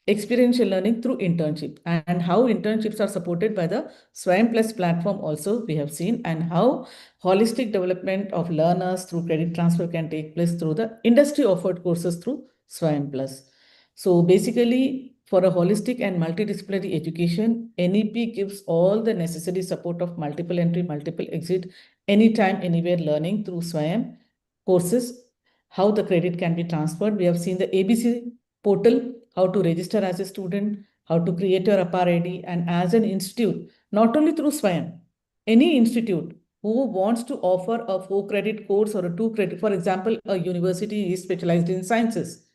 Speaker 2: experiential learning through internship, and how internships are supported by the SWAYAM Plus platform also we have seen, and how holistic development of learners through credit transfer can take place through the industry offered courses through SWAYAM Plus. So basically, for a holistic and multidisciplinary education, NEP gives all the necessary support of multiple entry, multiple exit, anytime, anywhere learning through SWAYAM courses, how the credit can be transferred. We have seen the ABC portal, how to register as a student, how to create your APAR ID, and as an institute, not only through SWAYAM, any institute who wants to offer a 4-credit course or a 2-credit, for example, a university is specialized in sciences.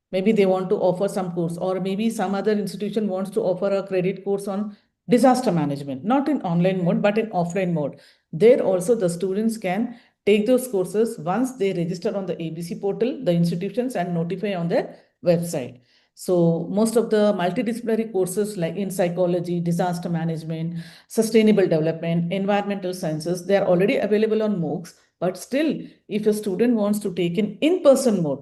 Speaker 2: Maybe they want to offer some course, or maybe some other institution wants to offer a credit course on disaster management, not in online mode, but in offline mode. There also the students can take those courses once they register on the ABC portal, the institutions, and notify on their website. So most of the multidisciplinary courses like in psychology, disaster management, sustainable development, environmental sciences, they are already available on MOOCs. But still, if a student wants to take in-person mode,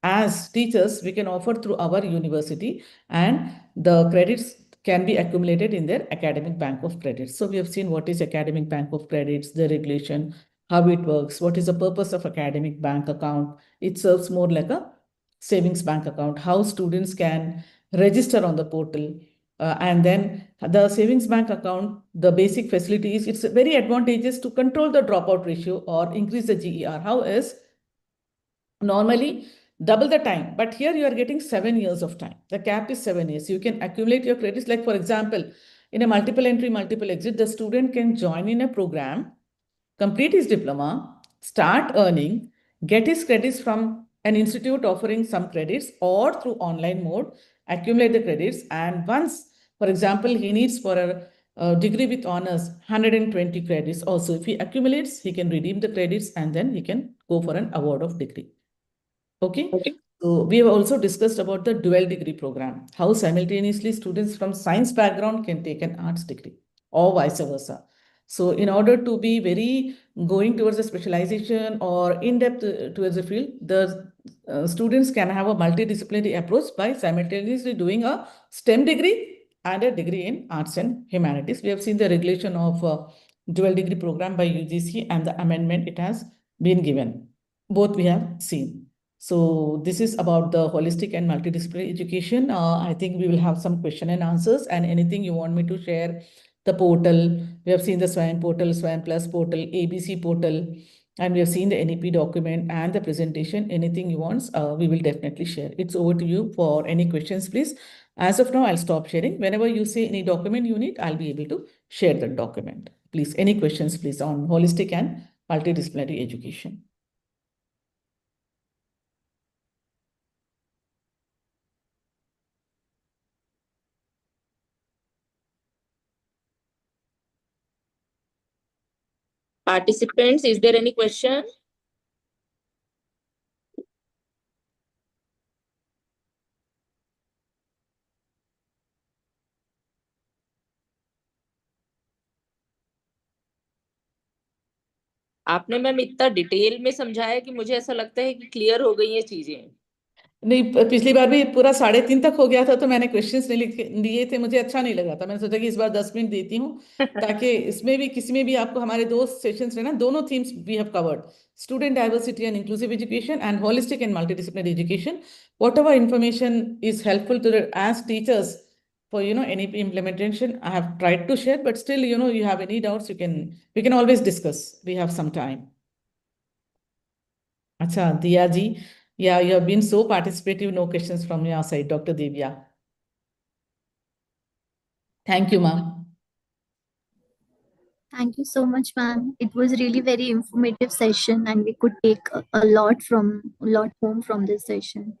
Speaker 2: as teachers, we can offer through our university, and the credits can be accumulated in their academic bank of credits. So we have seen what is academic bank of credits, the regulation, how it works, what is the purpose of academic bank account. It serves more like a savings bank account, how students can register on the portal. And then the savings bank account, the basic facilities, it's very advantageous to control the dropout ratio or increase the GER. How is normally double the time, but here you are getting 7 years of time. The cap is 7 years. You can accumulate your credits. Like for example, in a multiple entry, multiple exit, the student can join in a program, complete his diploma, start earning, get his credits from an institute offering some credits, or through online mode, accumulate the credits. And once, for example, he needs for a degree with honors 120 credits also, if he accumulates, he can redeem the credits and then he can go for an award of degree. Okay. So we have also discussed about the dual degree program, how simultaneously students from science background can take an arts degree or vice versa. So in order to be very going towards a specialization or in-depth towards the field, the students can have a multidisciplinary approach by simultaneously doing a STEM degree and a degree in arts and humanities. We have seen the regulation of dual degree program by UGC and the amendment it has been given. Both we have seen. So this is about the holistic and multidisciplinary education. I think we will have some question and answers, and anything you want me to share, the portal, we have seen the SWAYAM portal, SWAYAM Plus portal, ABC portal, and we have seen the NEP document and the presentation. Anything you want, we will definitely share. It's over to you for any questions, please. As of now, I'll stop sharing. Whenever you say any document you need, I'll be able to share the document. Please, any questions, please, on holistic and multidisciplinary education.
Speaker 3: Participants, is there any question? आपने ma'am इतना detail में समझाया कि मुझे ऐसा लगता है कि क्लियर हो गई ये चीजें।
Speaker 2: नहीं, पिछली बार भी पूरा 3:30 तक हो गया था, तो मैंने क्वेश्चंस नहीं लिए थे, मुझे अच्छा नहीं लगा था। मैंने सोचा कि इस बार 10 मिनट देती हूँ ताकि इसमें भी किसी में भी आपको हमारे 2 सेशंस रहे ना, दोनों themes we have covered, student diversity and inclusive education and holistic and multidisciplinary education. Whatever information is helpful to as teachers for any implementation, I have tried to share, but still you have any doubts, we can always discuss. We have some time. Acha, Diya ji. Yeah, you have been so participative. No questions from your side, Dr. Divya. Thank you, ma'am.
Speaker 5: Thank you so much, ma'am. It was really very informative session, and we could take a lot home from this session.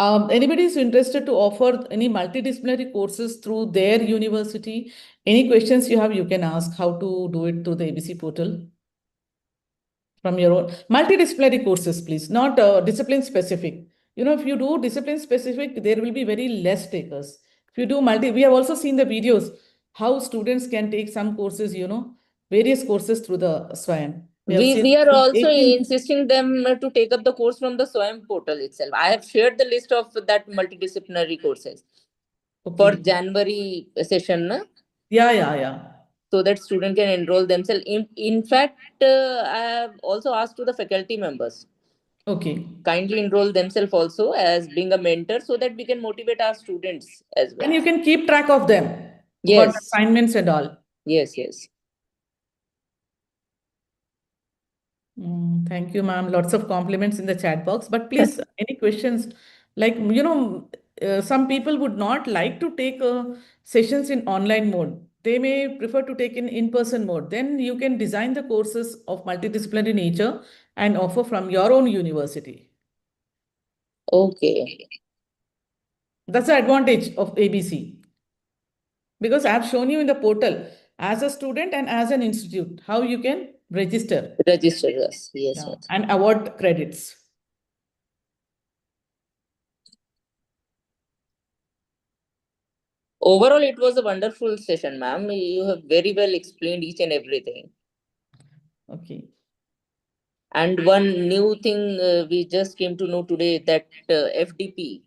Speaker 2: Anybody is interested to offer any multidisciplinary courses through their university? Any questions you have, you can ask how to do it through the ABC portal from your own multidisciplinary courses, please, not discipline specific. If you do discipline specific, there will be very less takers. If you do we have also seen the videos how students can take some courses, various courses through the SWAYAM.
Speaker 3: We are also insisting them to take up the course from the SWAYAM portal itself. I have shared the list of that multidisciplinary courses for January session. Na?
Speaker 2: Yeah.
Speaker 3: So that student can enroll themselves. In fact, I have also asked to the faculty members.
Speaker 2: Okay.
Speaker 3: Kindly enroll themselves also as being a mentor so that we can motivate our students as well.
Speaker 2: And you can keep track of them.
Speaker 3: Yes.
Speaker 2: About assignments and all.
Speaker 3: Yes.
Speaker 2: Thank you, ma'am. Lots of compliments in the chat box. But please, any questions? Like, some people would not like to take sessions in online mode. They may prefer to take in-person mode. Then you can design the courses of multidisciplinary nature and offer from your own university.
Speaker 3: Okay.
Speaker 2: That's the advantage of ABC. Because I've shown you in the portal as a student and as an institute, how you can register.
Speaker 3: Register, yes. Yes.
Speaker 2: And award credits.
Speaker 3: Overall, it was a wonderful session, ma'am. You have very well explained each and everything.
Speaker 2: Okay.
Speaker 3: And one new thing we just came to know today, that FDP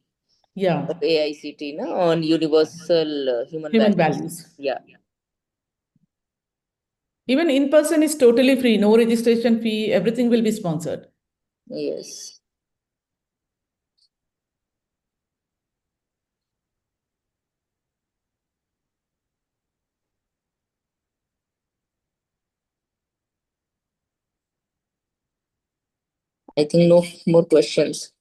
Speaker 3: of AICT on universal human
Speaker 2: values.
Speaker 3: Yeah.
Speaker 2: Even in person is totally free, no registration fee, everything will be sponsored.
Speaker 3: Yes. I think no more questions.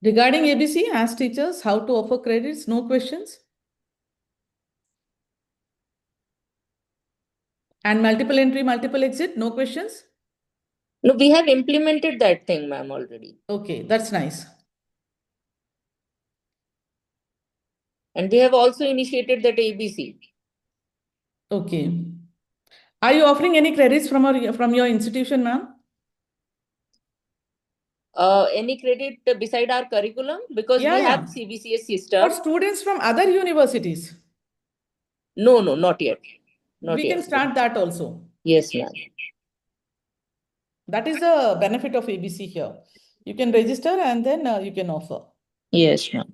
Speaker 2: Regarding ABC, ask teachers how to offer credits, no questions. And multiple entry, multiple exit, no questions.
Speaker 3: No, we have implemented that thing, ma'am, already.
Speaker 2: Okay, that's nice.
Speaker 3: And we have also initiated that ABC.
Speaker 2: Okay. Are you offering any credits from your institution, ma'am?
Speaker 3: Any credit beside our curriculum? Because we have CBCS system.
Speaker 2: For students from other universities?
Speaker 3: No, not yet.
Speaker 2: We can start that also.
Speaker 3: Yes, ma'am.
Speaker 2: That is the benefit of ABC here. You can register and then you can offer.
Speaker 3: Yes, ma'am.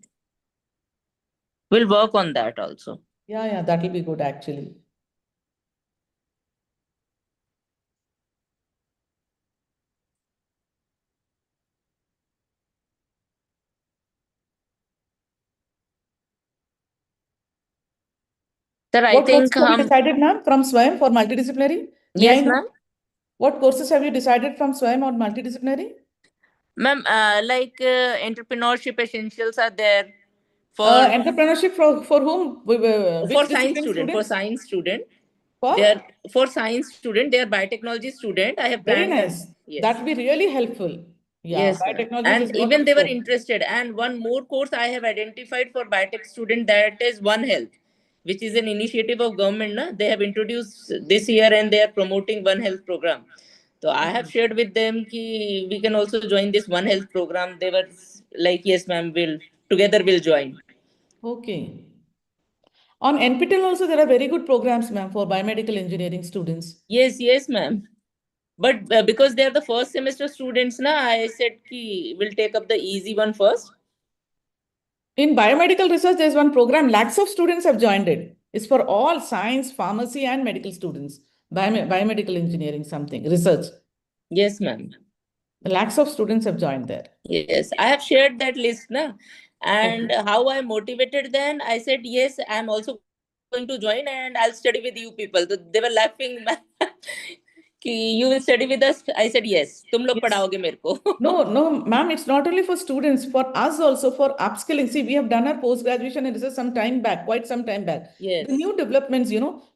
Speaker 3: We'll work on that also.
Speaker 2: Yeah, that will be good actually.
Speaker 3: Sir,
Speaker 2: What courses have you decided, ma'am, from SWAYAM for multidisciplinary?
Speaker 3: Yes, ma'am.
Speaker 2: What courses have you decided from SWAYAM or multidisciplinary?
Speaker 3: Ma'am, like entrepreneurship essentials are there. For
Speaker 2: entrepreneurship for whom?
Speaker 3: For science student. For science student. For science student, they are biotechnology student. I have planned.
Speaker 2: Very nice.
Speaker 3: Yes.
Speaker 2: That will be really helpful. Yeah,
Speaker 3: yes,
Speaker 2: biotechnology
Speaker 3: and even they were interested. And one more course I have identified for biotech student, that is One Health, which is an initiative of government. Na? They have introduced this year and they are promoting One Health program. So I have shared with them ki we can also join this One Health program. They were like, yes, ma'am, we'll join.
Speaker 2: Okay. On NPTEL also there are very good programs, ma'am, for biomedical engineering students.
Speaker 3: Yes, ma'am. But because they are the first semester students, I said ki we'll take up the easy one first.
Speaker 2: In biomedical research, there's one program, lakhs of students have joined it. It's for all science, pharmacy, and medical students. Biomedical engineering, something, research.
Speaker 3: Yes, ma'am.
Speaker 2: Lakhs of students have joined there.
Speaker 3: Yes, I have shared that list. And how I motivated them, I said, yes, I'm also going to join and I'll study with you people. They were laughing. कि you will study with us. I said yes. तुम लोग पढ़ाओगे मेरे को.
Speaker 2: No, ma'am, it's not only for students, for us also, for upskilling. See, we have done our post-graduation and this is some time back, quite some time back.
Speaker 3: Yes.
Speaker 2: The new developments,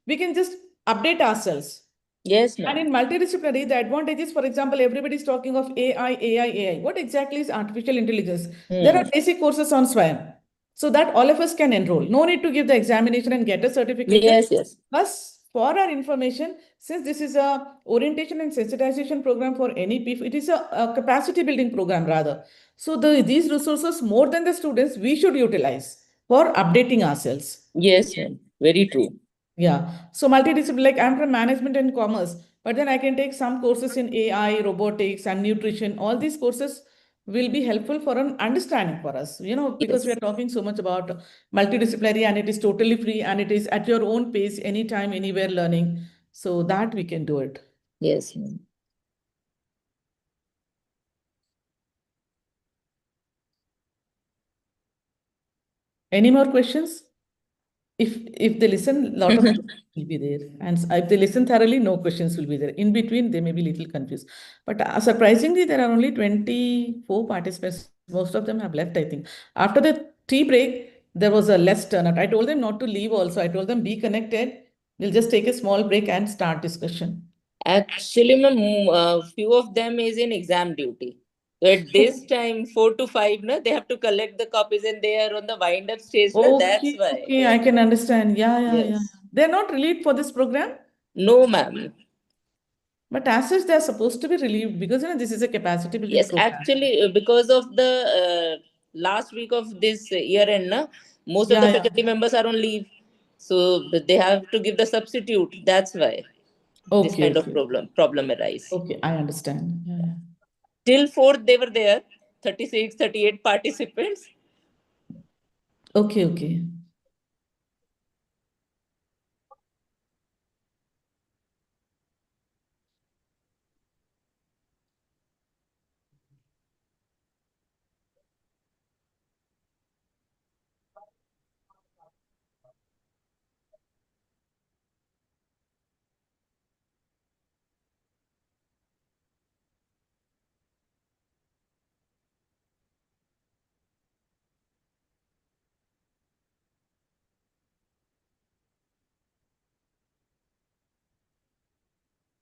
Speaker 2: we can just update ourselves.
Speaker 3: Yes,
Speaker 2: And
Speaker 3: ma'am.
Speaker 2: in multidisciplinary, the advantage is, for example, everybody's talking of AI. What exactly is artificial intelligence? There are basic courses on SWAYAM. So that all of us can enroll. No need to give the examination and get a certificate.
Speaker 3: Yes.
Speaker 2: Plus, for our information, since this is a orientation and sensitization program for NEP, it is a capacity building program rather. So these resources, more than the students, we should utilize for updating ourselves.
Speaker 3: Yes, ma'am. Very true.
Speaker 2: Yeah. So multidisciplinary, like I'm from management and commerce, but then I can take some courses in AI, robotics, and nutrition. All these courses will be helpful for an understanding for us, because we are talking so much about multidisciplinary and it is totally free and it is at your own pace, anytime, anywhere learning. So that we can do it.
Speaker 3: Yes, ma'am.
Speaker 2: Any more questions? If they listen, lot of questions will be there. And if they listen thoroughly, no questions will be there. In between, they may be little confused. But surprisingly, there are only 24 participants. Most of them have left, I think. After the tea break, there was a less turnout. I told them not to leave also. I told them be connected. We'll just take a small break and start discussion.
Speaker 3: Actually, ma'am, few of them is in exam duty. So at this time, 4 to 5, they have to collect the copies and they are on the wind-up stage. That's why.
Speaker 2: Okay, I can understand. Yeah.
Speaker 3: Yes.
Speaker 2: They're not relieved for this program?
Speaker 3: No, ma'am.
Speaker 2: But as such, they're supposed to be relieved because this is a capacity building
Speaker 3: Yes,
Speaker 2: program.
Speaker 3: actually, because of the last week of this year end, most of the faculty members are on leave. So they have to give the substitute. That's why this kind of problem arise.
Speaker 2: Okay, I understand. Yeah.
Speaker 3: Till 4th, they were there, 36, 38 participants.
Speaker 2: Okay.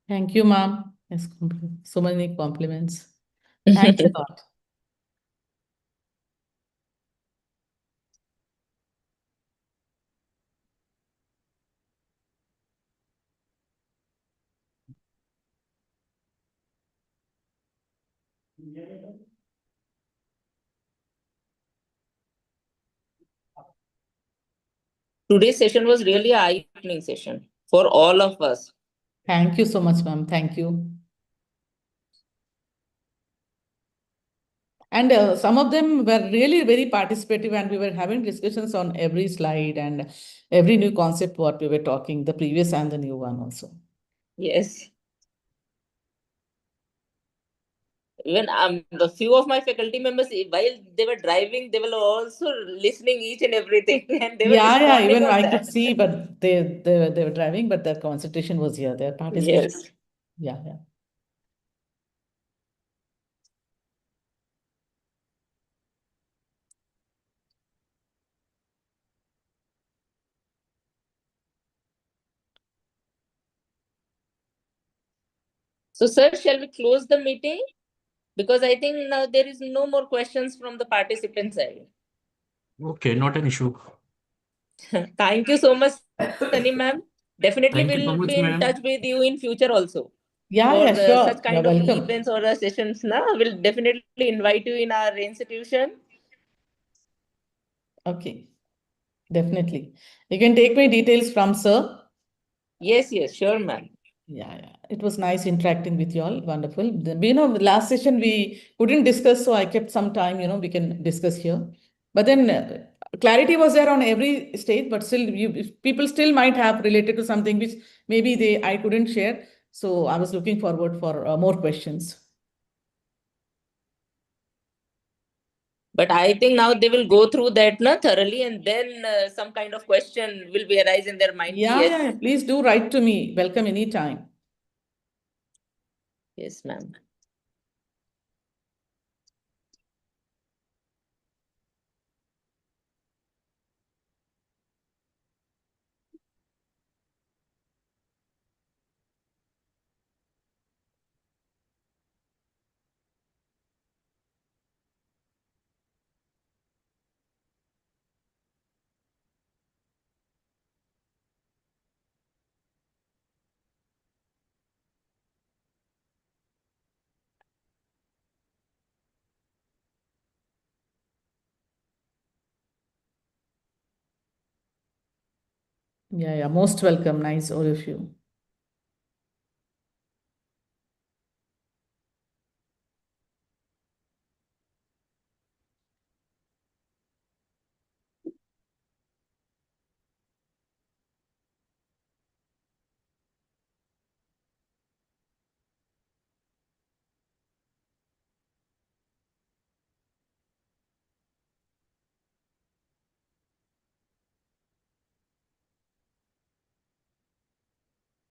Speaker 2: Thank you, ma'am. Yes, so many compliments. Thanks a lot.
Speaker 3: Today's session was really an eye-opening session for all of us.
Speaker 2: Thank you so much, ma'am. Thank you. And some of them were really very participative and we were having discussions on every slide and every new concept what we were talking, the previous and the new one also.
Speaker 3: Yes. Even the few of my faculty members, while they were driving, they were also listening each and everything, and they were responding
Speaker 2: Even
Speaker 3: on
Speaker 2: I
Speaker 3: that.
Speaker 2: could see, but they were driving, but their concentration was here. Their participation.
Speaker 3: Yes.
Speaker 2: Yeah.
Speaker 3: So, sir, shall we close the meeting? Because I think now there is no more questions from the participant side.
Speaker 1: Okay, not an issue.
Speaker 3: Thank you so much, Sunny ma'am. Definitely
Speaker 1: Thank you so
Speaker 3: we'll
Speaker 1: much,
Speaker 3: be in
Speaker 1: ma'am.
Speaker 3: touch with you in future also.
Speaker 2: Yeah,
Speaker 3: For
Speaker 2: sure.
Speaker 3: such kind
Speaker 2: You're
Speaker 3: of
Speaker 2: welcome.
Speaker 3: events or sessions, we'll definitely invite you in our institution.
Speaker 2: Okay, definitely. You can take my details from sir.
Speaker 3: Yes, sure, ma'am.
Speaker 2: Yeah. It was nice interacting with you all. Wonderful. The last session we couldn't discuss, so I kept some time, we can discuss here. But then clarity was there on every stage, but still people still might have related to something which maybe I couldn't share. So I was looking forward for more questions.
Speaker 3: But I think now they will go through that thoroughly, and then some kind of question will be arise in their mind.
Speaker 2: Yeah. Please do write to me. Welcome anytime.
Speaker 3: Yes, ma'am.
Speaker 2: Yeah, most welcome. Nice, all of you.